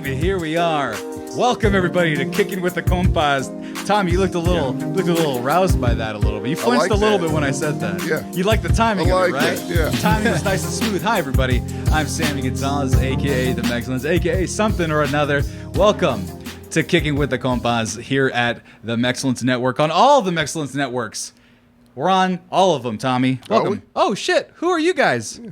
right, here we are. Welcome everybody to Kicking with the Compas. Tom, you looked a little roused by that a little bit. You flinched a little bit when I said that. Yeah. You like the timing of it, right? Yeah. The timing was nice and smooth. Hi everybody. I'm Sammy Gonzalez, aka The Excellence, aka something or another. Welcome to Kicking with the Compas here at the Excellence Network on all the Excellence networks. We're on all of them, Tommy. Welcome. Oh shit, who are you guys? Yeah.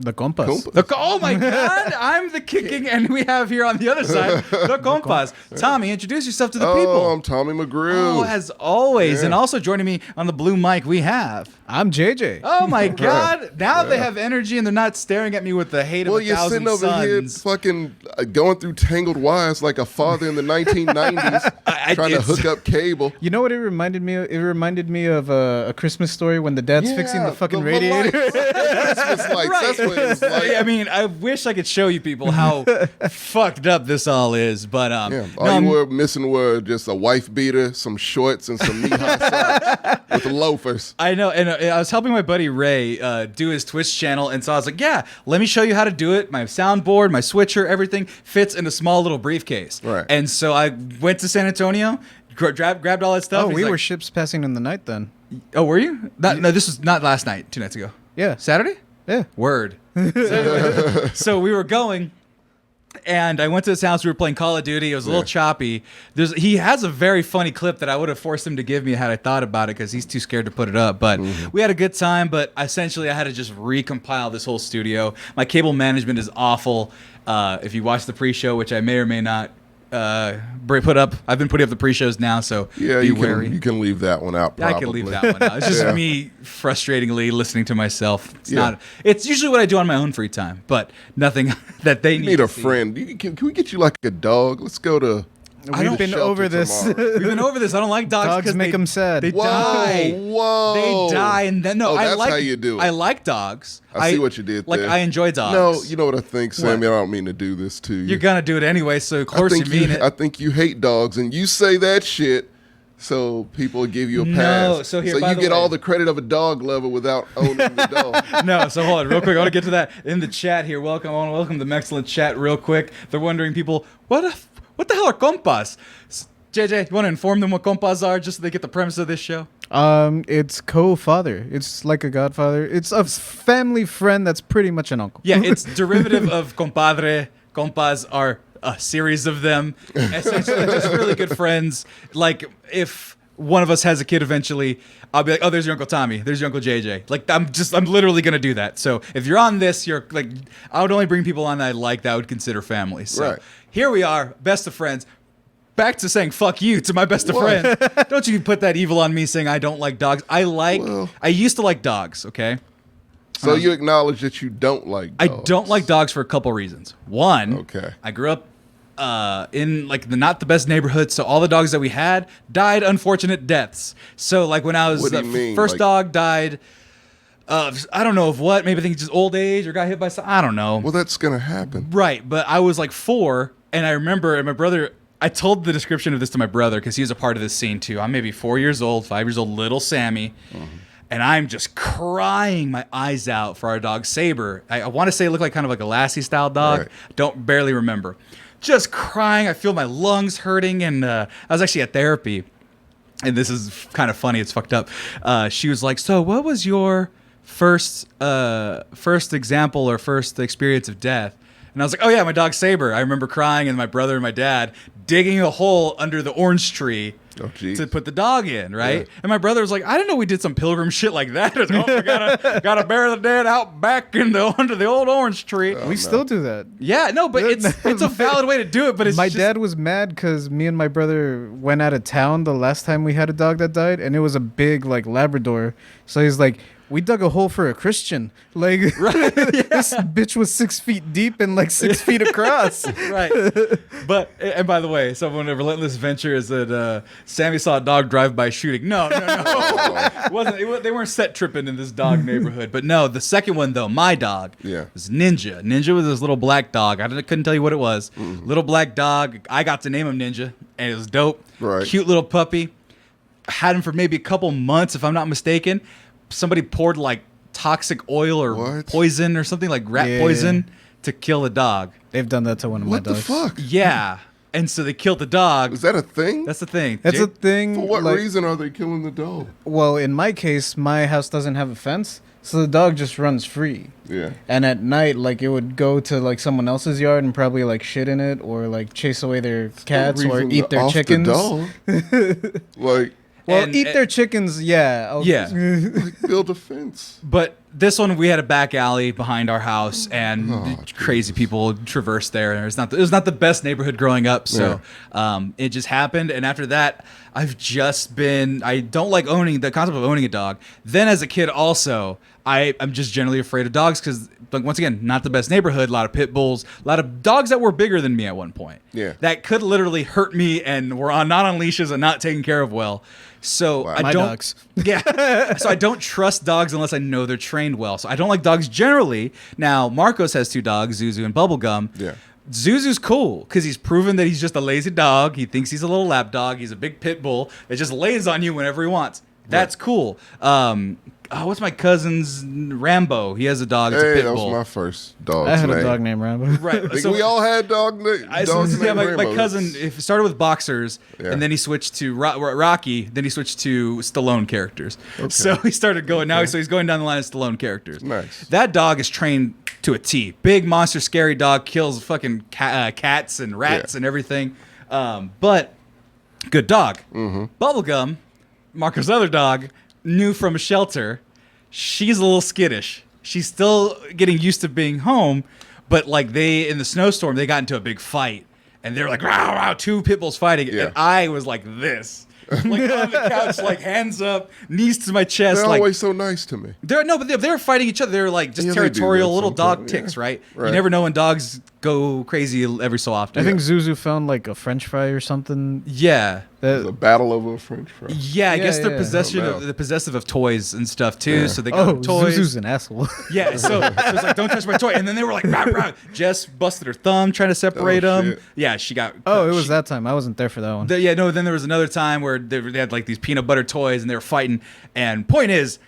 The Compas. Oh my God! I'm the kicking, and we have here on the other side the Compas. Tommy, introduce yourself to the people. Oh, I'm Tommy McGrew. Oh, as always, Yeah. and also joining me on the blue mic, we have. I'm JJ. Oh my God! Now they have energy, and they're not staring at me with the hate of a you're thousand sitting over here suns. fucking going through tangled wires like a father in the 1990s trying to hook up cable. You know what it reminded me of? It reminded me of a Christmas Story when the dad's fixing the fucking radiator. Christmas lights. Right. That's what it was like. I mean, I wish I could show you people how fucked up this all is, but All you were missing were just a wife beater, some shorts, and some knee-high socks with loafers. I know, and I was helping my buddy Ray do his Twitch channel, and so I was like, yeah, let me show you how to do it. My soundboard, my switcher, everything fits in a small little briefcase. Right. And so I went to San Antonio, grabbed all that stuff. Oh, He's we like, were ships passing in the night then. Oh, were you? No, this was not last night, 2 nights ago. Yeah. Saturday? Yeah. Word. So we were going, and I went to his house. We were playing Call of Duty. It was a little choppy. He has a very funny clip that I would have forced him to give me had I thought about it, because he's too scared to put it up. But we had a good time. But essentially, I had to just recompile this whole studio. My cable management is awful. If you watch the pre-show, which I may or may not put up, I've been putting up the pre-shows now, so be wary. You can leave that one out. Probably. I can leave that one out. It's just me frustratingly listening to myself. It's usually what I do on my own free time, but nothing that they need to a see. friend. Can we get you like a dog? Let's go to. We've been over this. We've been over this. I don't like dogs Dogs because make them sad. They die. Whoa. They die, and then I that's like. how you do it. I like dogs. I see what you did Like there. I enjoy dogs. No, you know what I think, Sammy? What? I don't mean to do this to you. You're gonna do it anyway, so of course you mean it. I think you hate dogs, and you say that shit so people will give you a pass. No, so here, by you the get way- all the credit of a dog lover without owning the dog. No, so hold on, real quick. I want to get to that in the chat here. I want to welcome the excellent chat real quick. They're wondering, people, what the hell are compas? JJ, you want to inform them what compas are, just so they get the premise of this show? It's co-father. It's like a godfather. It's a family friend that's pretty much an uncle. Yeah, it's derivative of compadre. Compas are a series of them. Essentially, just really good friends. Like, if one of us has a kid eventually, I'll be like, oh, there's your Uncle Tommy. There's your Uncle JJ. Like, I'm literally going to do that. So if you're on this, you're like, I would only bring people on that I like that I would consider family. So Here we are, best of friends. Back to saying fuck you to my best of friend. Don't you put that evil on me saying I don't like dogs. I used to like dogs, okay? So you acknowledge that you don't like dogs. I don't like dogs for a couple reasons. One, I grew up in like not the best neighborhood, so all the dogs that we had died unfortunate deaths. So like when I was What do you mean? first Like- dog died I don't know of what, maybe I think it's just old age or got hit by something. I don't know. Well, that's going to happen. Right, but I was like 4, and I remember, and my brother, I told the description of this to my brother because he was a part of this scene too. I'm maybe 4 years old, 5 years old, little Sammy, and I'm just crying my eyes out for our dog Saber. I want to say it looked like kind of like a Lassie style dog. Right. Don't barely remember. Just crying. I feel my lungs hurting, and I was actually at therapy, and this is kind of funny. It's fucked up. She was like, "So, what was your first example or first experience of death?" And I was like, oh yeah, my dog Saber. I remember crying, and my brother and my dad digging a hole under the orange tree to put the dog in, right? Yeah. And my brother was like, I didn't know we did some pilgrim shit like that. We gotta bury the dead out back under the old orange tree. We still do that. Yeah, no, but it's a valid way to do it. But it's my dad was mad because me and my brother went out of town the last time we had a dog that died, and it was a big like Labrador. So he's like, we dug a hole for a Christian. Like, this bitch was 6 feet deep and like 6 feet across. Right. But, and by the way, someone a relentless venture is that Sammy saw a dog drive by shooting. No. They weren't set tripping in this dog neighborhood. But no, the second one though, my dog, was Ninja. Ninja was this little black dog. I couldn't tell you what it was. Mm-hmm. Little black dog. I got to name him Ninja, and it was dope. Right. Cute little puppy. Had him for maybe a couple months, if I'm not mistaken. Somebody poured like toxic oil or poison or something, like rat poison to kill the dog. They've done that to one of What my the dogs. fuck? Yeah. And so they killed the dog. Is that a thing? That's the thing. That's a Jake- thing. For what like, reason are they killing the dog? Well, in my case, my house doesn't have a fence, so the dog just runs free. Yeah. And at night, like, it would go to like someone else's yard and probably like shit in it, or like chase away their cats, or Reason eat to their off the chickens. dog. Like, Well, And- eat their chickens, yeah. Yeah. build a fence. But this one, we had a back alley behind our house, and Oh, crazy people traversed there. And it was not the best neighborhood growing up, so it just happened. And after that, I don't like the concept of owning a dog. Then as a kid, also, I'm just generally afraid of dogs because, like, once again, not the best neighborhood. A lot of pit bulls, a lot of dogs that were bigger than me at one point. Yeah. That could literally hurt me and were not on leashes and not taken care of well. So Wow. I My don't. dogs. Yeah. So I don't trust dogs unless I know they're trained well. So I don't like dogs generally. Now, Marcos has 2 dogs, Zuzu and Bubblegum. Yeah. Zuzu's cool because he's proven that he's just a lazy dog. He thinks he's a little lap dog. He's a big pit bull that just lays on you whenever he wants. That's cool. What's my cousin's Rambo? He has a dog. It's a Hey, pit that bull. was my first dog's I had name. a dog named Rambo. Right. I think So we all had dogs yeah, named my Rambo. cousin, if it started with boxers, Yeah. and then he switched to Rocky, then he switched to Stallone characters. So he started going so he's going down the line of Stallone characters. Nice. That dog is trained to a T. Big monster, scary dog, kills fucking cats and rats and everything. But good dog. Mm-hmm. Bubblegum, Marco's other dog, new from a shelter. She's a little skittish. She's still getting used to being home, but like in the snowstorm, they got into a big fight, and they're like, "Row, row," 2 pit bulls fighting, Yeah. and I was like this, like on the couch, like hands up, knees to my chest, They're like always so nice to me. they're fighting each other. They're like just Yeah, they do territorial that little dog sometimes, ticks, yeah. right? You Right. never know when dogs go crazy every so often. I think Zuzu found like a French fry or something. Yeah. There's a battle over a French fry. Yeah, I guess they're yeah. possessive of toys and stuff too. Yeah. So they got Oh, toys. Zuzu's an asshole. Yeah, so it's like, don't touch my toy. And then they were like, rah, rah. Jess busted her thumb trying to separate Oh, them. shit. Yeah, she got. Oh, it was she- that time. I wasn't there for that one. Then there was another time where they had like these peanut butter toys and they were fighting. And point is,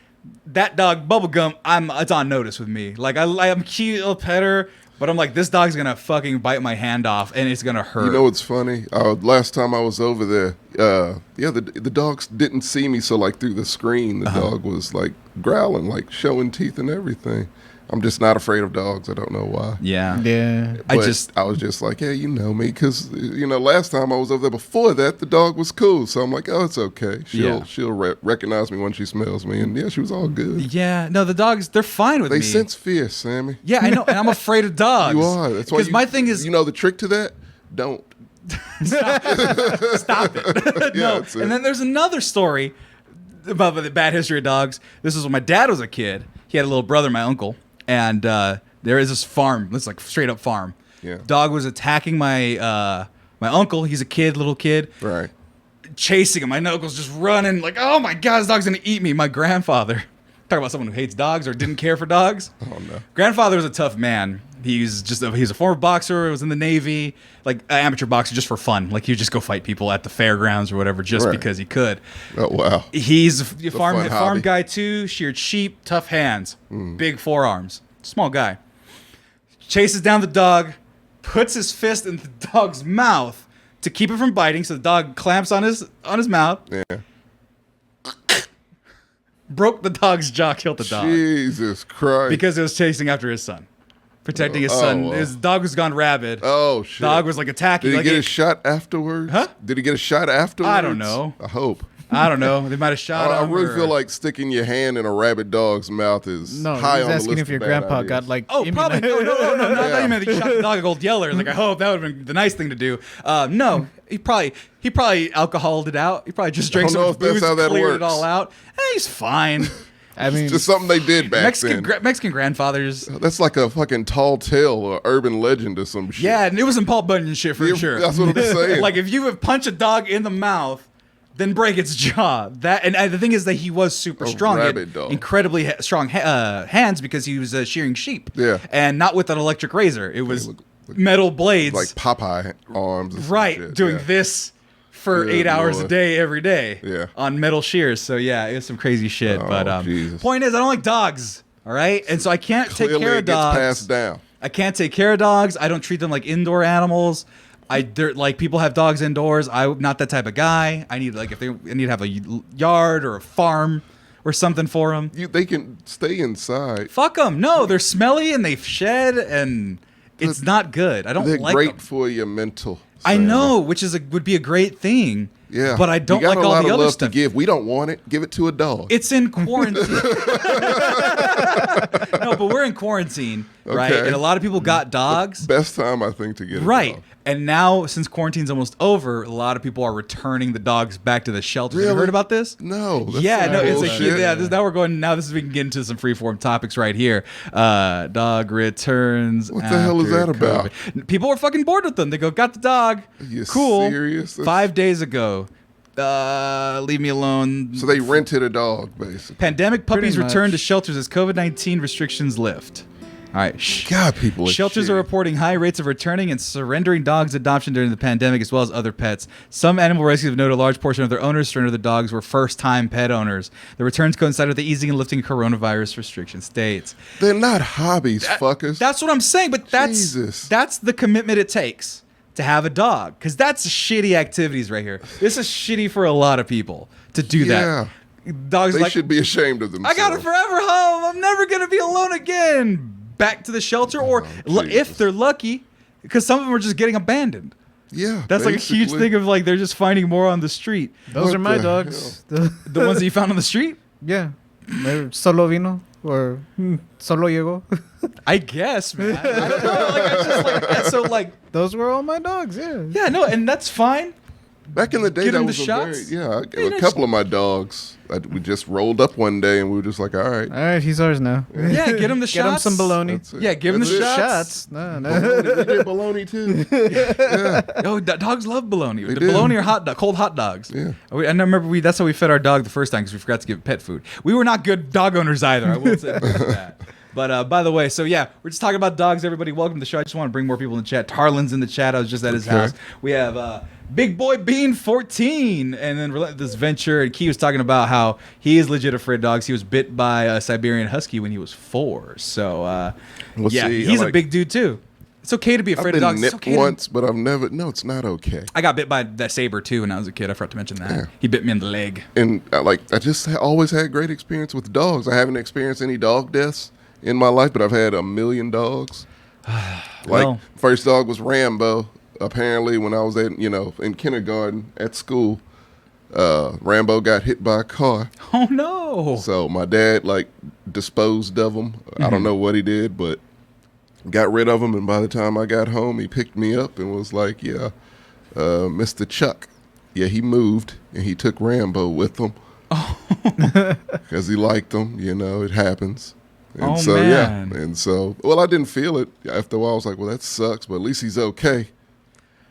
that dog, Bubblegum, it's on notice with me. Like, I'm cute, I'll pet her. But I'm like, this dog's going to fucking bite my hand off and it's going to hurt. You know what's funny? Last time I was over there, the dogs didn't see me, so like through the screen, the dog was like growling, like showing teeth and everything. I'm just not afraid of dogs. I don't know why. Yeah. Yeah. I But I was just like, hey, you know me, because last time I was over there before that, the dog was cool, so I'm like, oh, it's okay. She'll recognize me when she smells me, and yeah, she was all good. Yeah. No, the dogs, they're fine with They me. sense fear, Sammy. Yeah, I know. And I'm afraid of dogs. You are. That's why. Because my thing is, you know, the trick to that, don't. stop it. Yeah, No. that's it. And then there's another story about the bad history of dogs. This is when my dad was a kid. He had a little brother, my uncle, and there is this farm. It's like straight up farm. Yeah. Dog was attacking my uncle. He's a little kid, Right. chasing him. My uncle's just running like, oh my god, this dog's gonna eat me. My grandfather. Talk about someone who hates dogs or didn't care for dogs. Oh no. Grandfather was a tough man. He's a former boxer. Was in the Navy, like an amateur boxer, just for fun. Like he would just go fight people at the fairgrounds or whatever, just Right. because he could. Oh wow. He's a farm fun hobby. guy too. Sheared sheep, tough hands, big forearms, small guy. Chases down the dog, puts his fist in the dog's mouth to keep it from biting. So the dog clamps on his mouth. Yeah. Broke the dog's jaw, killed the dog Jesus Christ. because it was chasing after his son, protecting his Oh, son. wow. His dog was gone rabid. Oh shit. Dog was like attacking. Did he like get it- a shot afterwards? Huh? Did he get a shot afterwards? I don't know. I hope. I don't know. They might have shot I him. really or- feel like sticking your hand in a rabid dog's mouth is No, high he's on the asking list if your of bad grandpa ideas. got like. Oh, probably. No, not Yeah. that you meant he shot the dog a gold yeller. Like, I hope that would have been the nice thing to do. No, he probably alcoholed it out. He probably just drank don't some know if that's booze, how that cleared it works. all out. He's fine. I mean, It's just something they did back Mexican then. Mexican grandfathers. That's like a fucking tall tale or urban legend or some shit. Yeah, and it was in Paul Bunyan shit for Yeah, sure. That's what I'm saying. Like if you would punch a dog in the mouth, then break its jaw. And the thing is that he was super strong. He had rabid dog. incredibly strong hands because he was shearing sheep. Yeah. And not with an electric razor. It was look metal blades. like Popeye arms. And some right, shit. doing Yeah. this for Good 8 hours a Lord. day every day. Yeah. On metal shears. So yeah, it was some crazy shit. Oh, But Jesus. point is, I don't like dogs. All right, and so I can't take Clearly care it of gets dogs. passed down. I can't take care of dogs. I don't treat them like indoor animals. Like people have dogs indoors. I'm not that type of guy. I need I need to have a yard or a farm or something for them. They can stay inside. Fuck them. No, they're smelly and they shed and it's not good. I don't They're like great them. for your mental. I Sam. know, which would be a great thing. Yeah, but I don't you got like a all lot the of other love stuff. to give. We don't want it. Give it to a dog. It's in quarantine. No, but we're in quarantine, right? Okay. And a lot of people got dogs. Best time I think to get a Right. dog. And now, since quarantine's almost over, a lot of people are returning the dogs back to the shelters. Have you Really? heard about this? No. That's Yeah, some no, it's bullshit. now we're going. Now this is we can get into some freeform topics right here. Dog returns. What the hell is after that about? COVID. People are fucking bored with them. They go, got the dog. Are you Cool. serious? 5 days ago. Leave me alone. So they rented a dog, basically. Pandemic puppies Pretty return to much. shelters as COVID-19 restrictions lift. All right. God, people are Shelters are shitty. reporting high rates of returning and surrendering dogs adoption during the pandemic, as well as other pets. Some animal rescues have noted a large portion of their owners surrender the dogs were first-time pet owners. The returns coincide with the easing and lifting of coronavirus restriction states. They're not hobbies, fuckers. That's what I'm saying, but Jesus. that's the commitment it takes to have a dog, because that's shitty activities right here. This is shitty for a lot of people to do that. Dogs They like, should be ashamed of I themselves. got a forever home. I'm never gonna be alone again. Back to the shelter, or if Jesus. they're lucky, because some of them are just getting abandoned. Yeah. That's like a huge basically. thing of like they're just finding more on the street. Those What are my the dogs. The ones that you found on the street, Yeah. They're solo vino or solo llegó. I guess, man. I don't know. Like, I just like so like Those were all my dogs. Yeah. yeah, no, and that's fine. Back in the day, Get that them was the a shots? very, a couple of my dogs. We just rolled up one day and we were just like, all right. All right, he's ours now. Yeah, get him the Get him shots. some bologna. That's it. Yeah, give him the That's it. shots. No, no. Bologna. We did bologna too. Yeah. Oh, dogs love bologna. They The do. bologna or cold hot dogs. Yeah. I remember that's how we fed our dog the first time because we forgot to give it pet food. We were not good dog owners either. I will say that. But by the way, so yeah, we're just talking about dogs. Everybody, welcome to the show. I just want to bring more people in the chat. Tarlin's in the chat. I was just at his Okay. house. We have Big Boy Bean 14, and then Relentless Venture. And Key was talking about how he is legit afraid of dogs. He was bit by a Siberian Husky when he was 4. So Well, yeah, see, he's I a like- big dude too. It's okay to be I've afraid been of dogs. It's nipped okay to- once, but I've never. No, it's not okay. I got bit by that saber too when I was a kid. I forgot to mention that. Yeah. He bit me in the leg. And I just always had great experience with dogs. I haven't experienced any dog deaths in my life, but I've had 1 million dogs. Well- First dog was Rambo. Apparently, when I was in kindergarten at school, Rambo got hit by a car. Oh no! So my dad disposed of him. I don't know what he did, but got rid of him. And by the time I got home, he picked me up and was like, "Yeah, Mr. Chuck, yeah, he moved and he took Rambo with him because he liked him. It happens." And Oh, so man. yeah, and so I didn't feel it. After a while, I was like, "Well, that sucks," but at least he's okay.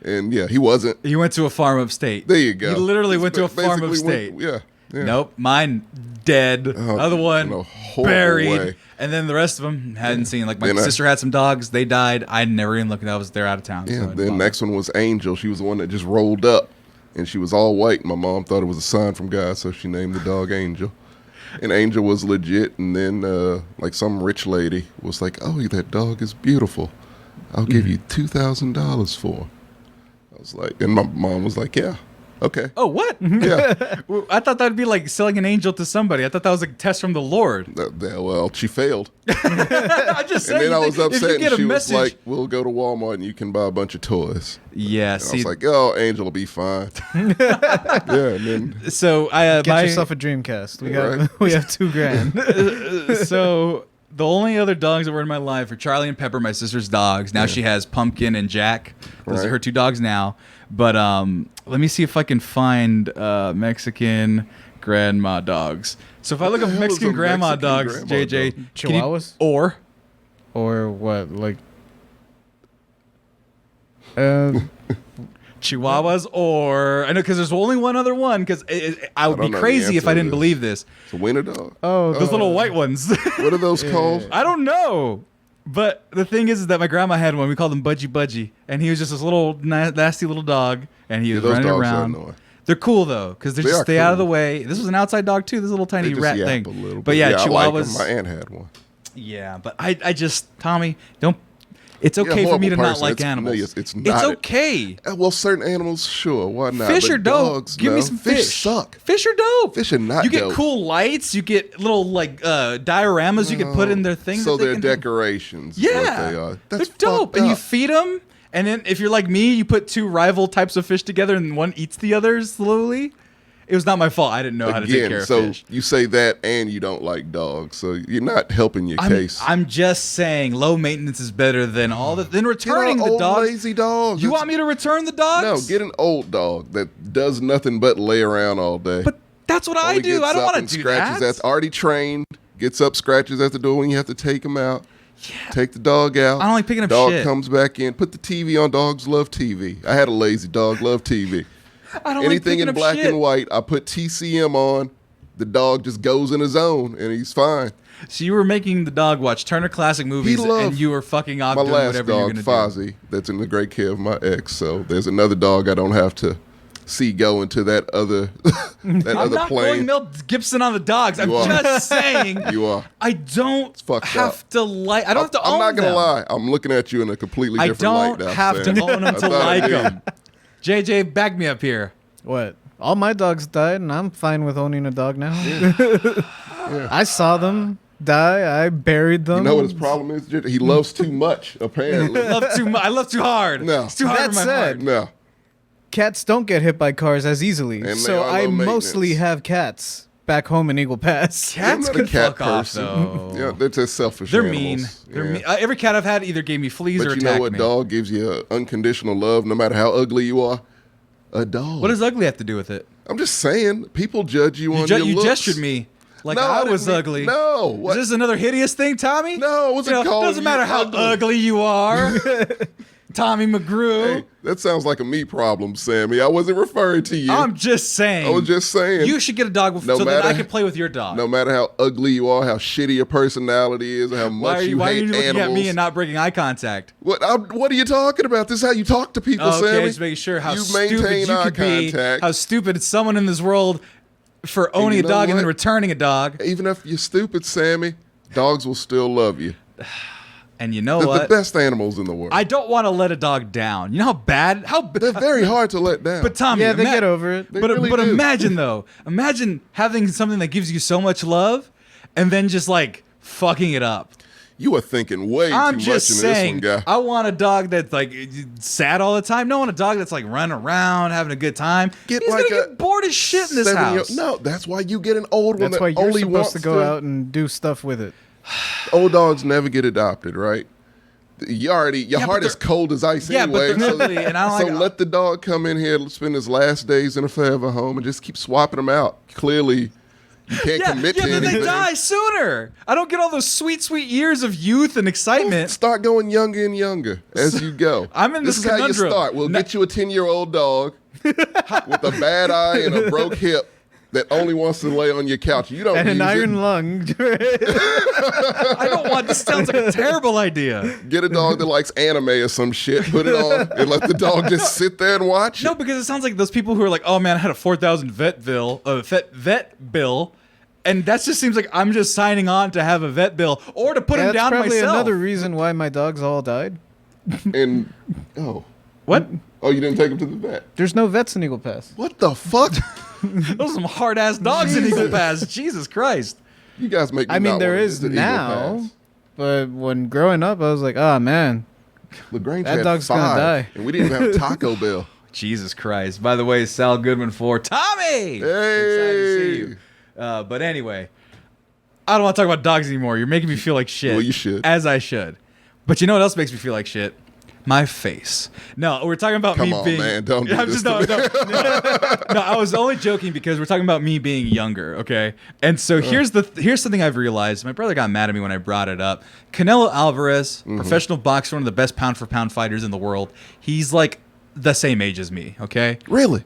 And yeah, he wasn't. You went to a farm upstate. There you go. He literally went to a farm Basically upstate. Yeah. Nope, mine dead. Oh, Other one in a horrible buried, way. and then the rest of them hadn't seen. Like my Then I- sister had some dogs, they died. I never even looked. They're out of town. Yeah, so I didn't then bother. next one was Angel. She was the one that just rolled up, and she was all white. My mom thought it was a sign from God, so she named the dog Angel. And Angel was legit. And then some rich lady was like, "Oh, that dog is beautiful. I'll give you $2,000 for him." I was like, and my mom was like, "Yeah, okay, Oh, what? yeah." I thought that'd be like selling an angel to somebody. I thought that was a test from the Lord. Well, she failed. I just said. And then I was if you upset, get and a she message, was like, "We'll go to Walmart and you can buy a bunch of toys." yeah. And I See, was like, "Oh, Angel will be fine." Yeah, and then so Get yourself a Dreamcast. We got Right. we have $2,000. So the only other dogs that were in my life are Charlie and Pepper, my sister's dogs. Now she has Pumpkin and Jack. Those Right. are her 2 dogs now. But let me see if I can find Mexican grandma dogs. So if I look the up hell Mexican is a grandma Mexican dogs, grandma JJ, dog? can you- Chihuahuas? or Or what? Like Chihuahuas, or I know because there's only one other one. Because I would I don't be know the crazy if answer I to didn't this. believe this. it's a wiener dog. Those little white ones. What are those called? I don't know. But the thing is that my grandma had one. We called him Budgie Budgie, and he was just this little nasty little dog, and he Yeah, was those running dogs are around. annoying. They're cool though, because they They just are stay out of the cool. way. This was an outside dog too. This little They tiny just rat yap thing. a little But bit. yeah, I like 'em. Chihuahuas. My aunt had one. Yeah, but I just Tommy, don't. It's okay for horrible me to not person. like It's animals. familiar. It's not. It's okay. Well, certain animals, sure, why not? Fish But are dope. dogs, Give me no. some fish. Fish suck. Fish are dope. Fish are not You get dope. cool lights. You get little like dioramas you can put in their thing. So that they they're can do. decorations. is Yeah, what they are. That's they're dope. fucked And you up. feed them. And then if you're like me, you put two rival types of fish together, and one eats the other slowly. It was not my fault. I didn't know how to take care of fish. You say that and you don't like dogs, so you're not helping your case. I'm just saying, low maintenance is better than all the. Then returning Get an the old dogs. lazy dog. You want me to return the dogs? No, get an old dog that does nothing but lay around all day. But that's what I Only do. gets I don't up want and to do scratches that. already trained. Gets up, scratches at the door when you have to take him out. Take the dog out. I don't like picking up dog shit. comes back in. Put the TV on. Dogs love TV. I had a lazy dog. Love TV. I don't like Anything picking in up black shit. and white, I put TCM on. The dog just goes in his zone, and he's fine. So you were making the dog watch Turner Classic Movies, loved and you were fucking off My doing last whatever you were dog, going to do. Fozzie, that's in the great care of my ex. So there's another dog I don't have to see go into that other I'm not going plane. Mel Gibson on the dogs. I'm You are. just saying. You are. I don't fucked have up. to like. I don't have to own I'm not gonna them. lie. I'm looking at you in a completely I different light don't now. have Sam. to own them I to thought I like did. them. JJ, back me up here. What? All my dogs died, and I'm fine with owning a dog now. I saw them die. I buried them. You know what his problem is? He loves too much, apparently. I love too hard. No. It's too hard That for my said, heart. No. Cats don't get hit by cars as easily, And they so are I low mostly maintenance. have cats back home in Eagle Pass. Cats I'm can not a cat fuck off person. though. Yeah, they're just selfish They're animals. mean. They're Yeah. mean. Every cat I've had either gave me fleas or But you attacked know what me. dog gives you unconditional love no matter how ugly you are? A dog. What does ugly have to do with it? I'm just saying, people judge you on your You looks. gestured me like No, I I didn't was mean- ugly. No. What? Is this another hideous thing, Tommy? No, it wasn't called doesn't you matter how ugly. ugly you are. Tommy McGrew. Hey, that sounds like a me problem, Sammy. I wasn't referring to you. I'm just saying. I was just saying. You should get a dog No so that I matter- can play with your dog. No matter how ugly you are, how shitty your personality is, how why much are you, you why are hate you looking animals. at me and not breaking eye contact? What are you talking about? This is how you talk to people, Okay, Sammy. just making sure how you stupid maintain you eye could be. contact. How stupid is someone in this world for owning you a know dog and then what? returning a dog. Even if you're stupid, Sammy, dogs will still love you. And you know They're what? the best animals in the world. I don't want to let a dog down. You know how bad? They're very hard to let down. But Tommy, Yeah, they get over it. They But really but do. imagine though, imagine having something that gives you so much love, and then just like fucking it up. You are thinking way I'm too just much in saying, this one, guy. I want a dog that's like sad all the time. No, I want a dog that's like running around, having a good time. Get He's like gonna a get bored as shit in this 7-year house. No, that's why you get an old one That's why that you're only supposed wants to go out and do stuff with it. Old dogs never get adopted, right? Your Yeah, but heart is they're- cold as ice Yeah, but anyway. they're so ugly, and I don't so like- let the dog come in here, spend his last days in a forever home, and just keep swapping them out. Clearly, you can't commit to then anything. they die sooner. I don't get all those sweet, sweet years of youth and excitement. Start going younger and younger as you go. I'm in this is how you conundrum. start. We'll No- get you a 10-year-old dog with a bad eye and a broke hip that only wants to lay on your couch. You don't And an use iron it. lung. I don't want. This sounds like a terrible idea. Get a dog that likes anime or some shit. Put it on and let the dog just sit there and watch it. No, because it sounds like those people who are like, "Oh man, I had a 4,000 vet bill, and that just seems like I'm just signing on to have a vet bill or to put him That's down probably myself." another reason why my dogs all died. And What? oh, you didn't take him to the vet. There's no vets in Eagle Pass. What the fuck? Those are some hard ass dogs in Eagle Pass. Jesus Christ. You guys make me I mean, not there wanna is visit Eagle now, Pass. but when growing up, I was like, oh man, LaGrange That had dog's gonna 5, die. and we didn't even have Taco Bell. Jesus Christ. By the way, Sal Goodman for Tommy. Hey. Excited to see you. But anyway, I don't want to talk about dogs anymore. You're making me feel like shit. Well, you should. As I should. But you know what else makes me feel like shit? My face. No, we're talking about Come me on, being. man, don't do I'm this just, to no, me. no, I was only joking because we're talking about me being younger, okay? And so here's something I've realized. My brother got mad at me when I brought it up. Canelo Alvarez, professional boxer, one of the best pound for pound fighters in the world. He's like the same age as me, okay? Really?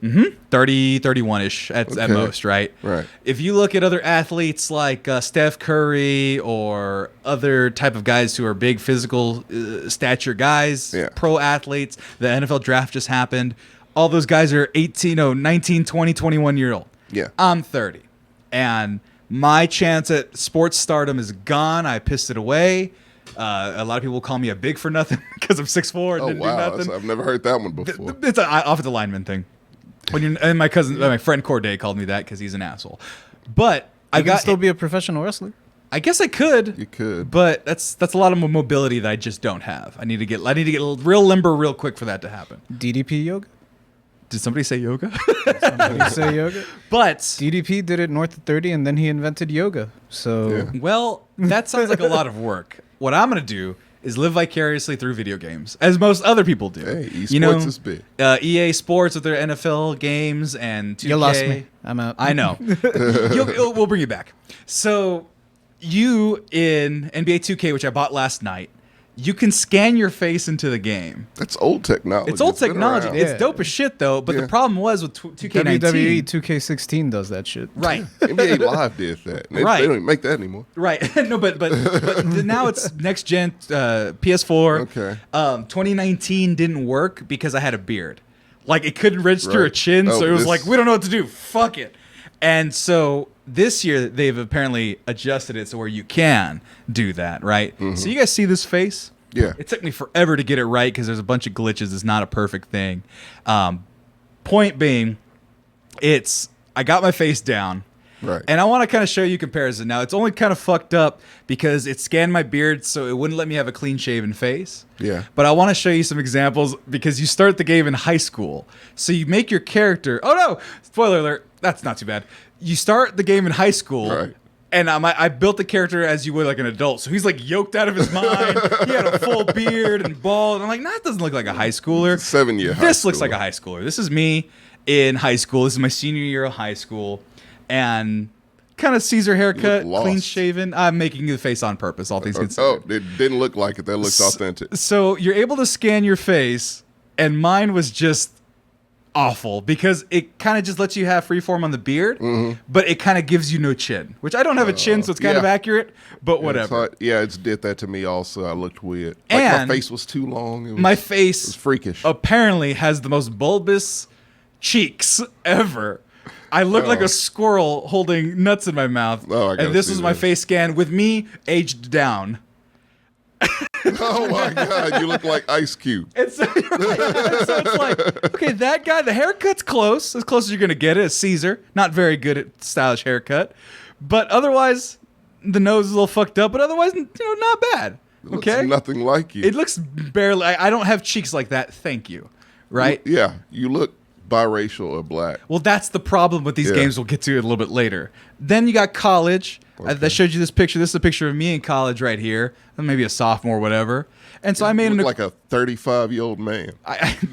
30, 31-ish at Okay. most, right? Right. If you look at other athletes like Steph Curry or other type of guys who are big physical stature guys, Yeah. pro athletes, the NFL draft just happened. All those guys are 19, 20, 21-year-old. Yeah. I'm 30. And my chance at sports stardom is gone. I pissed it away. A lot of people call me a big for nothing because I'm 6'4" and Oh didn't do wow, nothing. I've never heard that one before. It's an offensive lineman thing. And my friend Corday called me that because he's an asshole. But I can still be a professional wrestler. I guess I could. You could, but that's a lot of mobility that I just don't have. I need to get real limber real quick for that to happen. DDP yoga? Did somebody say yoga? Somebody say yoga? But DDP did it north of 30, and then he invented yoga. So Yeah. well, that sounds like a lot of work. What I'm gonna do is live vicariously through video games, as most other people do. hey, esports is big. EA Sports with their NFL games and 2K. you lost me. I'm out. I know. We'll bring you back. So you in NBA2K, which I bought last night, you can scan your face into the game. That's old technology. It's old been technology. around. It's Yeah. dope as shit, though. But Yeah. the problem was with 2K19. WWE 2K16 does that shit. Right. NBA Live did that. They Right. don't even make that anymore. Right. No, but now it's next gen PS4. Okay. 2019 didn't work because I had a beard. Like it couldn't register a Right. chin, Oh, so it was this- like we don't know what to do. Fuck it. And so this year they've apparently adjusted it so where you can do that, right? So you guys see this face? Yeah. It took me forever to get it right because there's a bunch of glitches. It's not a perfect thing. Point being, I got my face down. Right. And I want to kind of show you comparison. Now, it's only kind of fucked up because it scanned my beard, so it wouldn't let me have a clean-shaven face. Yeah. But I want to show you some examples because you start the game in high school. So you make your character... Oh, no! Spoiler alert. That's not too bad. You start the game in high school... Right. And I built the character as you would like an adult. So he's like yoked out of his mind. He had a full beard and bald. And I'm like, nah, that doesn't look like a high schooler. 7-year high This looks schooler. like a high schooler. This is me in high school. This is my senior year of high school. And kind of Caesar haircut, lost. clean shaven. I'm making the face on purpose, all things considered. Oh, it didn't look like it. That looked authentic. So you're able to scan your face. And mine was just awful because it kind of just lets you have freeform on the beard, but it kind of gives you no chin, which I don't have a chin, so it's kind of yeah. accurate, but It's whatever. hard. Yeah, it did that to me also. I looked weird. Like And my face was too long. It was, My it was face freakish. apparently has the most bulbous cheeks ever. I look like a squirrel holding nuts in my mouth. Oh, I gotta and this see was my this. face scan with me aged down. Oh my God, you look like Ice Cube. And so, so it's like, okay, that guy, the haircut's close, as close as you're going to get it. It's Caesar. Not very good at stylish haircut. But otherwise, the nose is a little fucked up, but otherwise, not bad. It looks Okay? nothing like you. It looks barely, I don't have cheeks like that. Thank you. Right? Yeah, you look biracial or black. Well, that's the problem with these Yeah. games. We'll get to it a little bit later. Then you got college. I showed you this picture. This is a picture of me in college right here. Maybe a sophomore, whatever. And so I made You an... look like a 35-year-old man.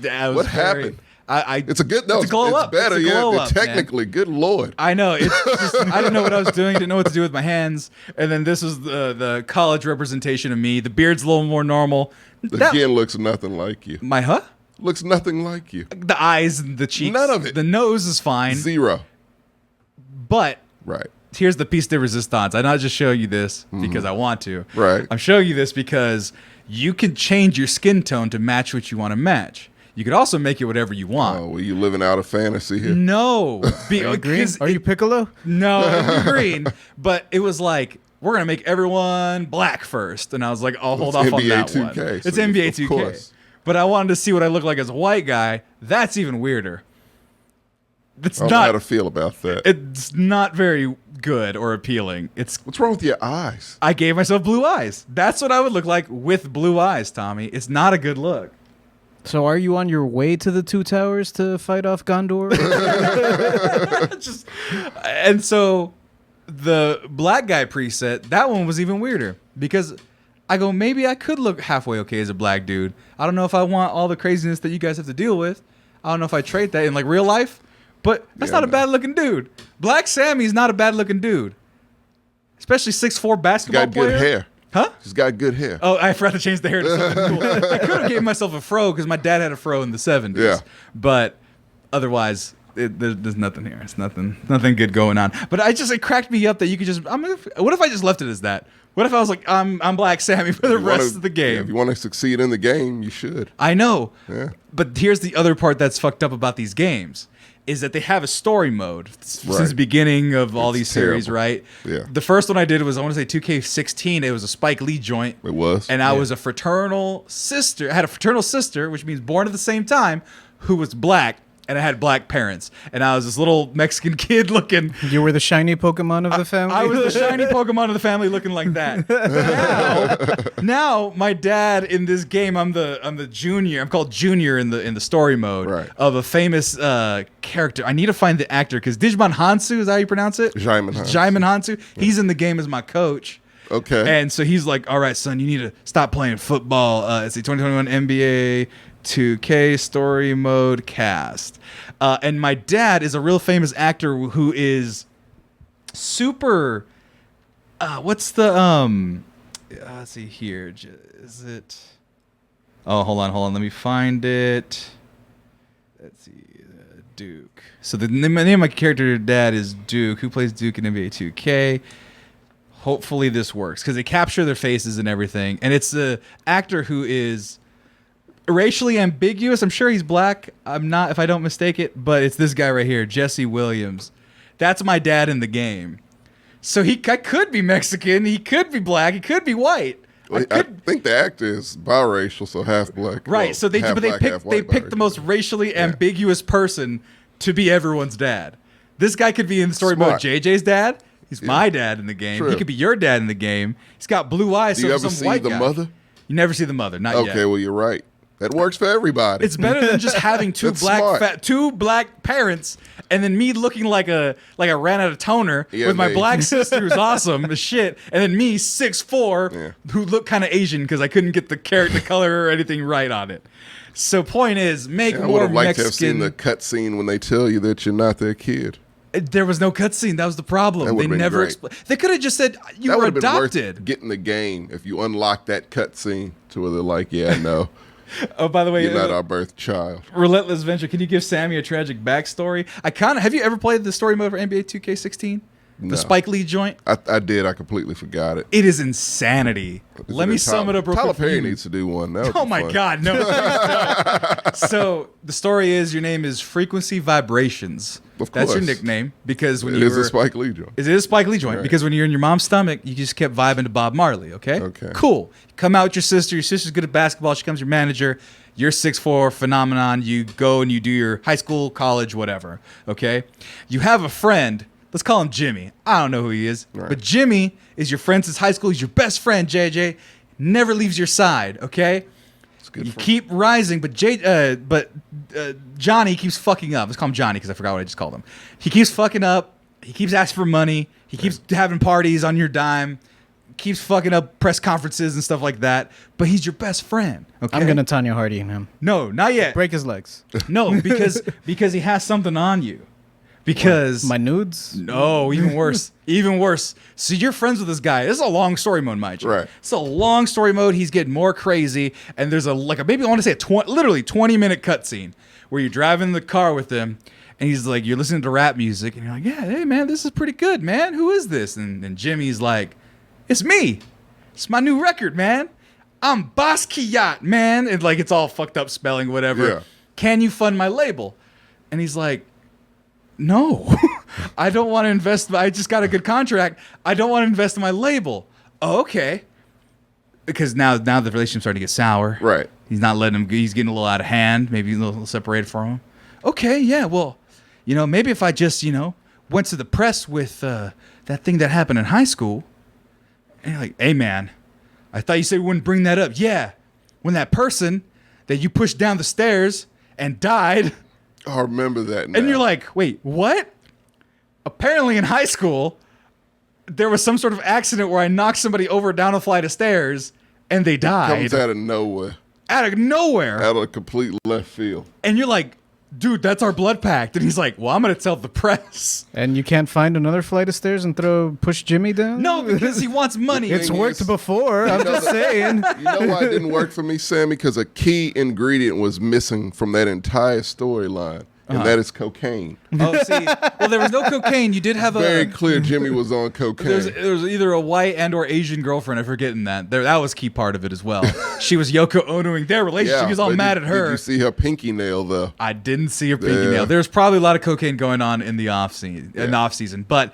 that was What very- happened? It's It's a good. No, it's a glow it's up. better. It's a Yeah, glow up, man. technically, good lord. I know. It's just, I didn't know what I was doing. Didn't know what to do with my hands. And then this was the college representation of me. The beard's a little more normal. Again, looks nothing like you. My Looks nothing like you. The eyes and the cheeks. None of it. The nose is fine. Zero. But Right. here's the piece de resistance. I'm not just showing you this because I want to. Right. I'm showing you this because you can change your skin tone to match what you want to match. You could also make it whatever you want. Oh, well, you living out a fantasy here. No. Are you green? Are you Piccolo? No, I'm green. But it was like, we're going to make everyone black first. And I was like, I'll hold It's off on NBA that 2K, one. so It's NBA of 2K. course. But I wanted to see what I look like as a white guy. That's even weirder. It's I don't know how to not. feel about that. It's not very good or appealing. What's wrong with your eyes? I gave myself blue eyes. That's what I would look like with blue eyes, Tommy. It's not a good look. So are you on your way to the Two Towers to fight off Gondor? And so the black guy preset, that one was even weirder because I go, maybe I could look halfway okay as a black dude. I don't know if I want all the craziness that you guys have to deal with. I don't know if I trait that in like real life, but that's Yeah, not a no. bad looking dude. Black Sammy's not a bad looking dude, especially 6'4" basketball Got player. good hair. Huh? He's got good hair. Oh, I forgot to change the hair to something cool. I could have gave myself a fro because my dad had a fro in the 70s. Yeah. But otherwise, there's nothing here. It's nothing good going on. But it cracked me up that you could just. What if I just left it as that? What if I was like, I'm Black Sammy for the rest of the game? Yeah, if you want to succeed in the game, you should. I know. Yeah. But here's the other part that's fucked up about these games. is that they have a story mode since Right. the beginning of all It's these series, terrible. right? Yeah. The first one I did was, I want to say 2K16. It was a Spike Lee joint. It was. And I was a fraternal sister. I had a fraternal sister, which means born at the same time, who was black. And I had black parents. And I was this little Mexican kid looking. You were the shiny Pokemon of the family? I was the shiny Pokemon of the family looking like that. Now my dad in this game, I'm the junior. I'm called Junior in the story mode Right. of a famous character. I need to find the actor because Digimon Hansu, is that how you pronounce it? Jaimon Hansu. Jaimon Hansu. He's in the game as my coach. Okay. And so he's like, all right, son, you need to stop playing football. It's the 2021 NBA2K story mode cast. And my dad is a real famous actor who is super. What's the let's see here. Is it? Oh, hold on. Let me find it. Let's see. Duke. So the name of my character dad is Duke, who plays Duke in NBA 2K. Hopefully this works because they capture their faces and everything, and it's the actor who is racially ambiguous. I'm sure he's black. I'm not, if I don't mistake it, but it's this guy right here, Jesse Williams. That's my dad in the game. So I could be Mexican, he could be black, he could be white. I think the actor is biracial, so half black. Right. Well, So they half black, half white picked the biracial. most racially ambiguous person to be everyone's dad. This guy could be in the story mode Smart. JJ's dad. He's my dad in the game. True. He could be your dad in the game. He's got blue eyes. Do so you he's ever some see white the guy. mother? You never see the mother, not yet. Okay, well you're right. That works for everybody. It's better than just having two That's smart. black parents, and then me looking like I ran out of toner Yeah, with my mate. black sister who's awesome as shit, and then me 6'4", Yeah. who looked kind of Asian because I couldn't get the color or anything right on it. So point is, make I would more have liked to have seen Mexican. the cutscene when they tell you that you're not their kid. There was no cutscene. That was the problem. That They would've been never great. explained. They could have just said you That were would have been adopted. worth getting the game if you unlock that cutscene to where they're like, yeah, no, Oh, by the way, you're not our birth child. Relentless Venture. Can you give Sammy a tragic backstory? Have you ever played the story mode for NBA 2K16? No. The Spike Lee joint? I did. I completely forgot it. It is insanity. Let me sum it up real Tyler quick. for Perry you. needs to do one. That would Oh be my fun. God, no. So the story is your name is Frequency Vibrations. Of That's your course. nickname because when It you is were a Spike Lee joint. It is a Spike Lee joint Right. because when you're in your mom's stomach, you just kept vibing to Bob Marley, okay? Okay. Cool. You come out with your sister. Your sister's good at basketball. She becomes your manager. You're 6'4", phenomenon. You go and you do your high school, college, whatever, okay? You have a friend. Let's call him Jimmy. I don't know who he is. Right. But Jimmy is your friend since high school. He's your best friend, JJ. Never leaves your side, okay? It's good You for keep rising, but Johnny keeps fucking up. Let's call him Johnny because I forgot what I just called him. He keeps fucking up. He keeps asking for money. He keeps having parties on your dime. Keeps fucking up press conferences and stuff like that. But he's your best friend. Okay. I'm gonna Tanya Hardy him. No, not yet. Break his legs. No, because he has something on you. Because My nudes? no, even worse. Even worse. So you're friends with this guy. This is a long story mode, mind you. Right. It's a long story mode. He's getting more crazy, and there's maybe I want to say literally 20-minute cutscene where you're driving the car with him, and he's like, you're listening to rap music, and you're like, yeah, hey man, this is pretty good, man. Who is this? And Jimmy's like, it's me. It's my new record, man. I'm Basquiat, man. And like it's all fucked up spelling, whatever. Yeah. Can you fund my label? And he's like, no, I don't want to invest. I just got a good contract. I don't want to invest in my label. Oh, okay. Because now the relationship's starting to get sour. Right. He's not letting him. He's getting a little out of hand. Maybe a little separated from him. Okay, yeah. Well, maybe if I just went to the press with that thing that happened in high school. And you're like, hey man, I thought you said we wouldn't bring that up. Yeah, when that person that you pushed down the stairs and died. I remember that now. And you're like, wait, what? Apparently in high school, there was some sort of accident where I knocked somebody over down a flight of stairs and they died. comes out of nowhere. Out of nowhere. Out of a complete left field. And you're like, dude, that's our blood pact. And he's like, well, I'm going to tell the press. And you can't find another flight of stairs and push Jimmy down? No, because he wants money. It's thing worked is- before. I'm just saying. You know why it didn't work for me, Sammy? Because a key ingredient was missing from that entire storyline. and that is cocaine. Oh, see, well, there was no cocaine. You did have Very clear Jimmy was on cocaine. There was either a white and or Asian girlfriend. I'm forgetting that. That was key part of it as well. She was Yoko Onoing their relationship. He was all mad at her. Did you see her pinky nail though? I didn't see her pinky nail. There's probably a lot of cocaine going on in the off season, but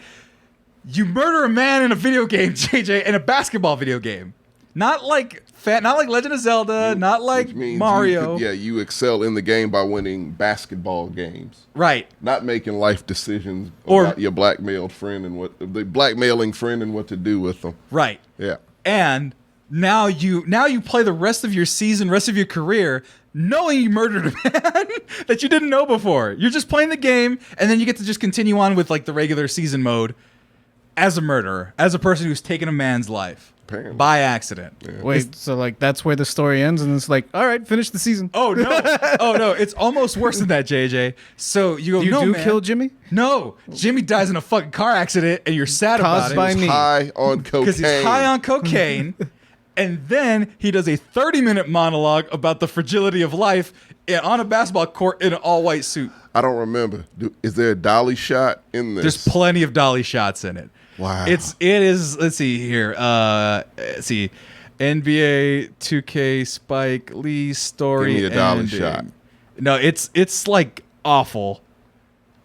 you murder a man in a video game, JJ, in a basketball video game. Not like Legend of Zelda, not like Mario. You excel in the game by winning basketball games. Right. Not making life decisions about your blackmailing friend and what to do with them. Right. Yeah. And now you play the rest of your season, rest of your career, knowing you murdered a man that you didn't know before. You're just playing the game, and then you get to just continue on with like the regular season mode as a murderer, as a person who's taken a man's life. Apparently. By accident. Yeah. Wait, so like that's where the story ends, and it's like, all right, finish the season. Oh no, it's almost worse than that, JJ. So you go, you kill Jimmy? No, Jimmy dies in a fucking car accident, and you're sad about it. He's high on cocaine. Because he's high on cocaine, and then he does a 30-minute monologue about the fragility of life on a basketball court in an all-white suit. I don't remember. Is there a dolly shot in this? There's plenty of dolly shots in it. Wow. It is. Let's see here. Let's see. NBA2K Spike Lee story. Give me a dolly shot. No, it's like awful.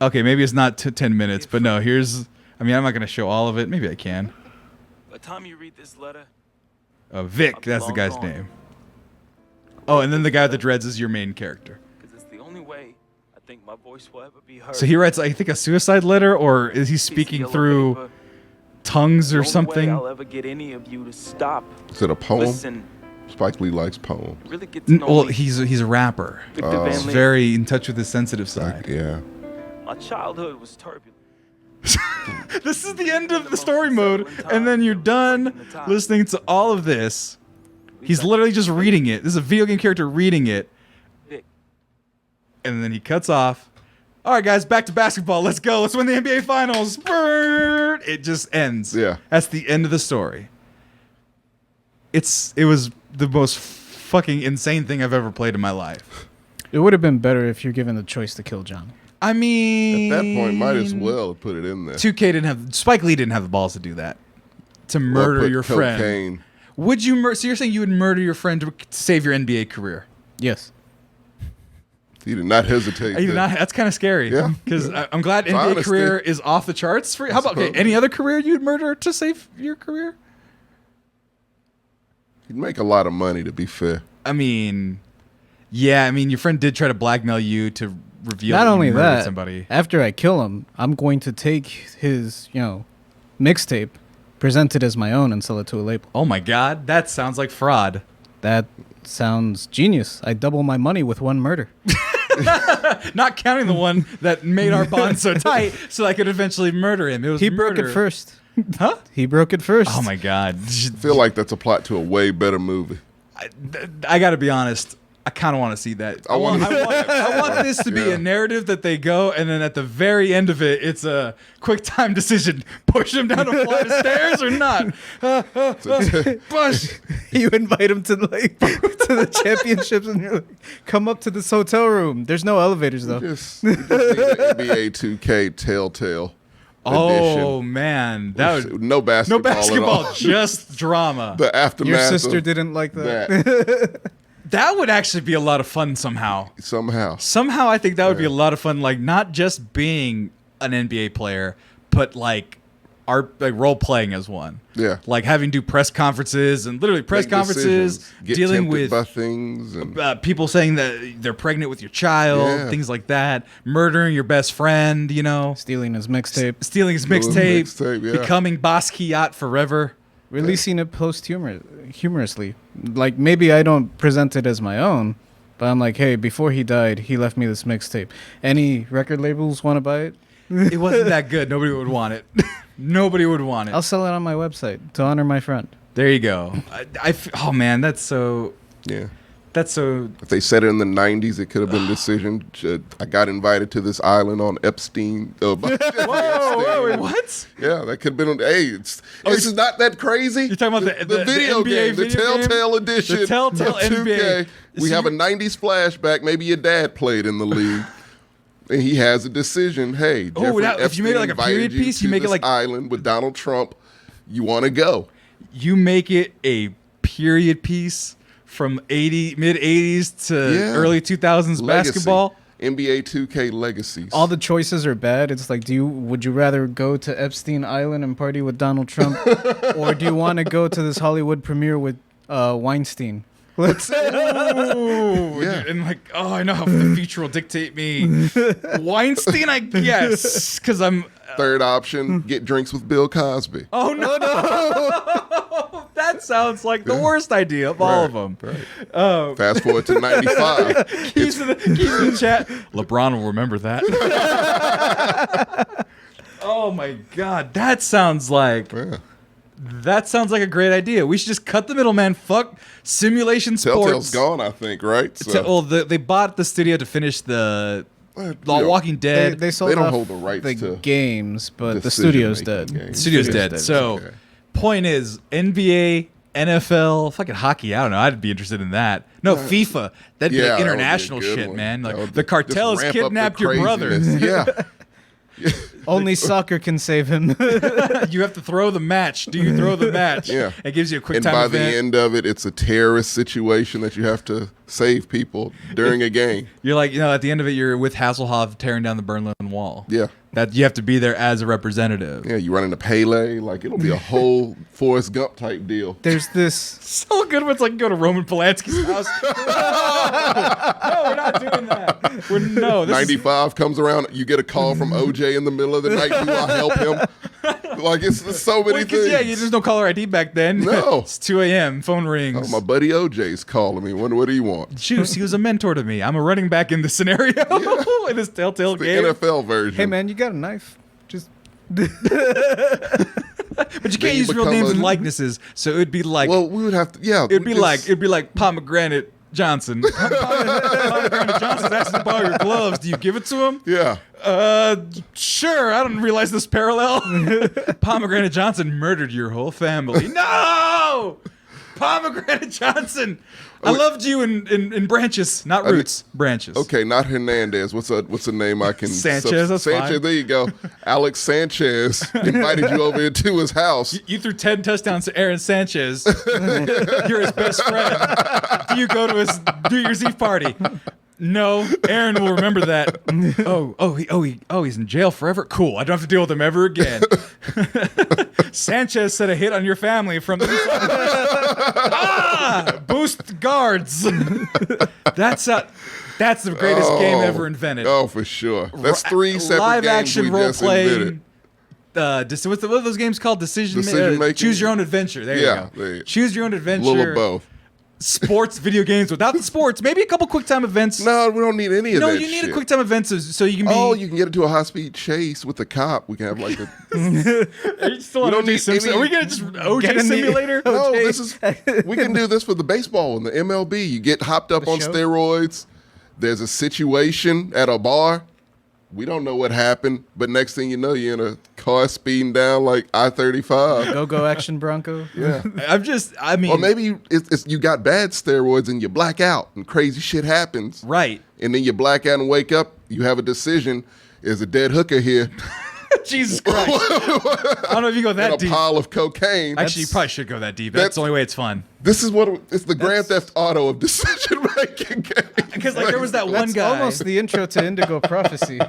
Okay, maybe it's not 10 minutes, but no. Here's. I mean, I'm not gonna show all of it. Maybe I can. By the time you read this letter, Vic. That's the guy's name. Oh, and then the guy with the dreads is your main character. Because it's the only way I think my voice will ever be heard. So he writes, I think, a suicide letter, or is he speaking through tongues or something? I'll ever get any of you to stop. Is it a poem? Listen. Spike Lee likes poems. Really get to know well, me. he's a rapper. He's very in touch with his sensitive side. Yeah. My childhood was turbulent. This is the end of the story mode, and then you're done listening to all of this. He's literally just reading it. This is a video game character reading it. And then he cuts off. All right, guys, back to basketball. Let's go. Let's win the NBA Finals. It just ends. Yeah. That's the end of the story. It was the most fucking insane thing I've ever played in my life. It would have been better if you're given the choice to kill John. I mean, at that point, might as well put it in there. 2K Spike Lee didn't have the balls to do that. To murder your friend. Cocaine. Would you so you're saying you would murder your friend to save your NBA career? Yes. He did not hesitate. That's kind of scary. Yeah. Because I'm glad NBA career is off the charts for you. How about any other career you'd murder to save your career? You'd make a lot of money, to be fair. I mean, yeah. I mean, your friend did try to blackmail you to reveal not that only you murdered that, somebody. After I kill him, I'm going to take his, mixtape, present it as my own, and sell it to a label. Oh my God, that sounds like fraud. That sounds genius. I double my money with one murder. Not counting the one that made our bond so tight, so I could eventually murder him. He broke it first. Huh? He broke it first. Oh my God. I feel like that's a plot to a way better movie. I got to be honest. I kind of want to see that. I want this to be a narrative that they go, and then at the very end of it, it's a quick time decision: push him down a flight of stairs or not. Push. You invite him to the championships, and you're like, "Come up to this hotel room." There's no elevators though. We just need an NBA 2K Telltale. Oh edition. Man, that would no basketball. No basketball, at all. just drama. The aftermath. Your sister didn't like that. That would actually be a lot of fun somehow. Somehow I think that would be a lot of fun. Like not just being an NBA player, but like role playing as one. Yeah. Like having to do press conferences and literally press conferences, dealing with things and people saying that they're pregnant with your child, things like that. Murdering your best friend, stealing his mixtape, becoming Basquiat forever. Releasing it humorously. Like, maybe I don't present it as my own, but I'm like, hey, before he died, he left me this mixtape. Any record labels want to buy it? It wasn't that good. Nobody would want it. Nobody would want it. I'll sell it on my website to honor my friend. There you go. Oh, man, that's so... Yeah. That's so... If they said it in the 90s, it could have been a decision. I got invited to this island on Epstein. Whoa, wait, what? Yeah, that could have been... Hey, this is not that crazy. You're talking about the video NBA game, the Telltale edition. The Telltale of 2K. NBA. We have a 90s flashback. Maybe your dad played in the league. And he has a decision. Hey, Jeffrey now, if you make it like a Epstein period invited piece, you you make to it this like island with Donald Trump. You want to go? you make it a period piece from mid 80s to early 2000s Legacy. basketball. NBA2K legacies. All the choices are bad. It's like, would you rather go to Epstein Island and party with Donald Trump, or do you want to go to this Hollywood premiere with Weinstein? Let's Ooh, Yeah. and like, oh, I know how the future will dictate me. Weinstein, I guess, because I'm. Third option: get drinks with Bill Cosby. Oh no, that sounds like the worst idea of all of them. Right. Fast forward to '95. Keys in the chat. LeBron will remember that. Oh my God, that sounds like. Yeah. That sounds like a great idea. We should just cut the middleman. Fuck simulation sports. Telltale's gone, I think, right? So, They bought the studio to finish the you The know, Walking Dead. They sold They don't off hold the rights to games, but the studio's dead. decision-making games. Studio's dead. So, Okay. point is, NBA, NFL, fucking hockey. I don't know. I'd be interested in that. No, FIFA. That'd be Yeah, like that would be a international good shit, one. man. That Like would the just cartels ramp up the kidnapped your brother. craziness. Yeah. Only soccer can save him. You have to throw the match. Do you throw the match? Yeah. It gives you a quick And time by event. the end of it, it's a terrorist situation that you have to save people during a game. You're like, at the end of it, you're with Hasselhoff tearing down the Berlin Wall. Yeah. That you have to be there as a representative. Yeah, you run into Pele. Like, it'll be a whole Forrest Gump type deal. There's this. So good when it's like go to Roman Polanski's house. No, we're not doing that. This is 95 comes around, you get a call from OJ in the middle of the night. Do I help him? Like, it's so many things. yeah, you just no caller ID back then. No. It's 2 a.m. Phone Oh, rings. my buddy OJ's calling me. What do you want? Juice, he was a mentor to me. I'm a running back in this scenario in this Telltale The game. NFL version. Hey man, you got a knife? Just. But you can't you use real become names a- and likenesses, so it'd be like Well, we would have to, yeah. it'd be just- like Pomegranate Johnson. Pomegranate Johnson's asking to borrow your gloves. Do you give it to him? Yeah. Sure. I don't realize this parallel. Pomegranate Johnson murdered your whole family. No! Pomegranate Johnson. I loved you in branches, not roots. Branches. Okay, not Hernandez. What's a name I can... Sanchez, that's Sanchez, fine. there you go. Alex Sanchez invited you over into his house. You threw 10 touchdowns to Aaron Sanchez. You're his best friend. Do you go to his New Year's Eve party? No, Aaron will remember that. He's in jail forever. Cool. I don't have to deal with him ever again. Sanchez set a hit on your family from the inside. Boost guards. That's the greatest game ever invented. Oh, for sure. That's three separate live games action we role just invented. playing. What are those games called? Decision Making? Choose your own adventure. There Yeah, you there go. you- Choose your own adventure. A little of both. Sports video games without the sports. Maybe a couple quick time events. No, we don't need any of that No, you need shit. a quick time event so you can be. Oh, you can get into a high-speed chase with a cop. We can have like a... Are you still on don't OJ need Simpson? any- Are we gonna just OJ Get in the- simulator? No, this is... We can do this for the baseball and the MLB. You get hopped up on show? steroids. There's a situation at a bar. We don't know what happened, but next thing you know, you're in a car speeding down like I-35. Go action Bronco. Yeah. I mean, Or maybe it's you got bad steroids and you black out and crazy shit happens. right. And then you black out and wake up. You have a decision. There's a dead hooker here Jesus Christ. I don't know if you go and that a deep. pile of cocaine. Actually, you probably should go that deep. That's the only way it's fun. This is what it's the Grand Theft Auto of decision making games. Because like there was that one That's guy. almost the intro to Indigo Prophecy.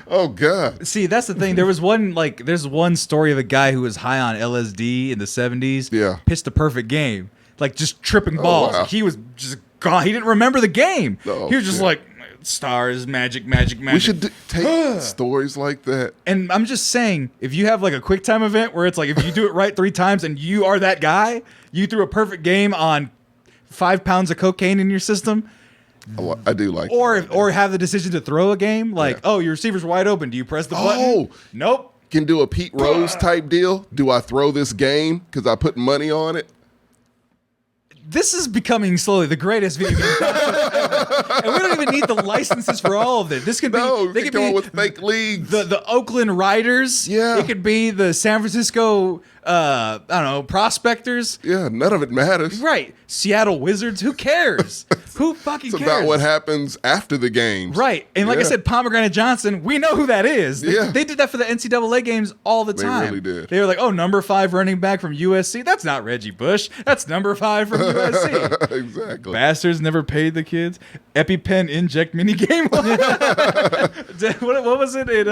Oh God. See, that's the thing. There's one story of a guy who was high on LSD in the 70s. Yeah. Pitched a perfect game. Like just tripping balls. wow. He was just gone. He didn't remember the game. Oh, he was just shit. like stars, magic, magic, magic. We should take stories like that. And I'm just saying, if you have like a quick time event where it's like if you do it right 3 times and you are that guy, you threw a perfect game on 5 pounds of cocaine in your system, I do like or have the decision to throw a game, like, Yeah. oh, your receiver's wide open. Do you press the button? Oh. Nope. Can do a Pete Rose type deal. Do I throw this game because I put money on it? This is becoming slowly the greatest video game concept And we don't even need the licenses for all of it. This could No, be. They they could come be up with fake leagues. the Oakland Riders. Yeah. It could be the San Francisco. I don't know, prospectors. Yeah, none of it matters. Right. Seattle Wizards. Who cares? Who fucking It's cares? about what happens after the games. Right. And like I Yeah. said, Pomegranate Johnson, we know who that is. They did that for the NCAA games all the They time. really did. They were like, oh, number 5 running back from USC. That's not Reggie Bush. That's number 5 from USC. Exactly. Bastards never paid the kids. EpiPen inject minigame. what was it? In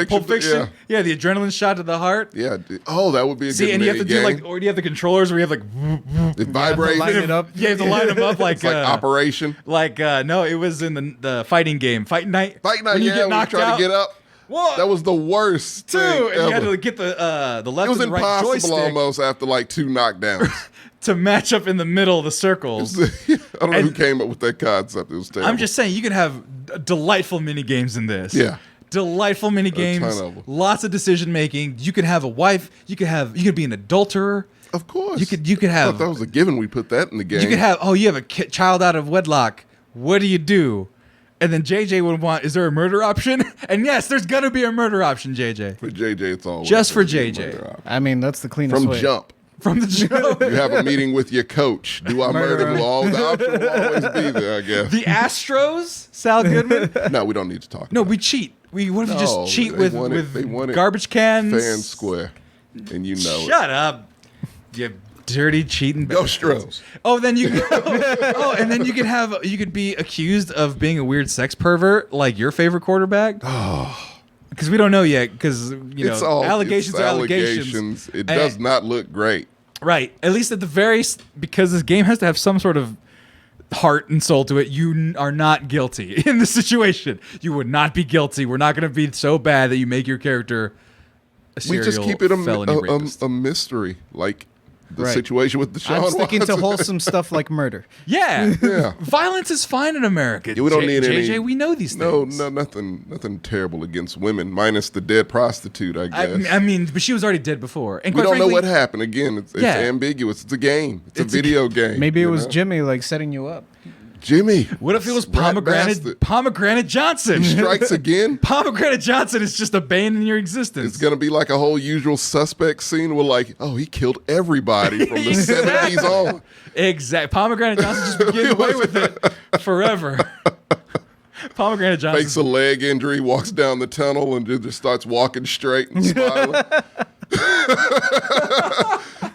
Pulp Fiction? Yeah, the adrenaline shot to the heart. Yeah. Oh, that would be a good See, and you have to do game. like, or do you have the controllers where you have like, It vibrates. line it up. you have to line them up like, It's like Operation. no, it was in the fighting game, Fight Night. Fight Night, when you yeah, get when you knocked try out. to get up. One, That was the worst two, thing and you had ever. to get the left It was and the right impossible joystick almost after like 2 knockdowns. to match up in the middle of the circles. I don't know who And- came up with that concept. It was terrible. I'm just saying, you can have delightful mini games in this. Yeah. Delightful mini ton games, of 'em. lots of decision making. You could have a wife. You could be an adulterer. Of course. You could I have thought that was a given. We put that in the game. you could have you have a child out of wedlock. What do you do? And then JJ would want, is there a murder option? And yes, there's gonna be a murder option, JJ. For JJ, it's always Just for gonna be a JJ. murder option. I mean, that's the cleanest From way. jump. From the show. You have a meeting with your coach. Do I murder him? All the option will always be there, I guess. The Astros, Sal Goodman. No, we don't need to talk. No, about we cheat. What if you No, just cheat they with want it- they want it garbage cans? Fan square, and you know Shut up, you dirty cheating. Go bastards. Stros. Oh, then you. And then you could be accused of being a weird sex pervert, like your favorite quarterback. Oh. Because we don't know yet. Because It's all allegations it's are allegations. It does not look great. Right. At least at the very because this game has to have some sort of heart and soul to it. You are not guilty in this situation. You would not be guilty. We're not going to be so bad that you make your character a We serial just keep it felony rapist. a mystery, like the Right. situation with Deshaun I'm sticking to Watson. wholesome stuff like murder. Yeah. Yeah. Violence is fine in America. Yeah, we don't need JJ, any. we know these No, things. no, nothing terrible against women, minus the dead prostitute, I guess. I mean, but she was already dead before. And we quite don't know frankly, what happened. Again, it's Yeah. ambiguous. It's a game. It's a It's a video game. Maybe it you was know? Jimmy like setting you up. Jimmy. What if it was Rat bastard. Pomegranate Johnson? He strikes again. Pomegranate Johnson is just a bane in your existence. It's gonna be like a whole usual suspect scene where, like, oh, he killed everybody from the Exactly. 70s on. Exact. Pomegranate Johnson just been getting away with it forever. Pomegranate Johnson. Fakes a leg injury, walks down the tunnel, and just starts walking straight and smiling.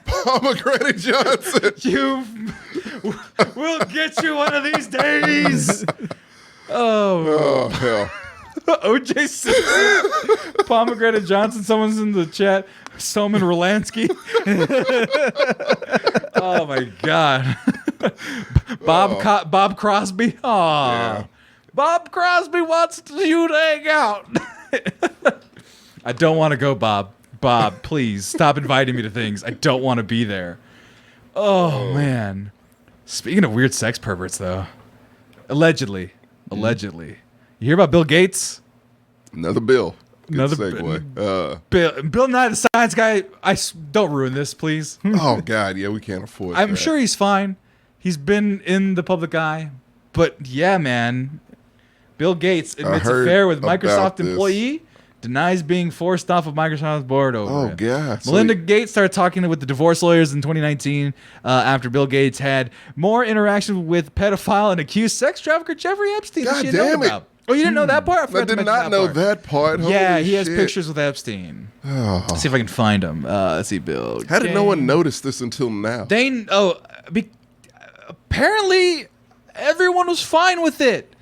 Pomegranate Johnson. We'll get you one of these days. Oh hell. OJ Simpson, Pomegranate Johnson. Someone's in the chat. Soman Rolansky. Oh my God. Bob Crosby. Aw. Yeah. Bob Crosby wants you to hang out. I don't want to go, Bob. Bob, please stop inviting me to things. I don't want to be there. Oh man. Speaking of weird sex perverts, though, allegedly. You hear about Bill Gates? Another Bill. Good Another segue. Bill Nye the Science Guy. Don't ruin this, please. Oh God, yeah, we can't afford. I'm that. sure he's fine. He's been in the public eye, but yeah, man. Bill Gates admits heard affair with about Microsoft this. employee, denies being forced off of Microsoft's board over Oh it. God, so Melinda Gates started talking with the divorce lawyers in 2019 after Bill Gates had more interaction with pedophile and accused sex trafficker Jeffrey Epstein. that God she had known damn it. about. Oh, you didn't know that part? I forgot to did mention not know part. that part. Yeah, Holy he has shit. pictures with Epstein. Oh. Let's see if I can find him. Let's see, Bill. How did no one notice this until now? Apparently everyone was fine with it.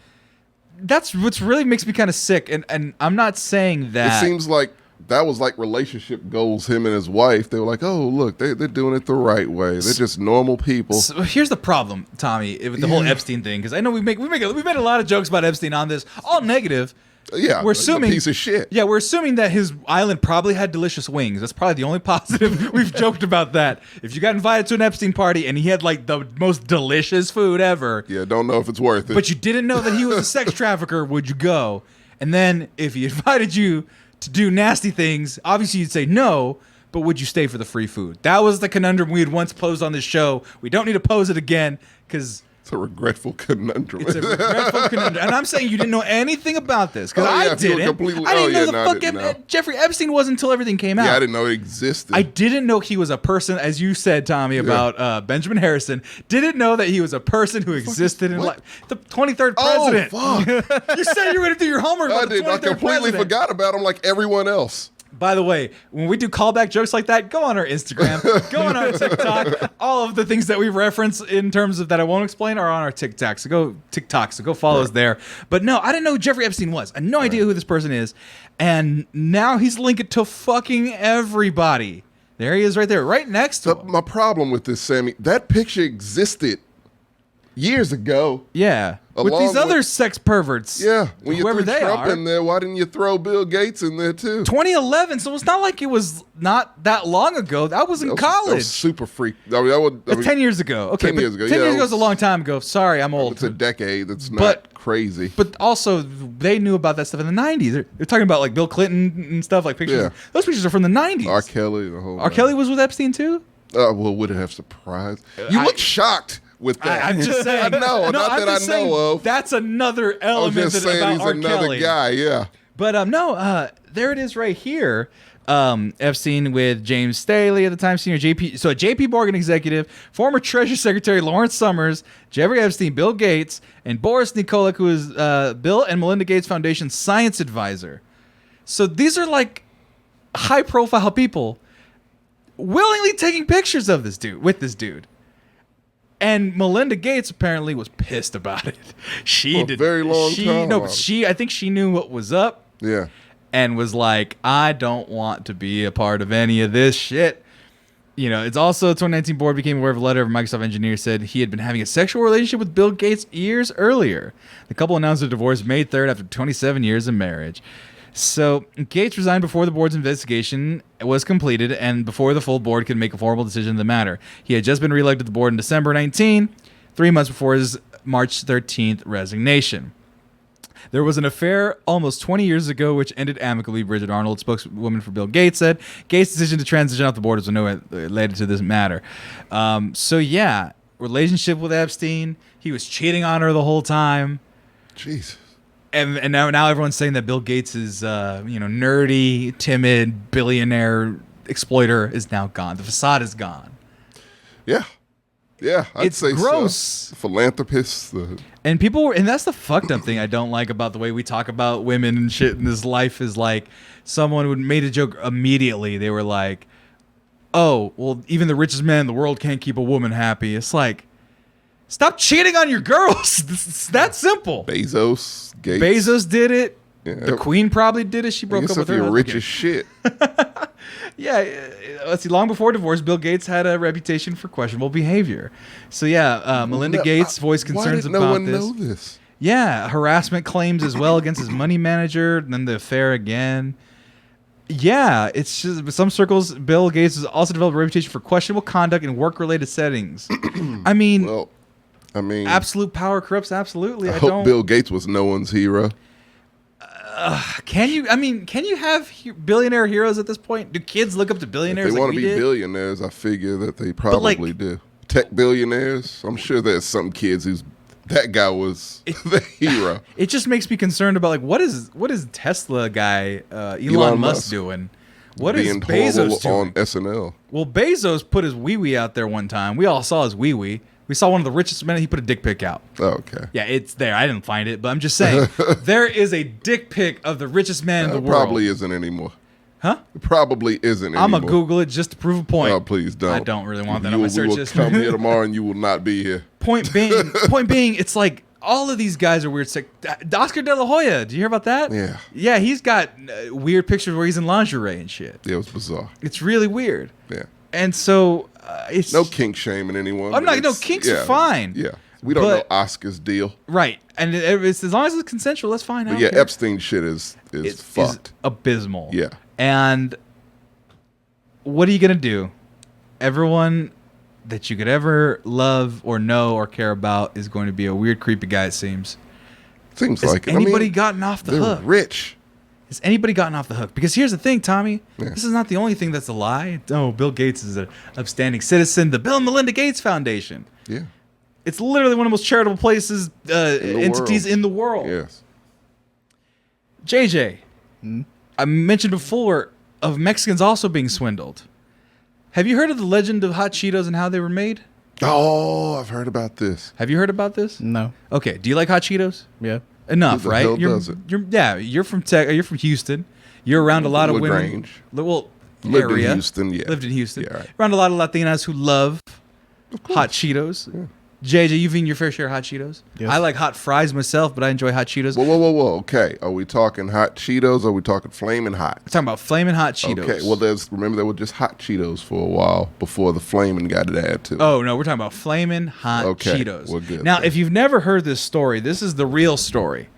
That's what's really makes me kind of sick. And I'm not saying that. It seems like that was like relationship goals. Him and his wife. They were like, oh look, they're doing it the right way. They're just normal people. So here's the problem, Tommy, with the whole Epstein thing. Because I know we made a lot of jokes about Epstein on this, all negative. Yeah, we're assuming a piece of shit. Yeah, we're assuming that his island probably had delicious wings. That's probably the only positive we've joked about that. If you got invited to an Epstein party and he had like the most delicious food ever, Yeah, don't know if it's worth it. but you didn't know that he was a sex trafficker, would you go? And then if he invited you to do nasty things, obviously you'd say no, but would you stay for the free food? That was the conundrum we had once posed on this show. We don't need to pose it again because It's a regretful conundrum. It's a regretful conundrum. And I'm saying you didn't know anything about this because I didn't. I didn't know the fucking Jeffrey Epstein was until everything came out. Yeah, I didn't know it existed. I didn't know he was a person, as you said, Tommy, about Benjamin Harrison. Didn't know that he was a person who existed in life. The 23rd president. Oh, fuck. You said you were going to do your homework about the 23rd I completely forgot about him like everyone else. By the way, when we do callback jokes like that, go on our Instagram, go on our TikTok. All of the things that we reference in terms of that I won't explain are on our TikTok. So go follow us there. But no, I didn't know who Jeffrey Epstein was. I had no idea who this person is. And now he's linked to fucking everybody. There he is right there, right next to him. My problem with this, Sammy, that picture existed years ago. Yeah. With these other sex perverts. Yeah. When you whoever threw they Trump are. in there, why didn't you throw Bill Gates in there too? 2011, so it's not like it was not that long ago. That was in college. That was super freak. I mean, 10 years ago. Okay, 10 years ago. 10 yeah, years ago is a long time ago. Sorry, I'm old. It's a decade. That's not crazy. But also, they knew about that stuff in the 90s. They're talking about like Bill Clinton and stuff, like pictures. Yeah. Those pictures are from the 90s. R. Kelly, the whole. R. Kelly was with Epstein too? Well, would it have surprised? You look shocked with that. I'm just saying. I know. No, not that I know of. That's another I was element just saying about he's R. another Kelly. guy, yeah. But there it is right here. Epstein with James Staley at the time, senior JP Morgan executive, former Treasury Secretary Lawrence Summers, Jeffrey Epstein, Bill Gates, and Boris Nikolic, who is Bill and Melinda Gates Foundation science advisor. So these are like high-profile people willingly taking pictures of this dude. And Melinda Gates apparently was pissed about it. She did very long time. No, but I think she knew what was up. Yeah. And was like, I don't want to be a part of any of this shit. You know, it's also 2019 board became aware of a letter of a Microsoft engineer said he had been having a sexual relationship with Bill Gates years earlier. The couple announced their divorce May 3rd after 27 years of marriage. So Gates resigned before the board's investigation was completed and before the full board could make a formal decision in the matter. He had just been reelected to the board in December 19, 3 months before his March 13th resignation. There was an affair almost 20 years ago which ended amicably, Bridget Arnold, spokeswoman for Bill Gates, said. Gates' decision to transition off the board was no related to this matter. So yeah, relationship with Epstein. He was cheating on her the whole time. Jesus. And now everyone's saying that Bill Gates is, nerdy, timid, billionaire exploiter is now gone. The facade is gone. Yeah. Yeah, I'd It's say gross. So. Philanthropist. And and that's the fucked up thing I don't like about the way we talk about women and shit in this life is like someone would made a joke immediately. They were like, oh, well, even the richest man in the world can't keep a woman happy. It's like, stop cheating on your girls. It's that simple. Bezos, Gates. Bezos did it. Yeah. The Queen probably did it. She broke up with her. You're rich as shit. Yeah, let's see. Long before divorce, Bill Gates had a reputation for questionable behavior. So yeah, Melinda Gates voiced concerns about about this. Why did no this. one know this? Yeah, harassment claims as well against his money manager, and then the affair again. Yeah, it's just some circles. Bill Gates has also developed a reputation for questionable conduct in work-related settings. I mean, absolute power corrupts absolutely. I hope Bill Gates was no one's hero. Can you have billionaire heroes at this point? Do kids look up to billionaires? If they like want to be billionaires, I figure that they probably do. Tech billionaires, I'm sure there's some kids that guy was the hero. It just makes me concerned about like what is Tesla guy Elon Musk doing? What is Bezos doing on SNL? Well, Bezos put his wee-wee out there one time. We all saw his wee-wee. We saw one of the richest men. He put a dick pic out. Oh, okay. Yeah, it's there. I didn't find it, but I'm just saying there is a dick pic of the richest man in the world. Probably isn't anymore. Huh? It probably isn't anymore. I'm gonna Google it just to prove a point. Oh, please don't. I don't really want that on my search history. You will come here tomorrow and you will not be here. Point being, it's like all of these guys are weird. Oscar De La Hoya, did you hear about that? Yeah. Yeah, he's got weird pictures where he's in lingerie and shit. Yeah, it was bizarre. It's really weird. Yeah. And so it's no kink shaming anyone. I'm not. No, kinks are fine. Yeah, we don't know Oscar's deal. Right, and it's as long as it's consensual, that's fine. But yeah, Epstein shit is fucked. Is abysmal. Yeah. And what are you gonna do? Everyone that you could ever love or know or care about is going to be a weird, creepy guy. It seems. Seems like it. Anybody gotten off the hook? They're rich. Has anybody gotten off the hook? Because here's the thing, Tommy. Yeah. This is not the only thing that's a lie. Oh, Bill Gates is an upstanding citizen. The Bill and Melinda Gates Foundation. Yeah. It's literally one of the most charitable places, entities world. in the world. Yes. JJ, I mentioned before of Mexicans also being swindled. Have you heard of the legend of hot Cheetos and how they were made? Oh, I've heard about this. Have you heard about this? No. Okay. Do you like hot Cheetos? Yeah. Enough, Who the right? hell does it? You're from You're from Houston. You're around a lot of women. LaGrange. Well, Lived area. in Houston, yeah. Lived in Houston. Yeah, right. Around a lot of Latinas who love hot Cheetos. Yeah. JJ, you've eaten your fair share of hot Cheetos. Yes. I like hot fries myself, but I enjoy hot Cheetos. Whoa. Okay. Are we talking hot Cheetos or are we talking flaming hot? I'm talking about flaming hot Cheetos. Okay. Well, remember there were just hot Cheetos for a while before the flaming got added to. Oh, no, we're talking about flaming hot Okay, Cheetos. we're good Now, then. if you've never heard this story, this is the real story.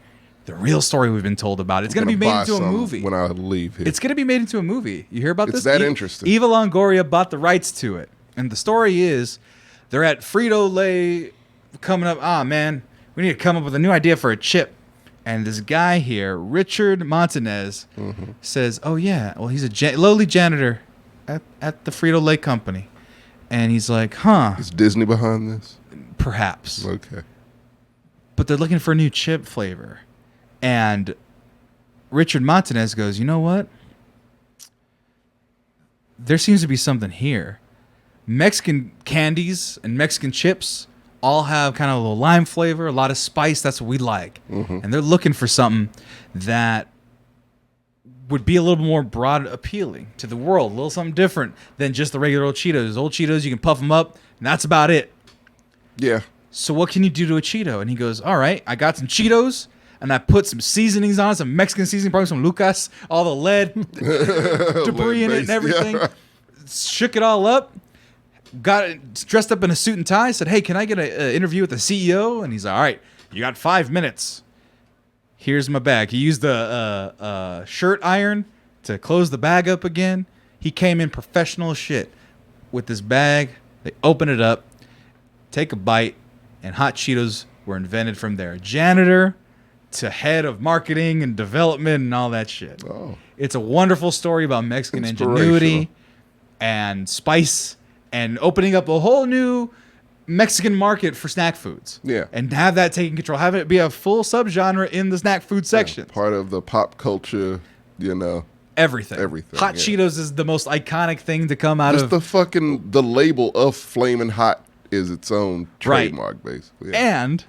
The real story we've been told about. It's going to be made into a movie. When I leave here. It's going to be made into a movie. You hear about It's this? that interesting. Eva Longoria bought the rights to it. And the story is they're at Frito-Lay coming up. Ah, man, we need to come up with a new idea for a chip. And this guy here, Richard Montanez, says, oh, yeah, well, he's a lowly janitor at the Frito-Lay company. And he's like, huh, Is Disney behind this? perhaps. Okay. But they're looking for a new chip flavor. And Richard Montanez goes, you know what? There seems to be something here. Mexican candies and Mexican chips all have kind of a little lime flavor, a lot of spice. That's what we like. And they're looking for something that would be a little more broad appealing to the world, a little something different than just the regular old Cheetos. Old Cheetos, you can puff them up, and that's about it. Yeah. So what can you do to a Cheeto? And he goes, all right, I got some Cheetos, and I put some seasonings on it, some Mexican seasoning, probably some Lucas, all the lead debris in it and Lead-based, everything. yeah. Shook it all up, got it dressed up in a suit and tie, said, hey, can I get an interview with the CEO? And he's like, all right, you got 5 minutes. Here's my bag. He used the shirt iron to close the bag up again. He came in professional shit with this bag. They open it up, take a bite, and hot Cheetos were invented from there. Janitor to head of marketing and development and all that shit. Oh. It's a wonderful story about Mexican ingenuity and spice and opening up a whole new Mexican market for snack foods. Yeah. And have that taken control. Have it be a full subgenre in the snack food section. Part of the pop culture, Everything. Everything, Hot yeah. Cheetos is the most iconic thing to come out Just of. the label of flaming hot is its own trademark, basically. Yeah. And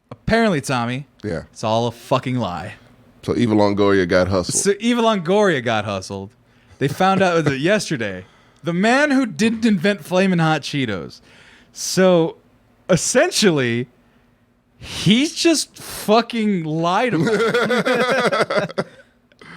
apparently, Tommy, Yeah. it's all a fucking lie. So Eva Longoria got hustled. So Eva Longoria got hustled. They found out that yesterday. The man who didn't invent Flamin' Hot Cheetos. So essentially, he's just fucking lied about it.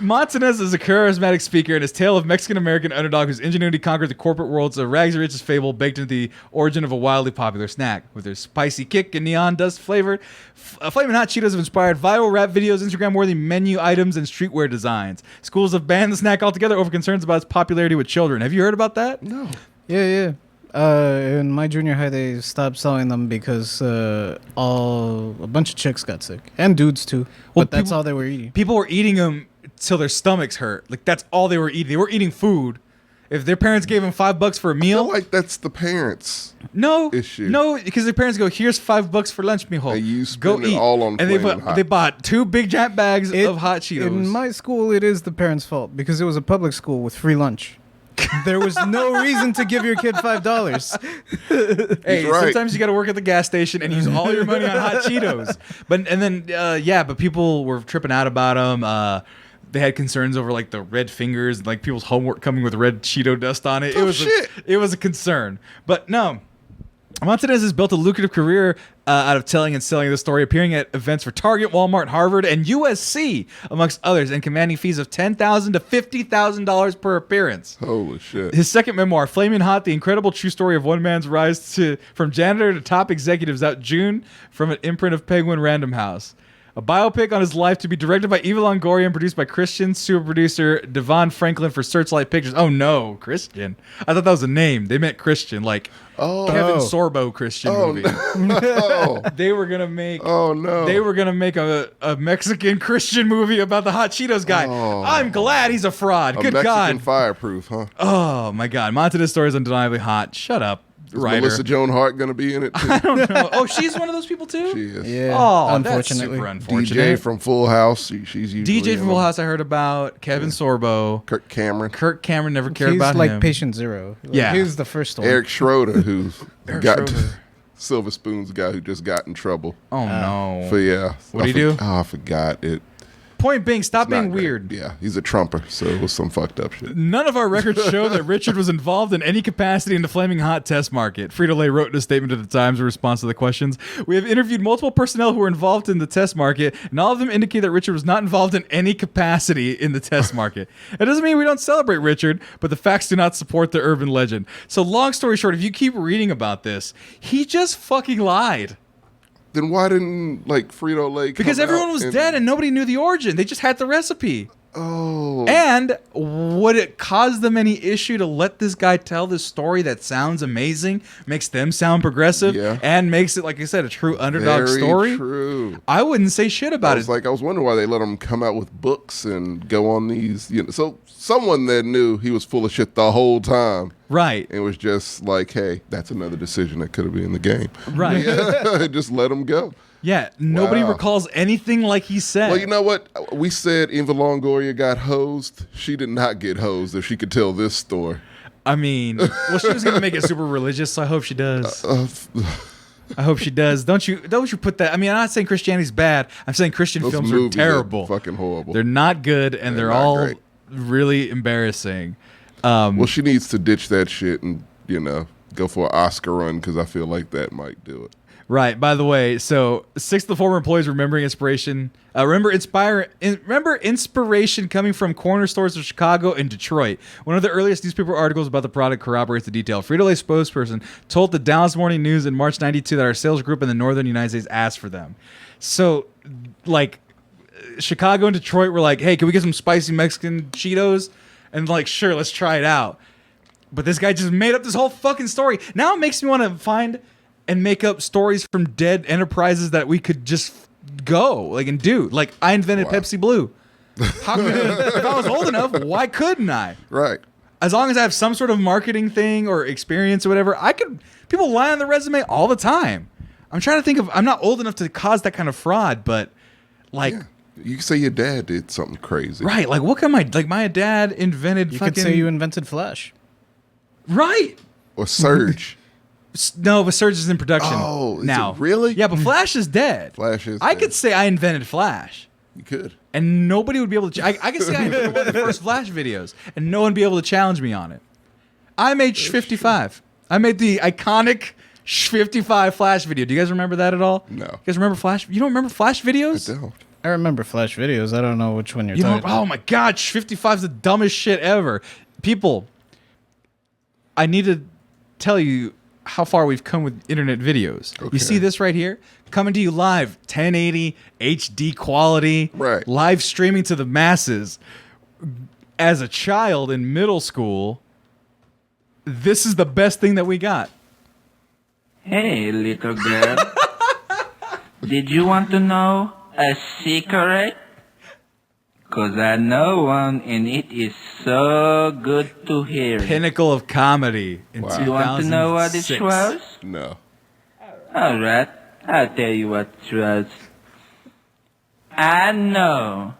Montanez is a charismatic speaker, and his tale of Mexican-American underdog whose ingenuity conquered the corporate world. So rags and riches fable baked into the origin of a wildly popular snack. With their spicy kick and neon dust flavored, Flamin' Hot Cheetos have inspired viral rap videos, Instagram-worthy menu items, and streetwear designs. Schools have banned the snack altogether over concerns about its popularity with children. Have you heard about that? No. Yeah. In my junior high, they stopped selling them because a bunch of chicks got sick and dudes too. Well, But that's people- all they were eating. People were eating them till their stomachs hurt. Like, that's all they were eating. They were eating food. If their parents gave them $5 for a I meal, feel like that's the parents' no, issue. no, because their parents go, "Here's $5 for lunch, mijo. And you Go spend it eat." all on and Flamin' Hot. they bought 2 big giant bags of hot Cheetos. In my school, it is the parents' fault because it was a public school with free lunch. There was no reason to give your kid $5. Hey, He's right. sometimes you got to work at the gas station and use all your money on hot Cheetos. But people were tripping out about them. They had concerns over like the red fingers, and like people's homework coming with red Cheeto dust on it. It was a concern. But no, Montanez has built a lucrative career out of telling and selling the story, appearing at events for Target, Walmart, Harvard, and USC, amongst others, and commanding fees of $10,000 to $50,000 per appearance. Holy shit. His second memoir, Flaming Hot, the incredible true story of one man's rise from janitor to top executives, out June from an imprint of Penguin Random House. A biopic on his life to be directed by Eva Longoria and produced by Christian super producer Devon Franklin for Searchlight Pictures. Oh no, Christian. I thought that was a name. They meant Christian, like Kevin Sorbo Christian movie. No. They were gonna make They were gonna make a Mexican Christian movie about the hot Cheetos guy. Oh. I'm glad he's a fraud. A Good Mexican God. fireproof, huh? Oh my God. Montanez's story is undeniably hot. Shut up. Is writer. Melissa Joan Hart going to be in it too? I don't know. Oh, she's one of those people too? She is. Yeah. Oh, unfortunately. that's super unfortunate. DJ from Full House. She's usually DJ in from Full them. House I heard about. Kevin Sorbo. Kirk Cameron. Kirk Cameron, never cared He's about like him. patient zero. Like, Yeah. He was the first one. Eric Schroeder, who's got Schroeder. Silver Spoon's guy who just got in trouble. Oh, no. So yeah. What'd he do? Oh, I forgot it. Point being, stop Not being great. weird. Yeah, he's a trumper, so it was some fucked up shit. None of our records show that Richard was involved in any capacity in the Flaming Hot test market. Frito-Lay wrote in a statement to the Times in response to the questions. We have interviewed multiple personnel who were involved in the test market, and all of them indicate that Richard was not involved in any capacity in the test market. It doesn't mean we don't celebrate Richard, but the facts do not support the urban legend. So long story short, if you keep reading about this, he just fucking lied. Then why didn't Frito-Lay? Because come everyone out was and- dead and nobody knew the origin. They just had the recipe. Oh, And would it cause them any issue to let this guy tell this story that sounds amazing, makes them sound progressive, Yeah. and makes it, like I said, a true underdog very story? True. I wouldn't say shit about it. I was wondering why they let him come out with books and go on these. So someone that knew he was full of shit the whole time. Right. It was just like, hey, that's another decision that could have been in the game. Right. Yeah, just let him go. Yeah. Nobody Wow. recalls anything like he said. Well, you know what? We said Eva Longoria got hosed. She did not get hosed if she could tell this story. I mean, well, she was gonna make it super religious, so I hope she does. I hope she does. Don't you put that? I mean, I'm not saying Christianity's bad. I'm saying Christian Those films are movies terrible. fucking horrible. They're not good, and They're they're not all great. really embarrassing. Well, she needs to ditch that shit and, go for an Oscar run because I feel like that might do it. Right. By the way, so 6 of the former employees remembering inspiration. Remember inspiration coming from corner stores of Chicago and Detroit. One of the earliest newspaper articles about the product corroborates the detail. Frito-Lay spokesperson told the Dallas Morning News in March '92 that our sales group in the northern United States asked for them. So, Chicago and Detroit were like, "Hey, can we get some spicy Mexican Cheetos?" And sure, let's try it out. But this guy just made up this whole fucking story. Now it makes me want to find and make up stories from dead enterprises that we could just go and do. Like, I invented Wow. Pepsi Blue. How could, if I was old enough, why couldn't I? Right. As long as I have some sort of marketing thing or experience or whatever, I could. People lie on the resume all the time. I'm trying to think of. I'm not old enough to cause that kind of fraud, but Yeah. You can say your dad did something crazy. right. What can my dad invented? You fucking, could say you invented Flash. right. Or Surge. No, but Surge is in production Oh, is it now. really? Yeah, but Flash is dead. Flash is I dead. could say I invented Flash, You could. and nobody would be able to. I could say I invented one of the first Flash videos, and no one would be able to challenge me on it. I made Sh55. I made the iconic Sh55 Flash video. Do you guys remember that at all? No. You guys remember Flash? You don't remember Flash videos? I don't. I remember Flash videos. I don't know which one you're You don't? talking about. Oh my God, Sh55 is the dumbest shit ever. People, I need to tell you how far we've come with internet videos. Okay. You see this right here? Coming to you live, 1080 HD quality, Right. live streaming to the masses. As a child in middle school, this is the best thing that we got. Hey, little girl. Did you want to know a secret? 'Cause I know one and it is so good to hear. Pinnacle of comedy in Wow. You want to know what it 2006. was? No. Alright, I'll tell you what it was. I know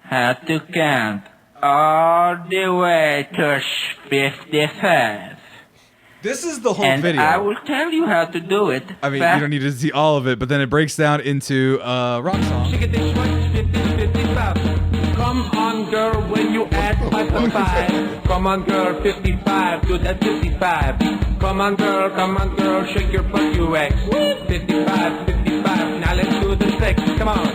how to count all the way to 55. This is the whole And video. I will tell you how to do it. I mean, you don't need to see all of it, but then it breaks down into a rock song. Come on, girl, when you add 5 to 5. Come on, girl, 55 to that 55. Come on, girl, shake your butt, you ex. 55, 55. Now let's do the sex. Come on,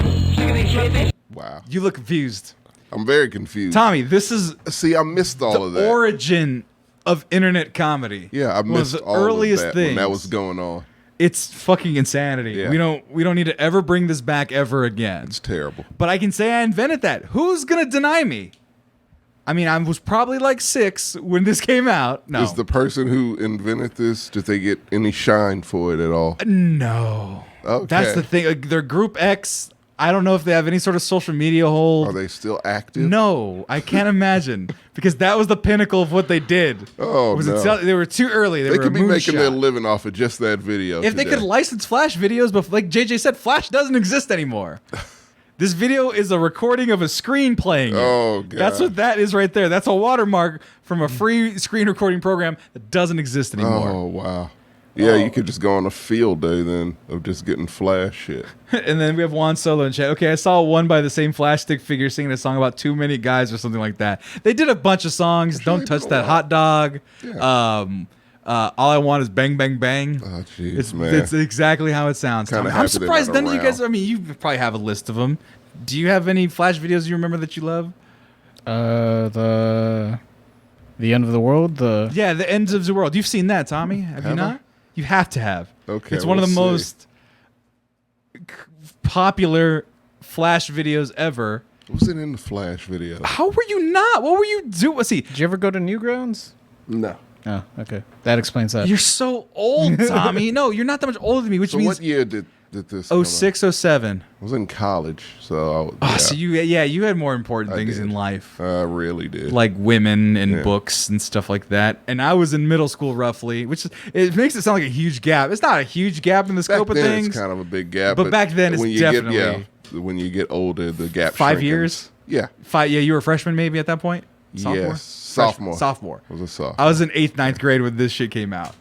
shake it. Wow. You look confused. I'm very confused. Tommy, this is See, I missed all of the that. origin of internet comedy. Yeah, I One of missed the all earliest of that when that things. was going on. It's fucking insanity. Yeah. We don't need to ever bring this back ever again. It's terrible. But I can say I invented that. Who's gonna deny me? I mean, I was probably like 6 when this came out. No, Is the person who invented this, did they get any shine for it at all? no. Okay. That's the thing. Like, they're Group X. I don't know if they have any sort of social media hold. Are they still active? No, I can't imagine because that was the pinnacle of what they did. Oh, no. They were too early. They They were could a be making their moonshot. living off of just that video. If they could license Flash videos, but like JJ said, Flash doesn't exist anymore. This video is a recording of a screen playing it. Oh, God. That's what that is right there. That's a watermark from a free screen recording program that doesn't exist anymore. Oh, wow. Yeah, you could just go on a field day then of just getting Flash shit. And then we have Juan Solo in chat. Okay, I saw one by the same Flash Stick figure singing a song about too many guys or something like that. They did a bunch of songs. Don't touch that hot dog. Yeah. All I want is bang, bang, bang. Oh, jeez, It's, man. it's exactly how it sounds. Kinda Tommy. happy I'm surprised they're none not of you guys. around. I mean, you probably have a list of them. Do you have any Flash videos you remember that you love? The end of the world. Yeah, the ends of the world. You've seen that, Tommy? Have you Have I? not? You have to have. Okay, It's one of the we'll most popular Flash videos ever. Was it in the Flash video? How were you not? What were you doing? Let's see. Did you ever go to Newgrounds? No. Oh, okay. That explains that. You're so old, Tommy. No, you're not that much older than me, which So means what year did this come out? 06, 07. I was in college, so Oh, so you had more important I things did. in life. I really did. Like women and Yeah. books and stuff like that. And I was in middle school roughly, which is, it makes it sound like a huge gap. It's not a huge gap in the back scope of then things. it's kind of a big gap. But back then it's when you definitely- when you get older, the gap 5 shrinkens. years? Yeah. Yeah, you were a freshman maybe at that point? Sophomore? Yes. Sophomore. Sophomore. I was a sophomore. I was in 8th, 9th grade when this shit came out.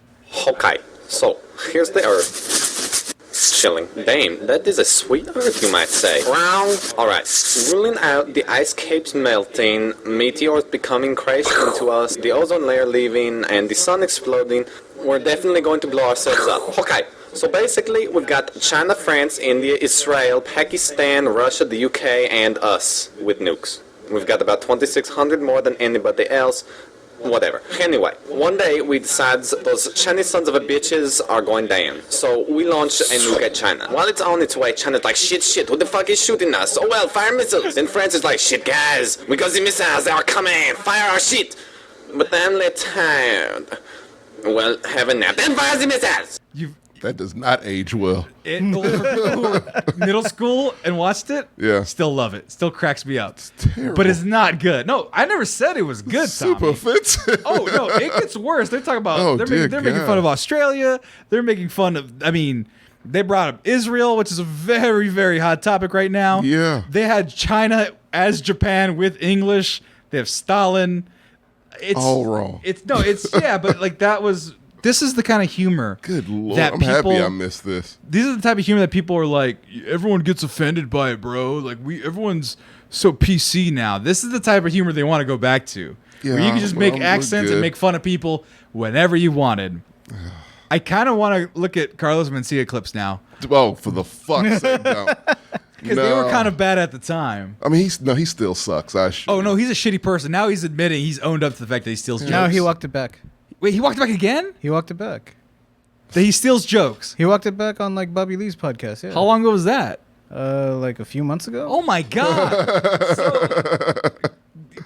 Okay, so here's the Earth. Chilling. Damn, that is a sweet Earth, you might say. Wrong. Alright, ruling out the ice caps melting, meteors becoming crashed into us, the ozone layer leaving, and the sun exploding, we're definitely going to blow ourselves up. Okay, so basically we've got China, France, India, Israel, Pakistan, Russia, the UK, and us with nukes. We've got about 2,600 more than anybody else. Whatever. Anyway, one day we decide those Chinese sons of a bitches are going down. So we launch a nuke at China. While it's on its way, China's like, shit, who the fuck is shooting us? Oh well, fire missiles. Then France is like, shit guys, we got the missiles, they are coming, fire our shit. But then they're tired. Well, have a nap, then fire the missiles. That does not age well. For people who were middle school and watched it, Yeah. still love it. Still cracks me up. terrible. But it's not good. No, I never said it was good, Super Tommy. offensive. Oh no, it gets worse. They're talking about Oh, they're dear making God. fun of Australia. They're making fun of. I mean, they brought up Israel, which is a very very hot topic right now. Yeah. They had China as Japan with English. They have Stalin. It's All wrong. It's yeah, but like that was. This is the kind of humor. Good lord. that I'm happy people- I missed this. These are the type of humor that people are like, everyone gets offended by it, bro. Like everyone's so PC now. This is the type of humor they want to go back to. Where you Yeah, can just well, make I'm accents good. and make fun of people whenever you wanted. I kind of want to look at Carlos Mencia clips now Oh, for the fuck's sake, don't. because they were kind of bad at the time. I mean, he still sucks. Oh no, he's a shitty person. Now he's admitting he's owned up to the fact that he steals jokes. No, he walked it back. Wait, he walked it back again? He walked it back. That he steals jokes. He walked it back on like Bobby Lee's podcast. Yeah. How long ago was that? Like a few months ago. Oh my god!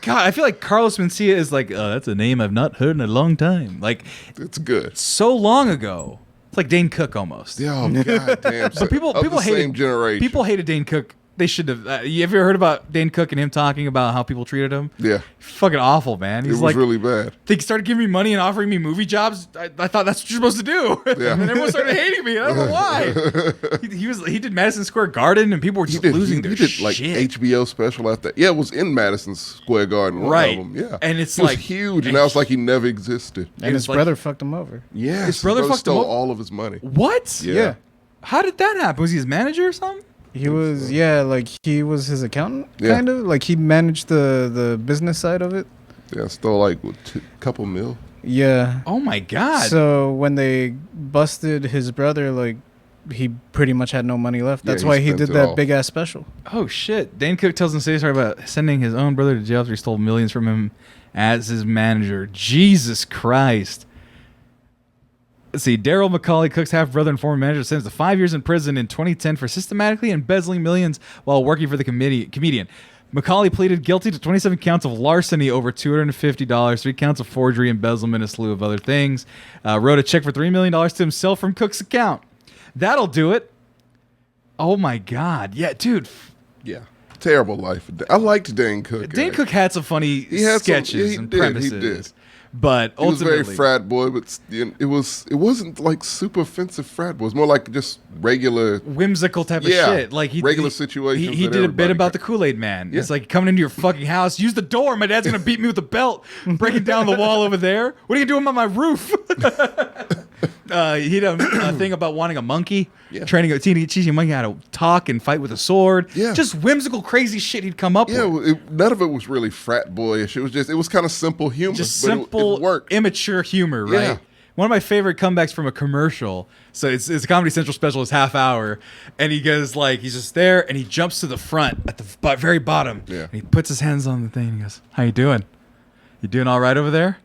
God, I feel like Carlos Mencia is like, that's a name I've not heard in a long time. Like, It's good. so long ago. It's like Dane Cook almost. Yeah, oh, goddamn. But people hated same generation. People hated Dane Cook. They should have. You ever heard about Dane Cook and him talking about how people treated him? Yeah, Fucking awful, man. it He's was like, really bad. they started giving me money and offering me movie jobs. I thought that's what you're supposed to do. Yeah. And everyone started hating me. I don't know why. he did Madison Square Garden and people were just losing their he did shit. like HBO special after. Yeah, it was in Madison Square Garden. One Right. of them. Yeah, And it's it was like- huge, and now it's like he never existed. and his it's like- brother fucked him over. Yeah, His brother fucked him stole up? all of his money. What? Yeah. How did that happen? Was he his manager or something? He was like he was his accountant, Yeah. kind of like he managed the business side of it. Yeah, stole like couple mil. Yeah. Oh my god. So when they busted his brother, like he pretty much had no money left. Yeah, That's he why he spent did it that all. big ass special. Oh shit! Dane Cook tells the story about sending his own brother to jail after he stole millions from him as his manager. Jesus Christ! Let's see. Daryl McCauley, Cook's half brother and former manager, sentenced to 5 years in prison in 2010 for systematically embezzling millions while working for the comedian. McCauley pleaded guilty to 27 counts of larceny over $250, 3 counts of forgery, embezzlement, a slew of other things. Wrote a check for $3 million to himself from Cook's account. That'll do it. Oh my God. Yeah, dude. Yeah. Terrible life. I liked Dane Cook. Dane Cook had some funny sketches and premises. He did. But He was ultimately, very frat boy, but it wasn't like super offensive frat boy. It was more like just regular whimsical type of shit. Like regular situations. He did a bit about the Kool-Aid Man. Yeah. It's like coming into your fucking house. Use the door. My dad's gonna beat me with a belt. Breaking down the wall over there. What are you doing on my roof? He did a thing about wanting a monkey. Yeah. Teaching a monkey how to talk and fight with a sword. Yeah. Just whimsical, crazy shit he'd come up with. Yeah, none of it was really frat boyish. It was kind of simple humor. Just simple, it worked. Immature humor, right? Yeah. One of my favorite comebacks from a commercial. So it's a Comedy Central special. It's half hour, and he goes he's just there, and he jumps to the front at the very bottom. Yeah. And he puts his hands on the thing. And he goes, "How you doing? You doing all right over there?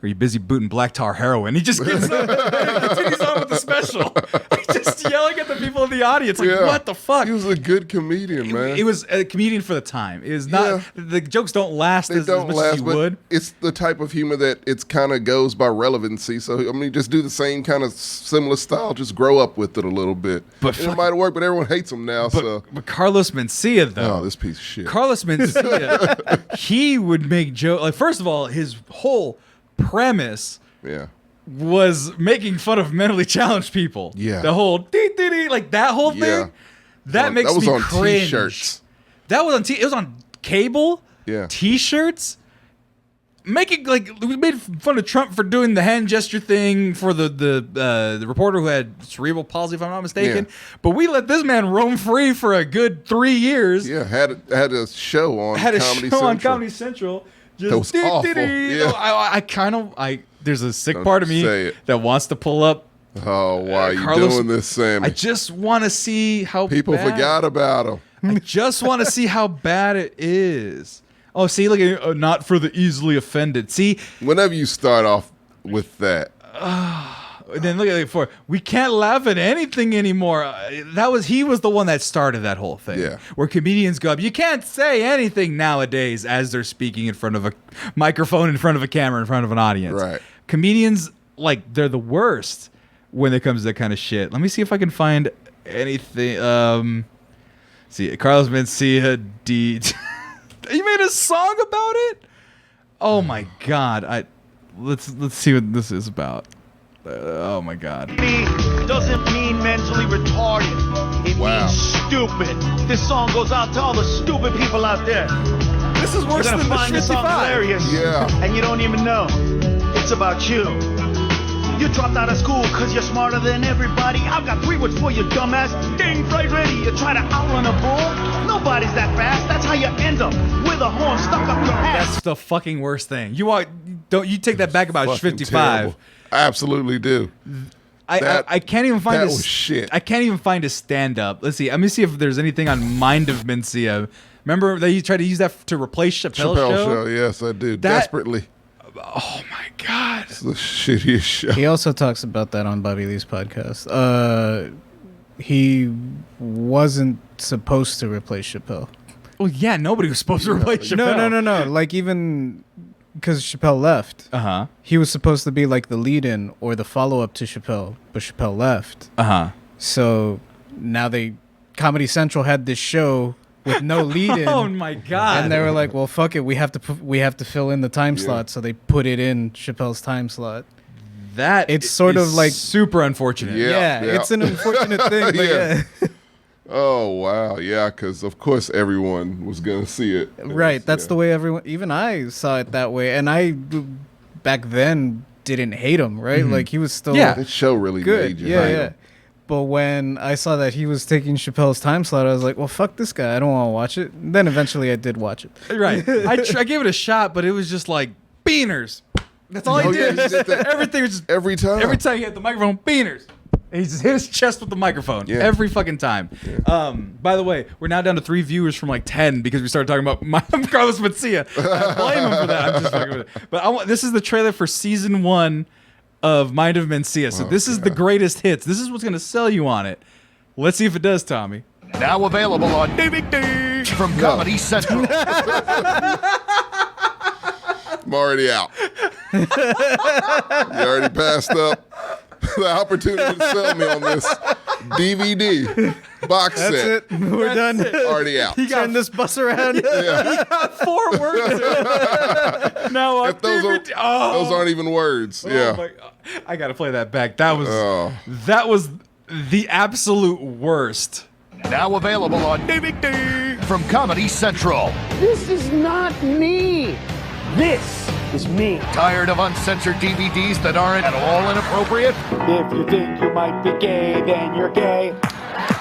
Or are you busy booting black tar heroin?" He just gets up and continues on with the special. He's just yelling at the people in the audience, like, what the fuck? He was a good comedian, man. It was a comedian for the time. It was not the jokes don't last as much as you would. It's the type of humor that it's kind of goes by relevancy. So I mean, just do the same kind of similar style. Just grow up with it a little bit. But it might work, but everyone hates him now. But Carlos Mencia, though, this piece of shit. Carlos Mencia, he would make jokes. Like, first of all, his whole premise was making fun of mentally challenged people. Yeah. The whole dee-dee-dee, like that whole thing. That makes me cringe. That was on T-shirts. That was on it was on cable. Yeah. T-shirts. We made fun of Trump for doing the hand gesture thing for the reporter who had cerebral palsy, if I'm not mistaken. Yeah. But we let this man roam free for a good 3 years. Yeah, had a show on Comedy Central. Just that was awful. Yeah. There's a sick part of me that wants to pull up. Oh, why are you doing this, Sammy? I just want to see how people forgot about him. I just want to see how bad it is. Oh, see, look, not for the easily offended. See, whenever you start off with that. Then look at it for we can't laugh at anything anymore. He was the one that started that whole thing. Yeah. Where comedians go up, you can't say anything nowadays as they're speaking in front of a microphone, in front of a camera, in front of an audience. Right. Comedians, they're the worst when it comes to that kind of shit. Let me see if I can find anything. See, Carlos Mencia you made a song about it? Oh my God. Let's see what this is about. Oh my God. Doesn't mean mentally retarded. It means stupid. This song goes out to all the stupid people out there. This is worse than the find this song hilarious. Yeah. And you don't even know. It's about you. You dropped out of school because you're smarter than everybody. I've got 3 words for you, dumbass. Ding, right ready. You try to outrun a bull? Nobody's that fast. That's how you end up with a horn stuck up your ass. That's the fucking worst thing. You take that back about 55. Terrible. I absolutely do. I can't even find that was shit. I can't even find a stand-up. Let's see. Let me see if there's anything on Mind of Mencia. Remember that you tried to use that to replace Chappelle's show? Yes, I do. Desperately. Oh my God. It's the shittiest show. He also talks about that on Bobby Lee's podcast. He wasn't supposed to replace Chappelle. Well, yeah, nobody was supposed to replace Chappelle. No. Like, even because Chappelle left, he was supposed to be like the lead-in or the follow-up to Chappelle, but Chappelle left. So now Comedy Central had this show with no lead-in. Oh my God! And they were like, "Well, fuck it, we have to fill in the time slot." So they put it in Chappelle's time slot. It's sort of like super unfortunate. Yeah, it's an unfortunate thing. But yeah. Oh wow, yeah, because of course everyone was gonna see it. Right, that's the way everyone. Even I saw it that way, and I back then didn't hate him. Right, like he was still That show really good. Made you hate him. But when I saw that he was taking Chappelle's time slot, I was like, well, fuck this guy. I don't want to watch it. And then eventually I did watch it. Right. I gave it a shot, but it was just like, beaners. That's all he did. Everything was just... Every time. Every time he hit the microphone, beaners. And he just hit his chest with the microphone. Yeah. Every fucking time. Yeah. By the way, we're now down to 3 viewers from like 10 because we started talking about Carlos Mencia. I blame him for that. I'm just fucking with it. But this is the trailer for season 1 of Mind of Mencia. So this is the greatest hits. This is what's going to sell you on it. Let's see if it does, Tommy. Now available on DVD from Comedy Central. I'm already out. You already passed up the opportunity to sell me on this. DVD box That's set. it. We're done. Already out. Turn this bus around. He got 4 words. Now If those aren't even words. Yeah. my, I gotta play that back. That was the absolute worst. Now available on DVD from Comedy Central. This is not me. This is me. Tired of uncensored DVDs that aren't at all inappropriate? If you think you might be gay, then you're gay.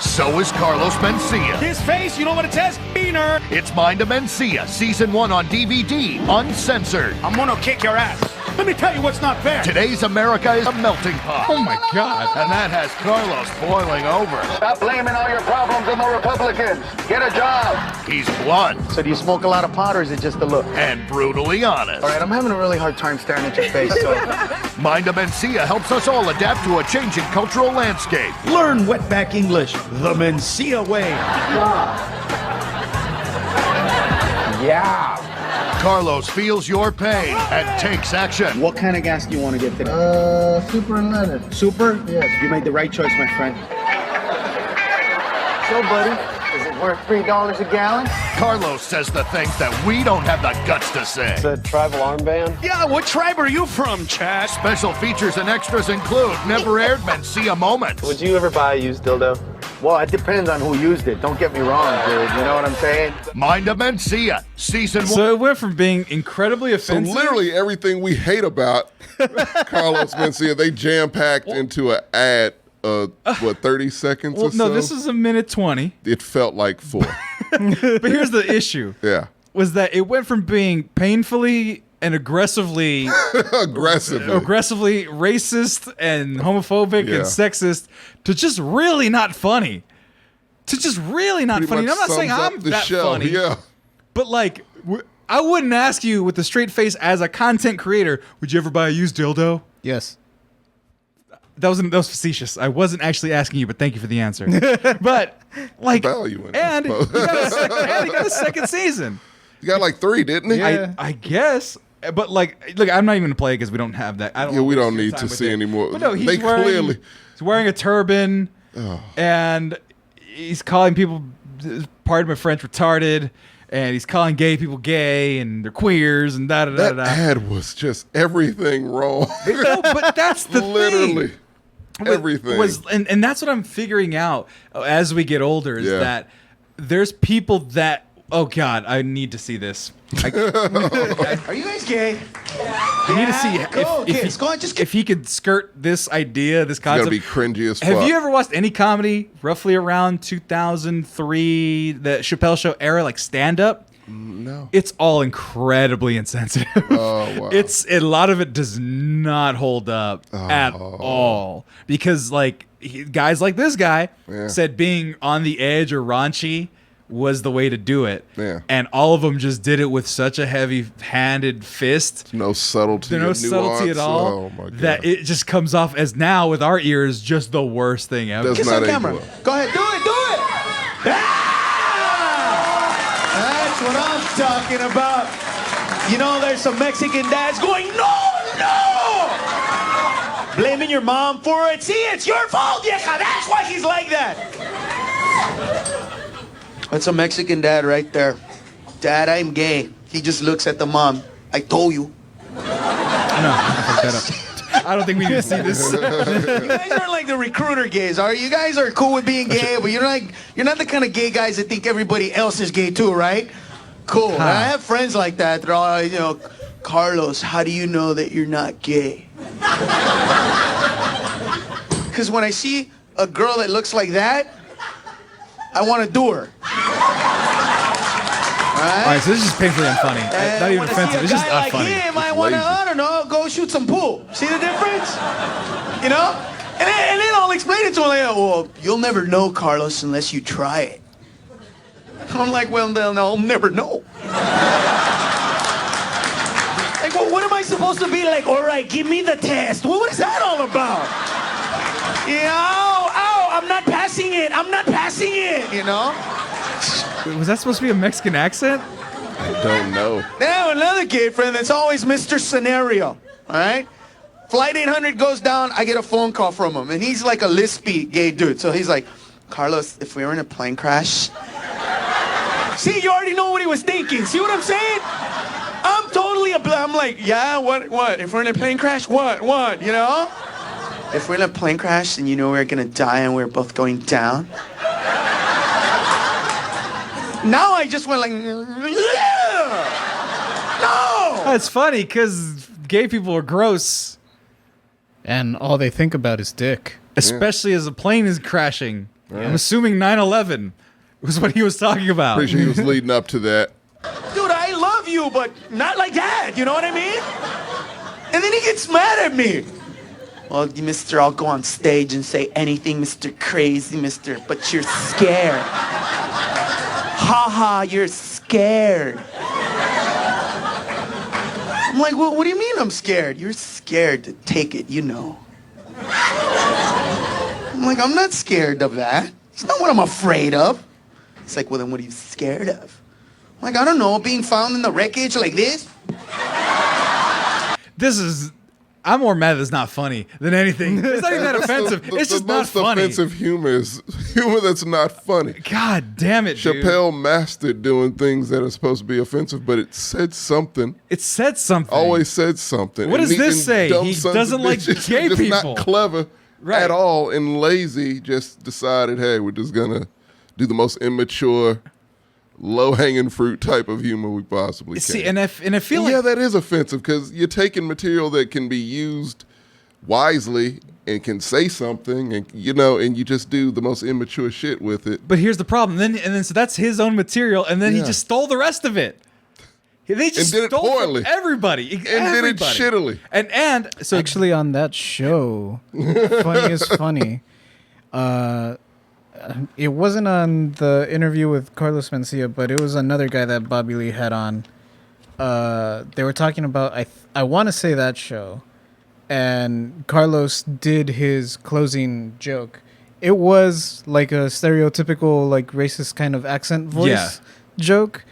So is Carlos Mencia. His face, you know what it says? Beaner. It's Mind of Mencia, Season 1 on DVD, uncensored. I'm gonna kick your ass. Let me tell you what's not fair. Today's America is a melting pot. Oh my God. And that has Carlos boiling over. Stop blaming all your problems on the Republicans. Get a job. He's blunt. So do you smoke a lot of pot or is it just a look? And brutally honest. All right, I'm having a really hard time staring at your face, so... Mind of Mencia helps us all adapt to a changing cultural landscape. Learn wetback English the Mencia way. Yeah. Carlos feels your pain and takes action. What kind of gas do you want to get today? Super unleaded. Super? Yes. You made the right choice, my friend. So, buddy, is it worth $3 a gallon? Carlos says the things that we don't have the guts to say. It's a tribal armband. Yeah, what tribe are you from, Chad? Special features and extras include never aired Mencia moments. Would you ever buy a used dildo? Well, it depends on who used it. Don't get me wrong, dude. You know what I'm saying? Mind of Mencia, Season 1. So it went from being incredibly So offensive. literally everything we hate about Carlos Mencia, they jam-packed into an ad, 30 seconds Well, or so? no, this is a minute 20. It felt like 4. But here's the issue. Yeah. Was that it went from being painfully and aggressively Aggressively. racist and homophobic Yeah. and sexist to just really not funny. To just really not Pretty funny. And much I'm not saying sums up I'm the that show. funny. Yeah. But like, I wouldn't ask you with a straight face as a content creator, would you ever buy a used dildo? Yes. That was facetious. I wasn't actually asking you, but thank you for the answer. But like, Value in it, I and suppose. he got a second season. You got like 3, didn't he? Yeah. I guess. But like, look, I'm not even gonna play because we don't have that. I don't. Yeah, we wanna don't waste your need time to with see it. anymore. But no, They clearly- he's wearing a turban, and he's calling people, pardon my French, retarded, and he's calling gay people gay, and they're queers, and da da da That da. ad was just everything wrong. No, but that's the Literally. thing. Everything. And that's what I'm figuring out as we get older is Yeah. that there's people that, oh God, I need to see this. Are you guys gay? I need to see if he could skirt this idea, this It's gotta concept. be cringy as fuck. Have you ever watched any comedy roughly around 2003, the Chappelle Show era, like stand up? No. It's all incredibly insensitive. Oh, wow. A lot of it does not hold up at all because like guys like this guy said being on the edge or raunchy was the way to do it. Yeah. And all of them just did it with such a heavy-handed fist. No subtlety. No or subtlety at nuance. all. Oh my God. That it just comes off as now with our ears just the worst thing ever. Does Kiss not on age camera. well. Go ahead, do it. That's what I'm talking about. You know, there's some Mexican dads going, no! Blaming your mom for it. See, it's your fault, vieja. That's why he's like that. That's a Mexican dad right there. Dad, I'm gay. He just looks at the mom. I told you. No, I fucked that up. I don't think we need to see this. You guys aren't like the recruiter gays, are you? You guys are cool with being gay, but you're not the kind of gay guys that think everybody else is gay too, right? Cool. And I have friends like that. They're all, you know, Carlos, how do you know that you're not gay? Because when I see a girl that looks like that, I want to do her. All right, so this is just painfully unfunny. Not even when I see offensive. a It's just guy like unfunny. him, I want to, I don't know, go shoot some pool. See the difference? You know? And then I'll explain it to him like, well, you'll never know, Carlos, unless you try it. I'm like, well, then I'll never know. Like, well, what am I supposed to be like? All right, give me the test. What is that all about? I'm not passing it, you know? Wait, was that supposed to be a Mexican accent? I don't know. Now another gay friend that's always Mr. Scenario, all right? Flight 800 goes down, I get a phone call from him, and he's like a lispy gay dude. So he's like, Carlos, if we were in a plane crash... See, you already know what he was thinking. See what I'm saying? I'm totally I'm like, yeah, what? If we're in a plane crash, what, you know? If we're in a plane crash and you know we're gonna die and we're both going down. Now I just went like, no! That's funny, because gay people are gross. And all they think about is dick. Especially as a plane is crashing. I'm assuming 9/11 was what he was talking about. Pretty sure he was leading up to that. Dude, I love you, but not like that, you know what I mean? And then he gets mad at me. Well, mister, I'll go on stage and say anything, Mr. Crazy, mister, but you're scared. Ha ha, you're scared. I'm like, well, what do you mean I'm scared? You're scared to take it, you know. I'm like, I'm not scared of that. It's not what I'm afraid of. It's like, well, then what are you scared of? I'm like, I don't know, being found in the wreckage like this? I'm more mad that it's not funny than anything. It's not even that offensive. It's just not funny. The most offensive humor is humor that's not funny. God damn it, dude. Chappelle mastered doing things that are supposed to be offensive, but it said something. It said something. Always said something. What does this say? He doesn't like gay just people. Not clever at all and lazy. Just decided, hey, we're just gonna do the most immature, low-hanging fruit type of humor we possibly can. See, and I feel like that is offensive because you're taking material that can be used wisely and can say something, and and you just do the most immature shit with it. But here's the problem. So that's his own material, and then he just stole the rest of it. They just did it stole poorly. From everybody. And did it shittily. And so actually on that show, Funny is Funny, it wasn't on the interview with Carlos Mencia, but it was another guy that Bobby Lee had on. They were talking about, I want to say that show, and Carlos did his closing joke. It was like a stereotypical, like racist kind of accent voice joke,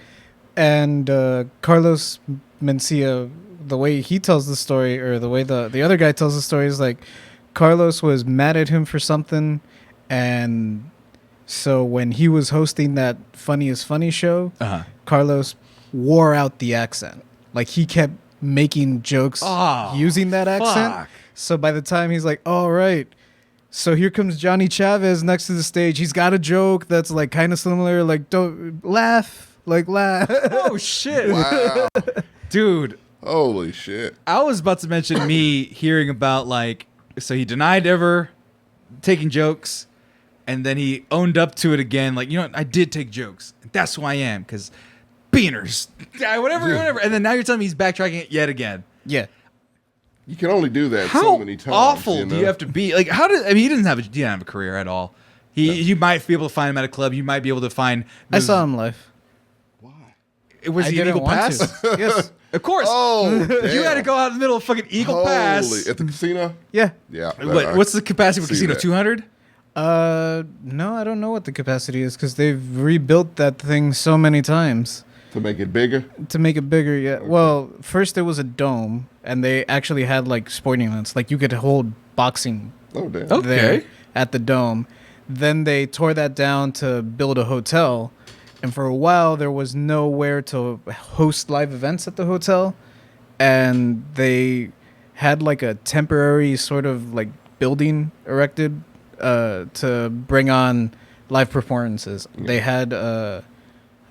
and Carlos Mencia, the way he tells the story, or the way the other guy tells the story, is like Carlos was mad at him for something, and so when he was hosting that Funny is Funny show, Carlos wore out the accent. Like he kept making jokes using that accent. So by the time he's like, all right, so here comes Johnny Chavez next to the stage. He's got a joke that's like kind of similar. Like, don't laugh, like laugh. Oh shit. Wow. Dude. Holy shit. I was about to mention me hearing about so he denied ever taking jokes. And then he owned up to it again. Like, I did take jokes. That's who I am. Because beaners. Whatever. And then now you're telling me he's backtracking it yet again. Yeah. You can only do that so many times. How awful do you have to be? Like, he didn't have a career at all. You might be able to find him at a club. You might be able to find... I saw him live. Why? Was he an Eagle Pass? Yes. Of course. Oh, you had to go out in the middle of fucking Eagle Pass. At the casino? Yeah. Yeah. What's the capacity for casino? 200? No, I don't know what the capacity is because they've rebuilt that thing so many times. To make it bigger? To make it bigger, yeah. Okay. Well, first it was a dome, and they actually had like sporting events. Like you could hold boxing there at the dome. Then they tore that down to build a hotel. And for a while, there was nowhere to host live events at the hotel. And they had like a temporary sort of like building erected to bring on live performances. Yeah. They had, I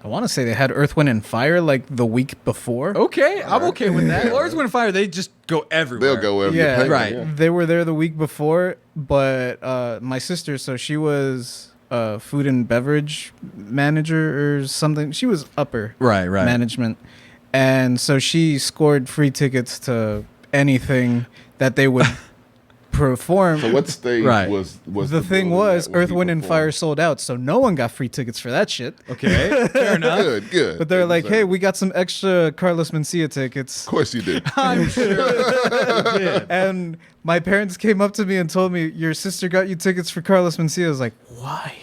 want to say they had Earth, Wind, and Fire like the week before. Okay, I'm okay with that. Well, Earth, Wind, and Fire, they just go everywhere. They'll go everywhere. Yeah, right. Yeah. They were there the week before, but my sister, so she was food and beverage manager or something. She was upper management. And so she scored free tickets to anything that they would perform. So what stage was the thing was Earth, Wind, and Fire sold out, so no one got free tickets for that shit. Okay, fair enough. Good. But they're like, hey, we got some extra Carlos Mencia tickets. Of course you did. I'm sure you did. And my parents came up to me and told me, your sister got you tickets for Carlos Mencia. I was like, why?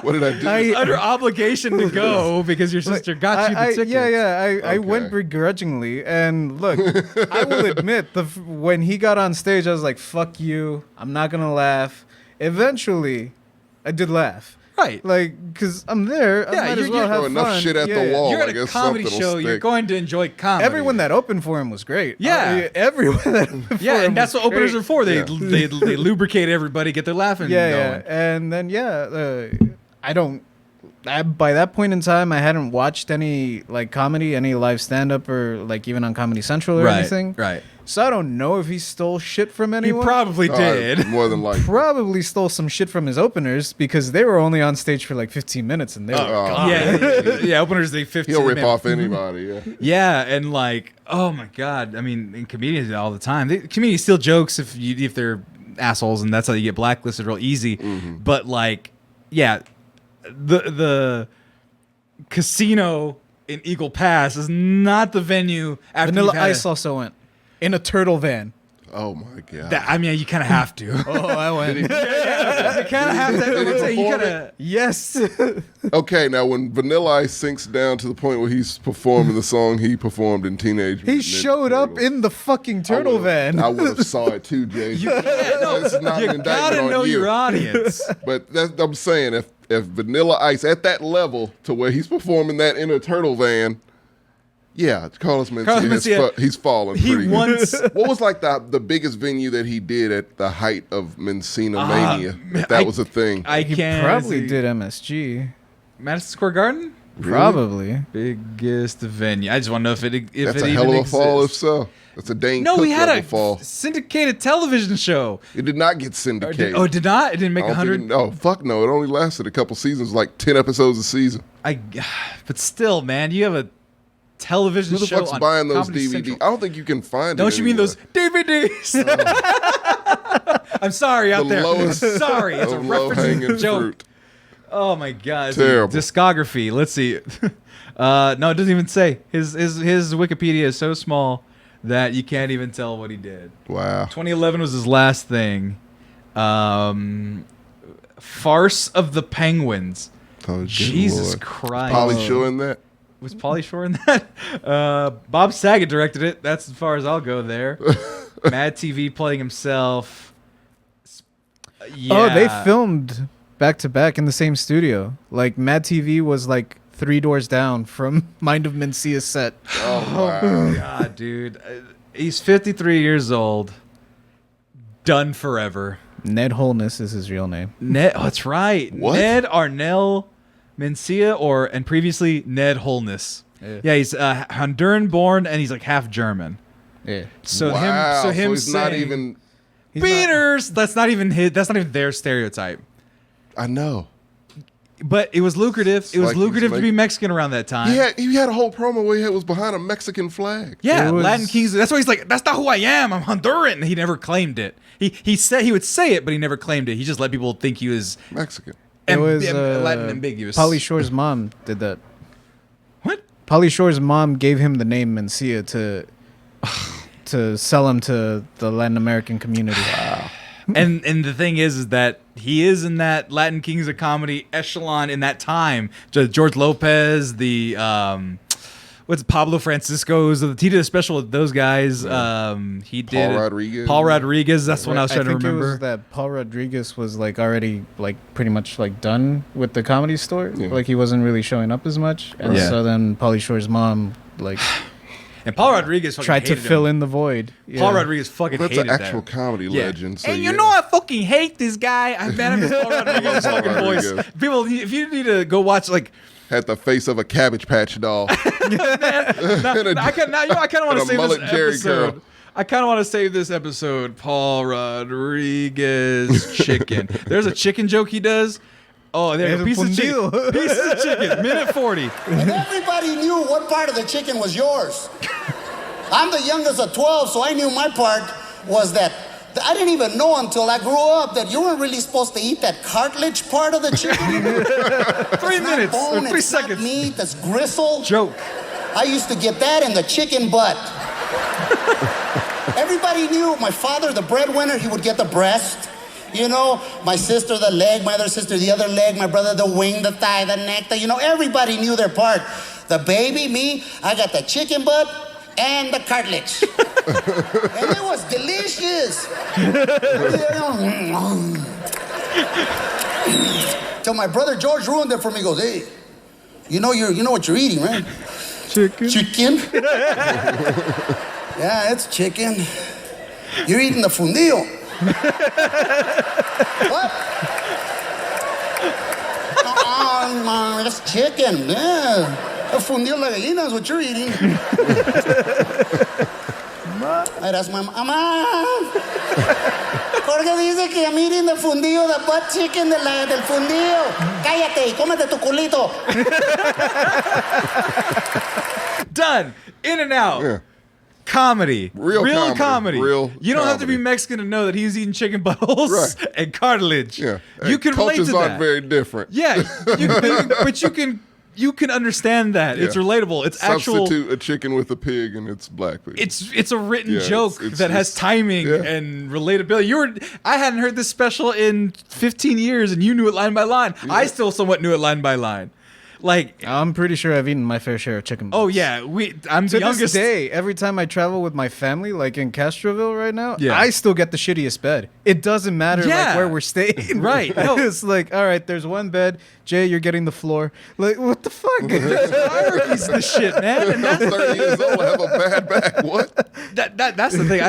What did I do? Under obligation to go because your sister got you the tickets. I went begrudgingly, and look, I will admit, when he got on stage, I was like, "Fuck you! I'm not gonna laugh." Eventually, I did laugh. Right. Like, because I'm there, I might as well have fun. Enough shit at the wall. You're at a comedy show. You're going to enjoy comedy. Everyone that opened for him was great. Yeah. Everyone that opened for him and that's what openers great. are for. They lubricate everybody, get their laughing going. And then, by that point in time, I hadn't watched any, like, comedy, any live stand-up or, like, even on Comedy Central or anything. Right. So I don't know if he stole shit from anyone. He probably did. More than likely. Probably stole some shit from his openers because they were only on stage for like 15 minutes and they were gone. Yeah, openers, they 15 He'll rip minutes. off anybody, yeah. Yeah, and like, oh my God. I mean, and comedians do it all the time. Comedians steal jokes if they're assholes, and that's how you get blacklisted real easy. Mm-hmm. But like, yeah, the casino in Eagle Pass is not the venue after Vanilla Ice also went in a turtle van. Oh my God. I mean, you kind of have to. Oh, I went. You kind of have to. You gotta. Yes. Okay, now when Vanilla Ice sinks down to the point where he's performing the song he performed in Teenage He Mutant showed Ninja up Turtles, in the fucking turtle van. I would have saw it too, Jay. That's not You an indictment gotta on know you. your audience. But I'm saying, if Vanilla Ice at that level to where he's performing that in a turtle van, yeah, Carlos Mencia, he's fallen pretty good. What was like the biggest venue that he did at the height of Mencina Mania? If that was a thing. He probably did MSG. Madison Square Garden? Probably. Biggest venue. I just want to know if it That's it a even hell of a exists. fall if so. That's a Dane No, Cook we had level a fall. syndicated television show. It did not get syndicated. It did not? It didn't make I don't 100? think no, fuck no. It only lasted a couple seasons, like 10 episodes a season. But still, man, you have a television Who the show fuck's on buying those Comedy DVDs? Central. I don't think you can find it. Don't you mean those DVDs? I'm sorry out there. Sorry, it's a reference joke. Fruit. Oh my God! Terrible. Discography. Let's see. No, it doesn't even say. His Wikipedia is so small that you can't even tell what he did. Wow. 2011 was his last thing. Farce of the Penguins. Oh, Jesus Lord. Christ! Pauly Shore in that? Was Pauly Shore in that? Bob Saget directed it. That's as far as I'll go there. Mad TV playing himself. Yeah. Oh, they filmed back to back in the same studio. Like Mad TV was like 3 doors down from Mind of Mencia's set. Oh my God, dude. He's 53 years old. Done forever. Ned Holness is his real name. Oh, that's right. What? Ned Arnell Mencia, and previously Ned Holness. Yeah, he's Honduran born and he's like half German. Yeah. So wow. him So he's not even beaners. That's not even their stereotype. I know. But it was lucrative. It was Like lucrative he's to be Mexican around that time. He had a whole promo where he was behind a Mexican flag. Yeah, Latin Kings. That's why he's like, that's not who I am. I'm Honduran. He never claimed it. He said he would say it, but he never claimed it. He just let people think he was Mexican. It was Latin ambiguous. Pauly Shore's mom did that. What? Pauly Shore's mom gave him the name Mencia to sell him to the Latin American community. Wow. And the thing is that he is in that Latin Kings of Comedy echelon in that time. George Lopez, Pablo Francisco's. He did a special with those guys. He did Paul Rodriguez. That's the one I was trying to remember. It was that Paul Rodriguez was like already like pretty much like done with the Comedy Store. Yeah. Like he wasn't really showing up as much, and so then Pauly Shore's mom like. And Paul Rodriguez tried to fill in the void. Yeah. Paul Rodriguez fucking hated that. That's an actual comedy legend. So and you know I fucking hate this guy. I've met him as Paul Rodriguez's fucking voice. People, if you need to go watch like. Had the face of a Cabbage Patch doll. I kind of want to save this episode. I kind of want to save this episode. Paul Rodriguez chicken. There's a chicken joke he does. Oh, there's a piece of chicken. Piece of chicken. Minute 40. And everybody knew what part of the chicken was yours. I'm the youngest of 12, so I knew my part was that. I didn't even know until I grew up that you weren't really supposed to eat that cartilage part of the chicken. 3 minutes. Bone, 3 seconds. Not meat, that's gristle. Joke. I used to get that in the chicken butt. Everybody knew my father, the breadwinner, he would get the breast. You know, my sister the leg, my other sister the other leg, my brother the wing, the thigh, the neck. Everybody knew their part. The baby, me, I got the chicken butt and the cartilage. And it was delicious. Till my brother George ruined it for me. He goes, hey, you know what you're eating, right? Chicken. Chicken? Yeah, it's chicken. You're eating the fundido. What? Oh, that's chicken. Yeah. The fundido la gallina is what you're eating. I'd ask my mom, Jorge dice que I'm eating the fundido, the butt chicken del fundido. Cállate y cómete tu culito. Done. In and out. Yeah. Comedy. Real comedy. Real you don't have to be comedy. Mexican to know that he's eating chicken buttholes Right. and cartilage. Yeah. You can relate to Cultures aren't that. very different. Yeah, but you can understand that. Yeah. It's relatable. It's actual. Substitute a chicken with a pig and it's black pig. It's a written Yeah, joke it's that has just- timing yeah. and relatability. I hadn't heard this special in 15 years, and you knew it line by line. I still somewhat knew it line by line. Like, I'm pretty sure I've eaten my fair share of chicken butts. oh yeah, I'm To the youngest. this day, every time I travel with my family, like in Castroville right now, Yeah. I still get the shittiest bed. It doesn't matter Yeah. like where we're staying. Right. No. It's like, all right, there's one bed. Jay, you're getting the floor. Like, what the fuck? Hierarchy's the shit, man. And I'm 30 years old. I have a bad back. What? that's the thing.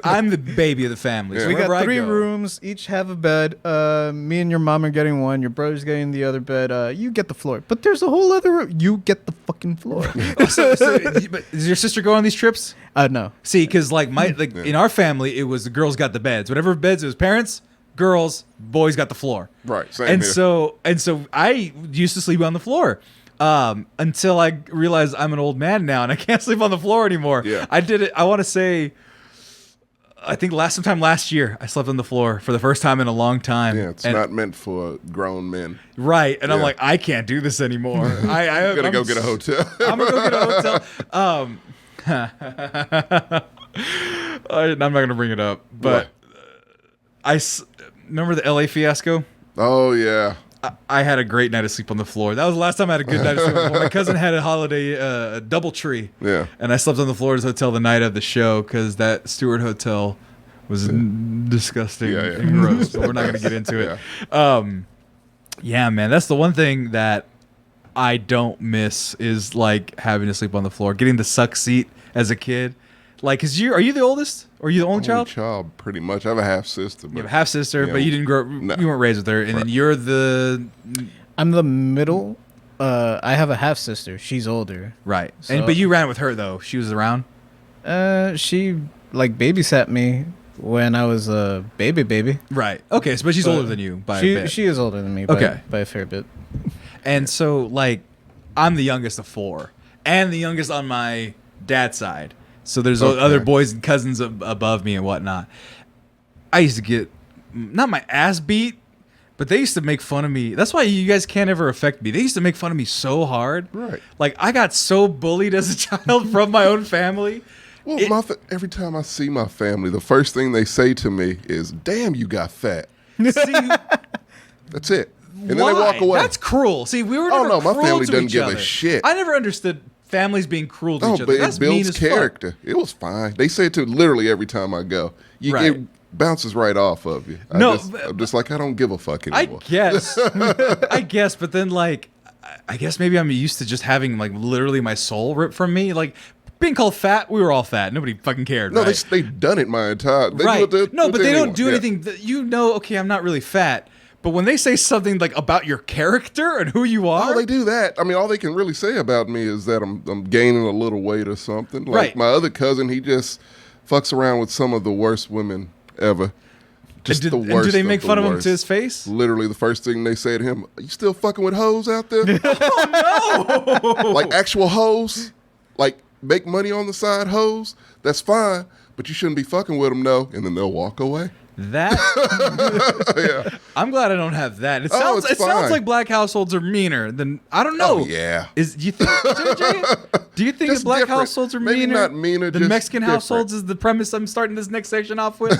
I'm the baby of the family. So We wherever got I 3 go- rooms, each have a bed. Me and your mom are getting one. Your brother's getting the other bed. You get the floor. But there's a whole other room. You get the fucking floor. But does your sister go on these trips? No. See, because in our family, it was the girls got the beds. Whatever beds, it was parents, girls, boys got the floor. Right. Same And here. so I used to sleep on the floor until I realized I'm an old man now and I can't sleep on the floor anymore. Yeah. I did it. I want to say, I think sometime last year, I slept on the floor for the first time in a long time. Yeah, it's And- not meant for grown men. right. And I'm Yeah. like, I can't do this anymore. I'm Gotta go get a hotel. I'm gonna go get a hotel. I'm not gonna bring it up, but remember the LA fiasco. Oh yeah. I had a great night of sleep on the floor. That was the last time I had a good night of sleep on the floor. My cousin had a holiday a double tree. Yeah. And I slept on the floor of his hotel the night of the show because that Stewart Hotel was disgusting Yeah, yeah. and gross. But we're not gonna get into it. Yeah, man, that's the one thing that I don't miss is like having to sleep on the floor, getting the suck seat as a kid. Like, are you the oldest? Or are you the only child? Pretty much. I have a half sister. You have a half sister, Yeah. but you didn't grow. You weren't raised with her, and then you're the. I'm the middle. I have a half sister. She's older. Right, So- but you ran with her though. She was around. She like babysat me when I was a baby. Right. Okay. But she's older than you by a bit. She is older than me. Okay. By a fair bit. And so, like, I'm the youngest of 4, and the youngest on my dad's side. So there's other boys and cousins above me and whatnot. I used to get not my ass beat, but they used to make fun of me. That's why you guys can't ever affect me. They used to make fun of me so hard. Right. Like, I got so bullied as a child from my own family. Well, every time I see my family, the first thing they say to me is, "Damn, you got fat." See, that's it. And then why? they walk away. That's cruel. See, we were Oh, never no, my cruel family to doesn't each give a other. shit. I never understood families being cruel to Oh, each other. but That's it mean builds as fuck. character. It was fine. They say it to literally every time I go. It bounces right off of you. I'm just like, I don't give a fuck anymore. I guess, but then like, I guess maybe I'm used to just having like literally my soul ripped from me. Like being called fat, we were all fat. Nobody fucking cared. No, right? they've done it my entire. They right. do it to, No, to but they anyone. don't do Yeah. anything. Okay, I'm not really fat. But when they say something like about your character and who you are, Oh, they do that. I mean, all they can really say about me is that I'm gaining a little weight or something. Like Right. my other cousin, he just fucks around with some of the worst women ever. Just the worst. And do they make the fun of him worst. to his face? Literally, the first thing they say to him, "Are you still fucking with hoes out there?" Oh no! Like actual hoes, like make money on the side hoes. That's fine, but you shouldn't be fucking with them, no. And then they'll walk away. That Yeah. I'm glad I don't have that. It Oh, sounds it's sounds fine. like black households are meaner than I don't know. Oh, yeah. Do you think JJ, do you think Just that black different. households are Maybe meaner? not meaner, than just Mexican different. households is the premise I'm starting this next section off with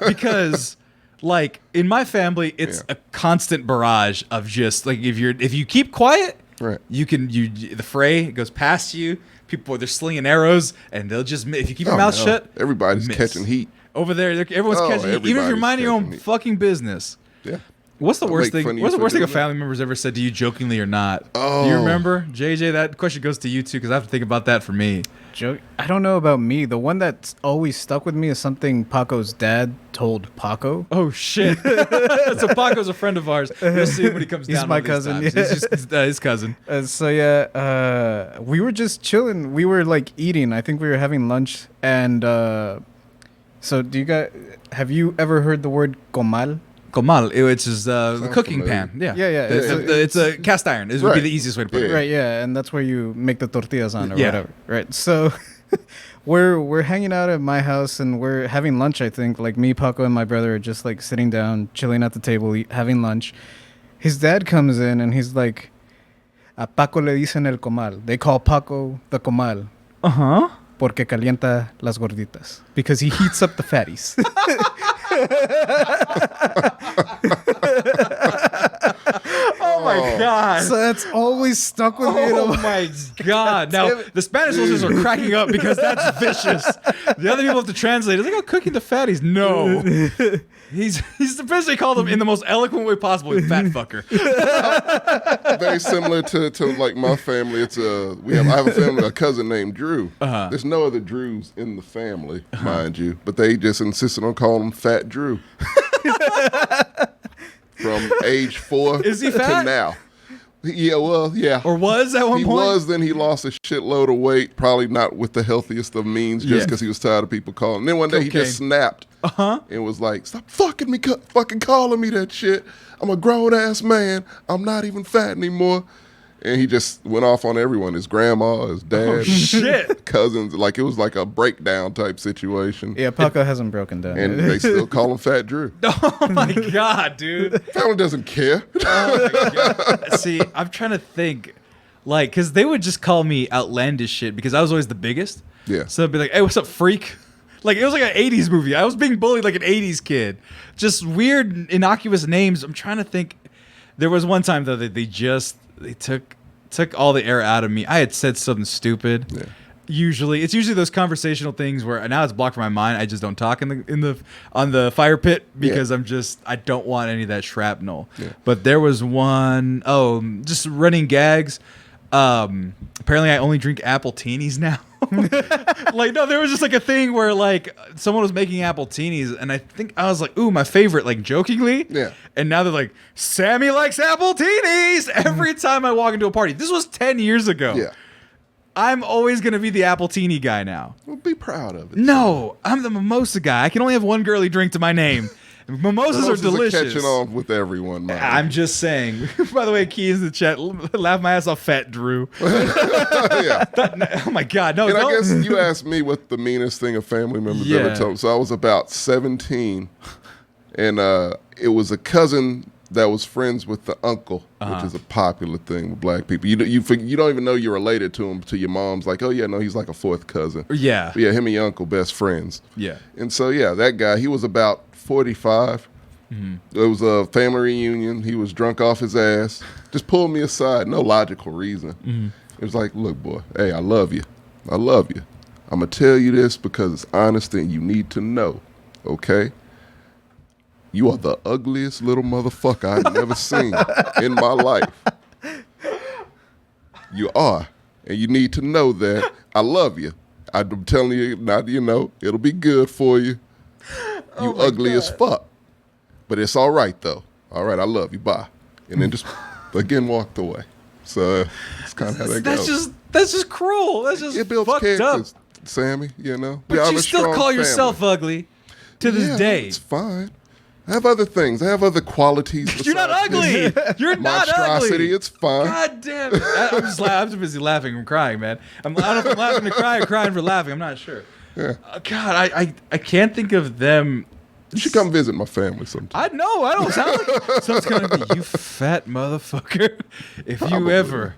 because Like in my family, it's a constant barrage of just like if you keep quiet, right? The fray goes past you. People they're slinging arrows, and they'll just if you keep your mouth shut, everybody's catching heat over there. Everyone's catching heat, even if you're minding your own fucking business. Yeah. What's the worst thing? What's the worst thing a family member's ever said to you, jokingly or not? Oh, do you remember, JJ? That question goes to you too, because I have to think about that for me. I don't know about me. The one that's always stuck with me is something Paco's dad told Paco. Oh shit! So Paco's a friend of ours. You'll see him when he comes down. He's my cousin. Yeah. He's just his cousin. So we were just chilling. We were like eating. I think we were having lunch. And so, have you ever heard the word comal? Comal, which is the cooking familiar. pan. Yeah, yeah. It's a cast iron. This would be the easiest way to put it. Right, yeah, and that's where you make the tortillas on or whatever. Right, so we're hanging out at my house and we're having lunch. I think like me, Paco, and my brother are just like sitting down, chilling at the table, having lunch. His dad comes in and he's like, "A Paco le dicen el comal." They call Paco the comal. Porque calienta las gorditas, because he heats up the fatties. Oh my god! So that's always stuck with me. Oh my god! Now the Spanish listeners are cracking up because that's vicious. The other people have to translate. It's like, "Oh, cooking the fatties." No, he's officially called them in the most eloquent way possible. Fat fucker. Very similar to like my family. It's I have a family, a cousin named Drew. There's no other Drews in the family, mind you, but they just insisted on calling him Fat Drew. From age 4 Is he fat? to now. Yeah, well, yeah. Or was at one he point? He was, then he lost a shitload of weight, probably not with the healthiest of means, just because he was tired of people calling. And then one day he just snapped and was like, "Stop fucking calling me that shit. I'm a grown-ass man. I'm not even fat anymore." And he just went off on everyone, his grandma, his dad, cousins. Like it was like a breakdown type situation. Yeah, Paco hasn't broken down. And they still call him Fat Drew. Oh my god, dude. Family doesn't care. Oh my god. See, I'm trying to think, like, because they would just call me outlandish shit because I was always the biggest. Yeah. So they'd be like, "Hey, what's up, freak?" Like, it was like an 80s movie. I was being bullied like an 80s kid. Just weird, innocuous names. I'm trying to think. There was one time, though, that they took all the air out of me. I had said something stupid. Yeah. It's usually those conversational things where now it's blocked from my mind. I just don't talk on the fire pit because I don't want any of that shrapnel. Yeah. But there was one, just running gags. Apparently I only drink apple teenies now. Like, no, there was just like a thing where like someone was making apple teenies and I think I was like, "Ooh, my favorite," like jokingly. Yeah. And now they're like, "Sammy likes apple teenies" every time I walk into a party. This was 10 years ago. Yeah. I'm always going to be the apple teeny guy now. Well, be proud of it. No, I'm the mimosa guy. I can only have one girly drink to my name. Mimosas are delicious. Are catching on with everyone, man. I'm just saying. By the way, Keys in the chat, laugh my ass off, Fat Drew. Yeah. Oh my God, no. And I guess you asked me what the meanest thing a family member's ever told me. So I was about 17, and it was a cousin that was friends with the uncle, which is a popular thing with black people. You don't even know you're related to him till your mom's like, "Oh yeah, no, he's like a fourth cousin." Yeah. But yeah, him and your uncle best friends. Yeah. And so yeah, that guy, he was about 45. It was a family reunion. He was drunk off his ass. Just pulled me aside, no logical reason. It was like, "Look, boy, hey, I love you. I love you. I'm gonna tell you this because it's honest and you need to know, okay? You are the ugliest little motherfucker I've never seen in my life. You are, and you need to know that I love you. I'm telling you, now you know, it'll be good for you. You ugly as fuck. But it's all right, though. All right, I love you. Bye." And then just, again, walked away. So it's kind of how that goes. That's just cruel. That's just it builds fucked characters, up. Sammy, you know. But you still call yourself ugly to this day. It's fine. I have other things. I have other qualities. You're not ugly. You're not monstrosity. ugly. It's fine. God damn it. I'm too busy laughing from crying, man. I don't know if I'm laughing to cry or crying for laughing. I'm not sure. Yeah. God, I can't think of them. You should come visit my family sometime. I know. I don't sound like so it's going to be, "You fat motherfucker. If you ever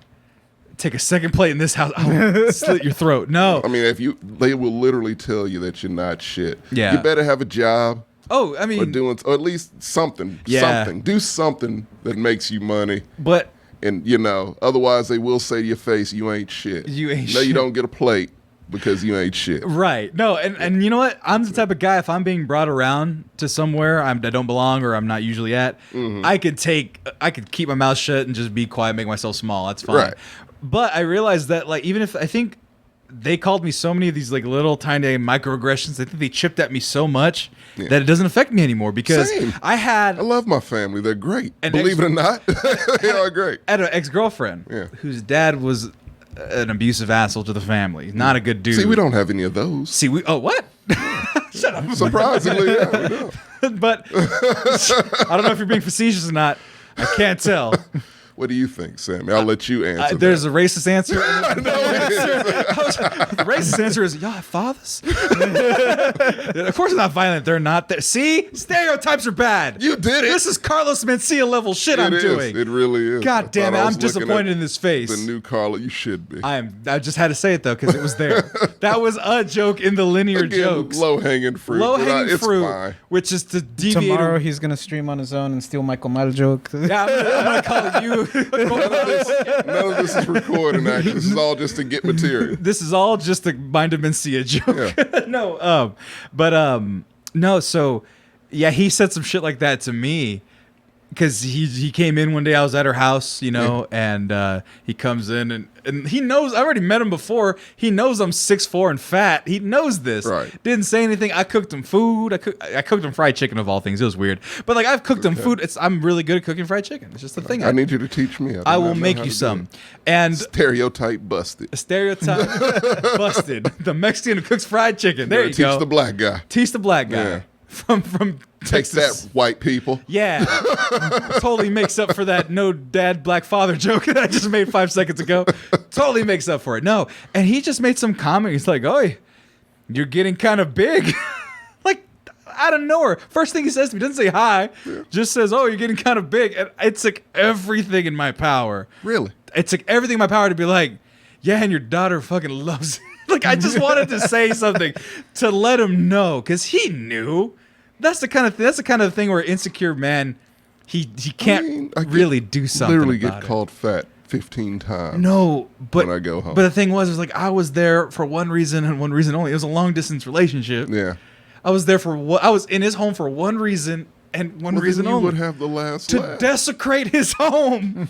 take a second plate in this house, I'll slit your throat." No. I mean, they will literally tell you that you're not shit. Yeah. You better have a job. Oh, I mean, or at least something. Yeah. Something. Do something that makes you money. But and otherwise they will say to your face, "You ain't shit." You ain't No, shit. you don't get a plate because you ain't shit. Right. No, and you know what? I'm the type of guy, if I'm being brought around to somewhere I don't belong or I'm not usually at, I could keep my mouth shut and just be quiet, make myself small. That's fine. Right. But I realized that, like, even if I think they called me so many of these like little tiny microaggressions, I think they chipped at me so much that it doesn't affect me anymore because Same. I love my family. They're great. Believe it or not, they are great. I had an ex-girlfriend whose dad was an abusive asshole to the family. Not a good dude. See, we don't have any of those. What? Shut up. Surprisingly, yeah, we don't. But I don't know if you're being facetious or not. I can't tell. What do you think, Sammy? I'll let you answer. There's a racist answer. No, The racist answer is, y'all have fathers? Of course they're not violent. They're not there. See? Stereotypes are bad. You did it. This is Carlos Mencia level shit I'm doing. It really is. God damn it. I I'm was looking disappointed at in this face. The new Carlos, you should be. I just had to say it, though, because it was there. That was a joke in the linear jokes. Low-hanging fruit. Low-hanging It's fruit, fine. which is to deviate. Tomorrow he's gonna stream on his own and steal Michael Mal joke. Yeah, I'm gonna call it you. None of this is recording, actually. This is all just to get material. This is all just a Mind of Mencia joke. Yeah. No, so yeah, he said some shit like that to me because he came in one day. I was at her house, and he comes in and he knows. I already met him before. He knows I'm 6'4" and fat. He knows this. Right. Didn't say anything. I cooked him food. I cooked him fried chicken of all things. It was weird, but like I've cooked him food. I'm really good at cooking fried chicken. It's just the thing. I need you to teach me. I will make you some. And stereotype busted. Stereotype busted. The Mexican who cooks fried chicken. There you go. Teach the black guy. Teach the black guy. Yeah. From Takes Texas. that, white people. Yeah. Totally makes up for that no dad, black father joke that I just made 5 seconds ago. Totally makes up for it. No. And he just made some comment. He's like, "Oi, you're getting kind of big." Like, out of nowhere. First thing he says to me, doesn't say hi, just says, "Oh, you're getting kind of big." And it took everything in my power. Really? It took everything in my power to be like, "Yeah, and your daughter fucking loves it." Like, I just wanted to say something to let him know, because he knew. That's the kind of thing where an insecure man, he can't really do something. Literally about get it. called fat 15 times. No, but when I go home. But the thing was like I was there for one reason and one reason only. It was a long distance relationship. Yeah. I was there I was in his home for one reason and one reason then you only. would have the last to laugh. desecrate his home.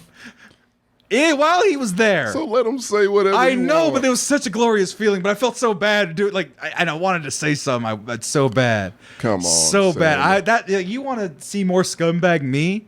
While he was there. So let him say whatever I he know, wants. but it was such a glorious feeling. But I felt so bad to do it. Like, I wanted to say something. It's so bad. Come on, so Sam. bad. You want to see more scumbag me?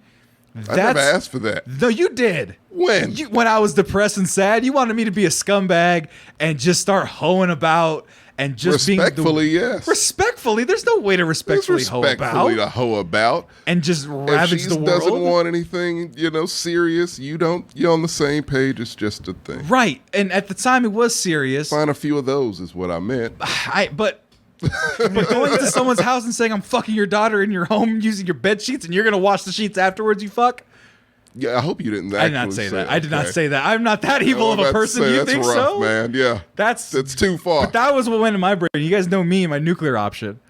I never asked for that. No, you did. When? When I was depressed and sad, you wanted me to be a scumbag and just start hoeing about and just respectfully, being yes. Respectfully, there's no way to respectfully hoe to hoe about and just ravage if the she world. doesn't want anything, serious. You're on the same page. It's just a thing, right? And at the time, it was serious. Find a few of those is what I meant. But going into someone's house and saying I'm fucking your daughter in your home using your bed sheets and you're gonna wash the sheets afterwards, you fuck. Yeah, I hope you didn't. I did not say that. I did not say that. I'm not that evil of a person. You that's think rough, so, man? Yeah, that's too far. But that was what went in my brain. You guys know me and my nuclear option.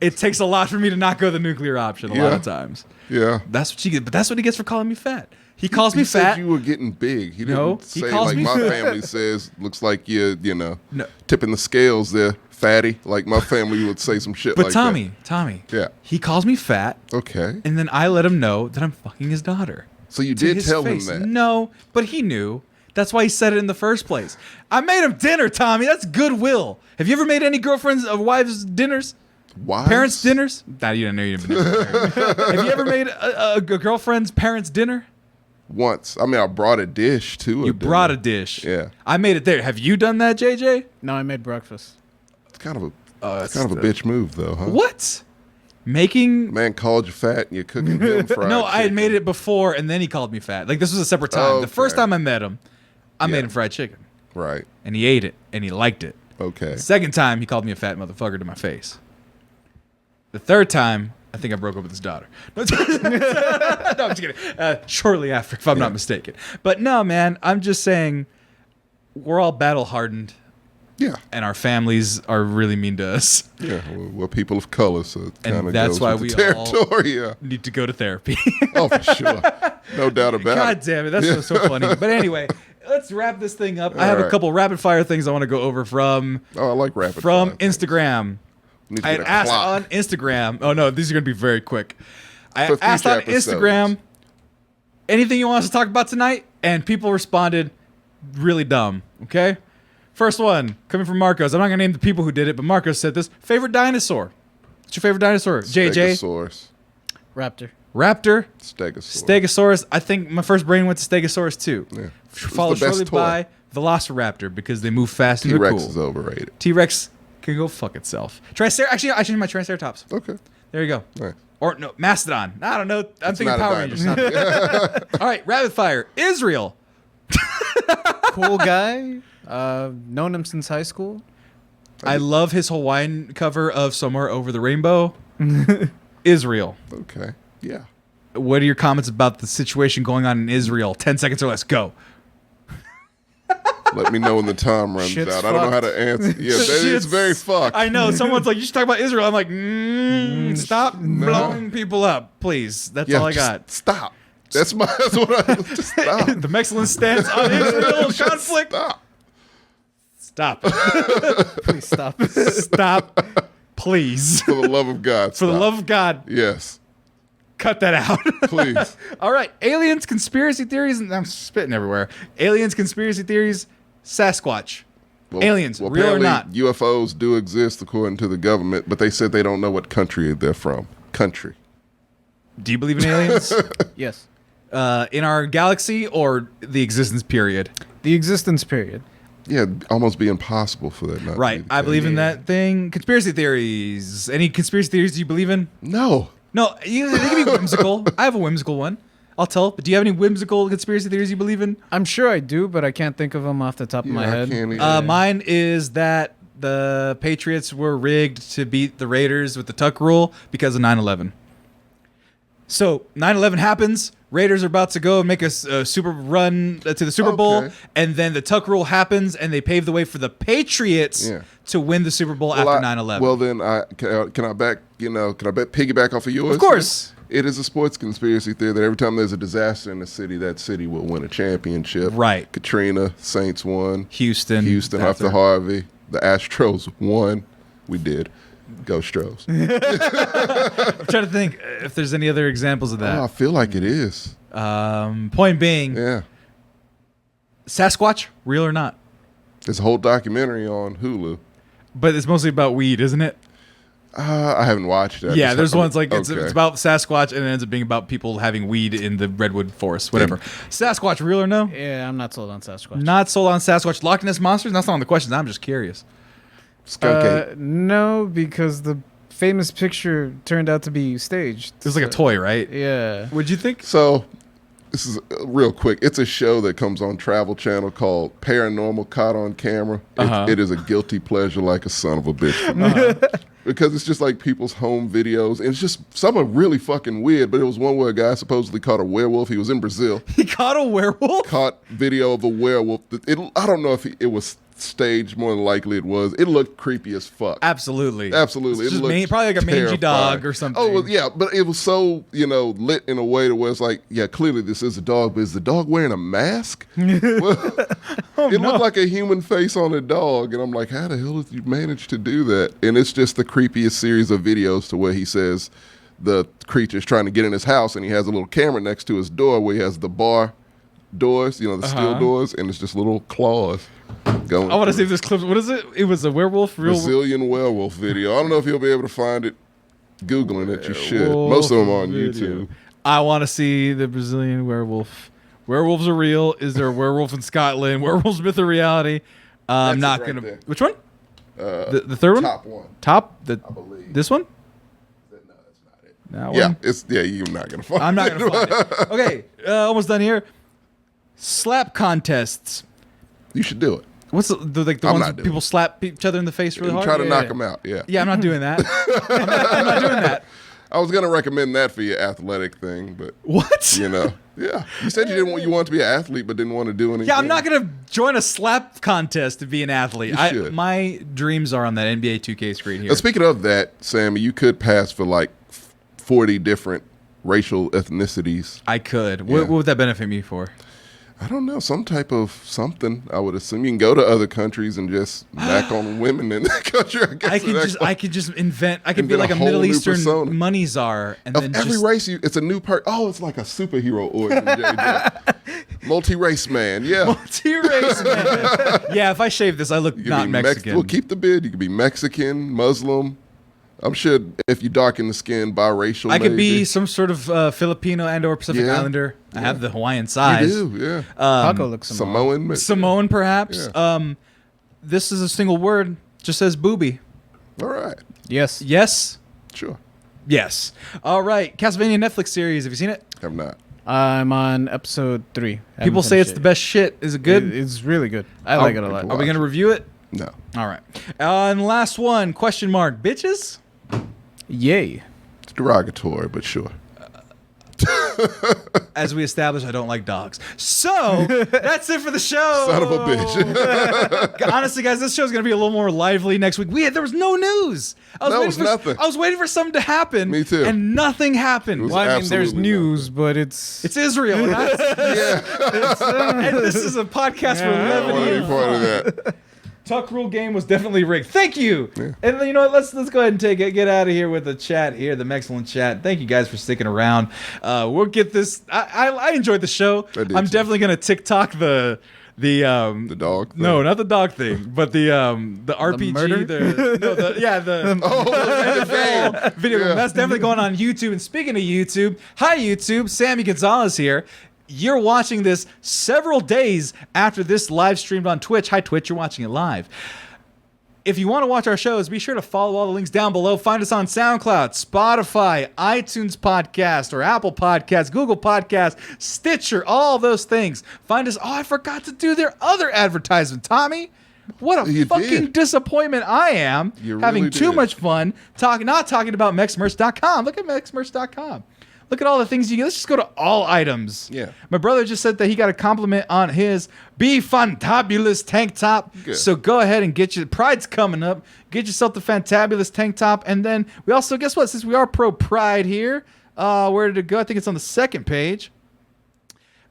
It takes a lot for me to not go the nuclear option. A lot of times. Yeah, that's what you get. But that's what he gets for calling me fat. He calls me said fat. You were getting big. He No, didn't he say calls like me my fat. family says. Looks like you're, tipping the scales there, fatty. Like my family would say some shit. But like Tommy, that. Yeah, he calls me fat. Okay, and then I let him know that I'm fucking his daughter. So you did tell him that? No, but he knew. That's why he said it in the first place. I made him dinner, Tommy. That's goodwill. Have you ever made any girlfriends or wives dinners? Wives? Parents dinners? Nah, you didn't know you didn't. Have you ever made a girlfriend's parents dinner? Once. I mean, I brought a dish too. You brought a dish. Yeah. I made it there. Have you done that, JJ? No, I made breakfast. It's kind of a bitch move, though, huh? What? Making man called you fat and you're cooking him fried No, I had chicken. made it before and then he called me fat. Like this was a separate time. The first time I met him, I made him fried chicken. Right. And he ate it and he liked it. Okay. The second time he called me a fat motherfucker to my face. The third time, I think I broke up with his daughter. No, I'm just kidding. Shortly after, if I'm not mistaken. But no, man, I'm just saying we're all battle hardened. Yeah. And our families are really mean to us. Yeah, we're people of color, so it kind And of that's goes why with we the territory. all need to go to therapy. Oh, for sure. No doubt about God it. damn it. That's so funny. But anyway, let's wrap this thing up. I have a couple rapid fire things I want to go over from I like rapid from fire Instagram. Need to I get had a asked clock. on Instagram. Oh no, these are gonna be very quick. I For asked future on episodes. Instagram anything you want us to talk about tonight, and people responded really dumb. Okay, first one coming from Marcos. I'm not gonna name the people who did it, but Marcos said this: favorite dinosaur. What's your favorite dinosaur? JJ. Stegosaurus. Raptor. Raptor. Stegosaurus. Stegosaurus. I think my first brain went to Stegosaurus too. Yeah. Followed the best shortly toy. by Velociraptor because they move fast and they're T-Rex cool. is overrated. T-Rex can go fuck itself. Actually, I changed my Triceratops. Okay. There you go. Nice. Or no, Mastodon. I don't know. I'm That's thinking not a Power dinosaur. Rangers. All right, rapid fire. Israel. Cool guy. Known him since high school. I love his Hawaiian cover of Somewhere Over the Rainbow. Israel. Okay. Yeah. What are your comments about the situation going on in Israel? 10 seconds or less. Go. Let me know when the time runs Shit's out. I don't know how to answer. Yeah, that is very fucked. I know. Someone's like, you should talk about Israel. I'm like, stop blowing people up, please. That's Yeah, all I just got. Stop. That's what I just stop. The Mexican stance on Israel Just conflict. Stop. Please stop. Stop. Please. For the love of God. For the love of God. Yes. Cut that out. Please. All right. Aliens, conspiracy theories. And I'm spitting everywhere. Aliens, conspiracy theories, Sasquatch. Aliens, real or apparently not? UFOs do exist according to the government, but they said they don't know what country they're from. Country. Do you believe in aliens? Yes. In our galaxy or the existence period? The existence period. Yeah, almost be impossible for that not Right. to be the I case. believe in that thing. Conspiracy theories. Any conspiracy theories you believe in? No. No, they can be whimsical. I have a whimsical one. I'll tell. But do you have any whimsical conspiracy theories you believe in? I'm sure I do, but I can't think of them off the top of my I head. can't either. Mine is that the Patriots were rigged to beat the Raiders with the tuck rule because of 9/11. So 9/11 happens. Raiders are about to go and make a super run to the Super Bowl, and then the tuck rule happens, and they pave the way for the Patriots to win the Super Bowl after 9/11. Well, then can I piggyback off of yours? Of course. It is a sports conspiracy theory that every time there's a disaster in the city, that city will win a championship. Right. Katrina, Saints won. Houston after Harvey. The Astros won. We did. Go Stros. I'm trying to think if there's any other examples of that. Oh, I feel like it is. Point being, Sasquatch, real or not? There's a whole documentary on Hulu. But it's mostly about weed, isn't it? I haven't watched it. Yeah, there's ones like it's Okay. about Sasquatch, and it ends up being about people having weed in the redwood forest, whatever. Sasquatch, real or no? Yeah, I'm not sold on Sasquatch. Not sold on Sasquatch. Loch Ness monsters. That's not on the questions. I'm just curious. No, because the famous picture turned out to be staged. It was like a toy, right? Yeah. What'd you think? So, this is real quick. It's a show that comes on Travel Channel called Paranormal Caught on Camera. It is a guilty pleasure like a son of a bitch for me. Because it's just like people's home videos. And it's just some are really fucking weird. But it was one where a guy supposedly caught a werewolf. He was in Brazil. He caught a werewolf? Caught video of a werewolf. I don't know if it was staged. More than likely it was. It looked creepy as fuck. Absolutely. Absolutely. It's It just looked probably like a mangy terrifying. dog or something. Oh, well, yeah, but it was so, lit in a way to where it's like, yeah, clearly this is a dog, but is the dog wearing a mask? Well, it looked like a human face on a dog, and I'm like, how the hell did you manage to do that? And it's just the creepiest series of videos to where he says the creature's trying to get in his house, and he has a little camera next to his door where he has the bar doors, the steel doors, and it's just little claws going. I want to see if this clip. What is it? It was a werewolf. Brazilian werewolf video. I don't know if you'll be able to find it. Googling it, you should. Most of them are on YouTube. I want to see the Brazilian werewolf. Werewolves are real. Is there a werewolf in Scotland? Werewolves myth or reality? I'm not That's it gonna. right there. Which one? The third one. Top one. Top. I believe. This one. No, that's not it. That Yeah, one? you're not gonna find. I'm not gonna find it. Okay, almost done here. Slap contests. You should do it. What's the I'm ones not where doing people slap each other in the face really And hard? try to knock them out. Yeah. Yeah, I'm not doing that. I'm not doing that. I was gonna recommend that for your athletic thing, but What? Yeah. You said you wanted to be an athlete, but didn't want to do anything. Yeah, I'm not gonna join a slap contest to be an athlete. You should. My dreams are on that NBA 2K screen here. Now, speaking of that, Sammy, you could pass for like 40 different racial ethnicities. I could. Yeah. What would that benefit me for? I don't know, some type of something. I would assume you can go to other countries and just back on women in that country. I could just invent. I could be like a whole Middle new Eastern persona. money czar, and Of then every just, race, it's a new part. Oh, it's like a superhero origin. JJ. Multi-race man, yeah. multi-race man. Yeah, if I shave this, I look You can not be Mexican. Well, keep the beard. You could be Mexican, Muslim. I'm sure if you darken the skin, biracial. I could be maybe. some sort of Filipino and/or Pacific Yeah. Islander. I have the Hawaiian size. You do, yeah. Paco looks Samoan. Samoan, perhaps. Yeah. This is a single word. Just says booby. All right. Yes. Yes. Sure. Yes. All right. Castlevania Netflix series. Have you seen it? Have not. I'm on episode 3. People say it's the best shit. Is it good? It's really good. I like it a lot. Are we going to review it? No. All right. And last one, question mark. Bitches? Yay. It's derogatory, but sure. As we established, I don't like dogs. So, that's it for the show. Son of a bitch. Honestly, guys, this show's going to be a little more lively next week. There was no news. Nothing. I was waiting for something to happen. Me too. And nothing happened. Well, I mean, there's absolutely news, but it's Israel. And and this is a podcast for I don't want levity. any part of that. Tuck Rule game was definitely rigged. Thank you. Yeah. And you know what? Let's go ahead and get out of here with the chat here, the excellent chat. Thank you guys for sticking around. We'll get this. I enjoyed the show. I'm definitely gonna TikTok the dog thing. No, not the dog thing, but the RPG. The video. Yeah. That's definitely going on YouTube. And speaking of YouTube, hi YouTube, Sammy Gonzalez here. You're watching this several days after this live streamed on Twitch. Hi, Twitch. You're watching it live. If you want to watch our shows, be sure to follow all the links down below. Find us on SoundCloud, Spotify, iTunes Podcast, or Apple Podcasts, Google Podcasts, Stitcher, all those things. Find us. Oh, I forgot to do their other advertisement, Tommy. What a fucking disappointment I am. Having too much fun not talking about MexMerch.com. Look at MexMerch.com. Look at all the things you get. Let's just go to all items. Yeah. My brother just said that he got a compliment on his Be Fantabulous tank top. Good. So go ahead and get your Pride's coming up. Get yourself the Fantabulous tank top. And then we also, guess what? Since we are pro Pride here, where did it go? I think it's on the second page.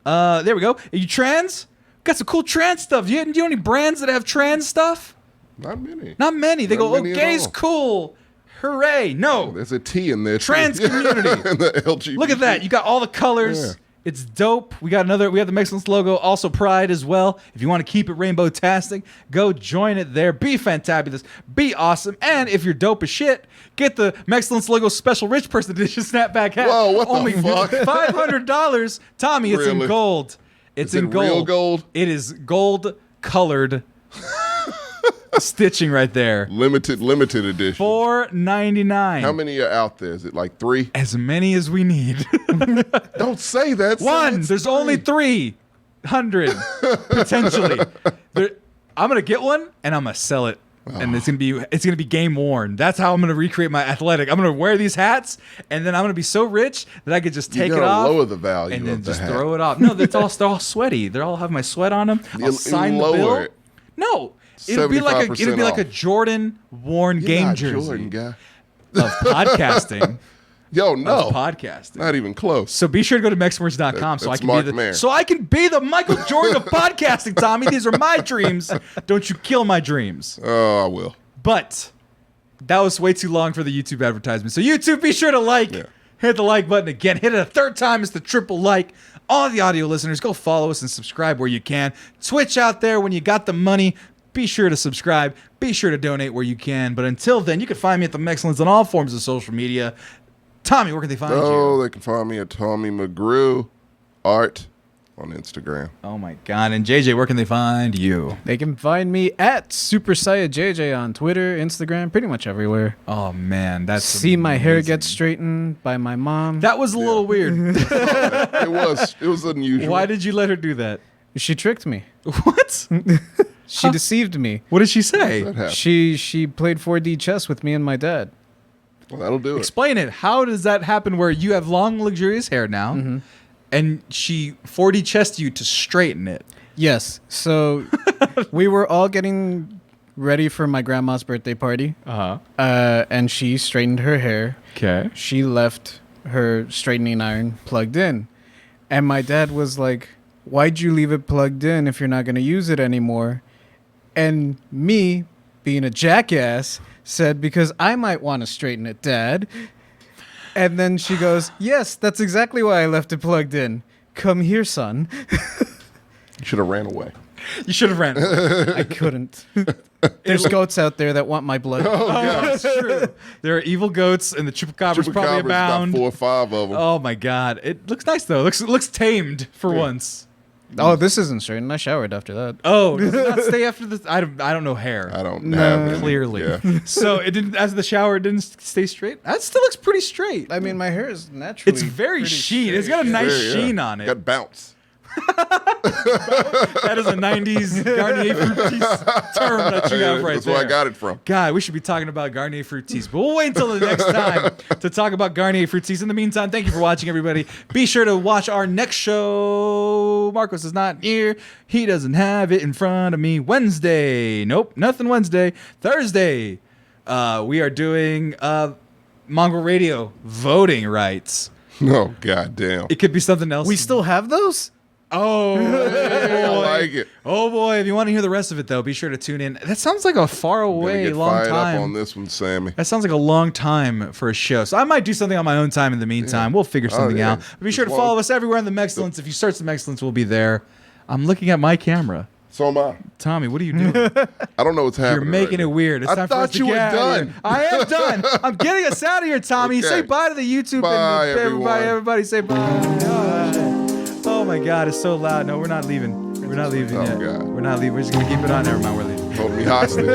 There we go. Are you trans? Got some cool trans stuff. Do you know any brands that have trans stuff? Not many. Not many. They go, gay's cool. Hooray. No. There's a T in there. Trans community. And the LGBT. Look at that. You got all the colors. Yeah. It's dope. We have the Mexcellence logo, also Pride as well. If you want to keep it rainbow-tastic, go join it there. Be fantabulous. Be awesome. And if you're dope as shit, get the Mexcellence logo special rich person edition snapback hat. Whoa, what Only the fuck? $500. Tommy, it's in Really? gold. It's in gold. Real gold? It is gold-colored stitching right there. Limited edition. $4.99. How many are out there? Is it like 3? As many as we need. Don't say that. One. There's only 300 potentially. I'm gonna get one and I'm gonna sell it, and it's gonna be game worn. That's how I'm gonna recreate my athletic. I'm gonna wear these hats, and then I'm gonna be so rich that I could just take it off, lower the value, and then of the just hat. throw it off. No, they're all sweaty. They all have my sweat on them. I'll sign the bill. It. No. It'll be like a 75% Jordan worn game not jersey Jordan guy. of podcasting. Yo, no. Of podcasting. Not even close. So be sure to go to MexMerch.com so I can be the Michael Jordan of podcasting, Tommy. These are my dreams. Don't you kill my dreams. Oh, I will. But that was way too long for the YouTube advertisement. So YouTube, be sure to hit the like button again. Hit it a third time. It's the triple like. All the audio listeners, go follow us and subscribe where you can. Twitch out there when you got the money. Be sure to subscribe. Be sure to donate where you can. But until then, you can find me at the Mexcellence on all forms of social media. Tommy, where can they find you? They can find me at Tommy McGrew Art on Instagram. Oh my God. And JJ, where can they find you? They can find me at Super Saiyan JJ on Twitter, Instagram, pretty much everywhere. Oh man, that's See my hair amazing. get straightened by my mom. That was a little weird. It was unusual. Why did you let her do that? She tricked me. What? She deceived me. What did she say? She played 4D chess with me and my dad. Well, that'll do it. Explain it. How does that happen where you have long, luxurious hair now, and she 4D chessed you to straighten it. Yes. So we were all getting ready for my grandma's birthday party. And she straightened her hair. Okay. She left her straightening iron plugged in. And my dad was like, why'd you leave it plugged in if you're not going to use it anymore? And me, being a jackass, said, because I might want to straighten it, Dad. And then she goes, yes, that's exactly why I left it plugged in. Come here, son. You should have ran away. You should have ran. I couldn't. There's goats out there that want my blood. Oh, yeah. That's true. There are evil goats, and the chupacabras probably abound. Got 4 or 5 of them. Oh my god, it looks nice though. Looks tamed for once. Oh, this isn't straightened. I showered after that. Oh, does it not stay after this? I don't know hair. I don't have it. Clearly. Yeah. So it didn't. After the shower, it didn't stay straight. That still looks pretty straight. I mean, my hair is naturally. It's very pretty sheen. It's got a nice sheen on it. Got bounce. That is a 90s Garnier Fructis term that you have right That's there. where I got it from. God, we should be talking about Garnier Fructis, but we'll wait until the next time to talk about Garnier Fructis. In the meantime, thank you for watching, everybody. Be sure to watch our next show. Marcos is not here. He doesn't have it in front of me. Wednesday. Nope, nothing Wednesday. Thursday. We are doing Mongrel Radio voting rights. Oh, goddamn. It could be something else. We still have those? Oh, I like it. Oh boy! If you want to hear the rest of it, though, be sure to tune in. That sounds like a far away, Get long fired time. up on this one, Sammy. That sounds like a long time for a show. So I might do something on my own time in the meantime. Yeah. We'll figure something yeah. out. But be sure to follow us everywhere on the Mexcellence. If you search the Mexcellence, we'll be there. I'm looking at my camera. So am I. Tommy, what are you doing? I don't know what's happening. You're making right it now. weird. It's I time for us thought to you were get out of done. here. I am done. I'm getting us out of here, Tommy. Okay. Say bye to the YouTube Bye, and everyone. everybody say bye. Oh my God, it's so loud. No, we're not leaving. We're not leaving yet. God. We're not leaving. We're just gonna keep it on. Never mind, we're leaving. Hold me hostage.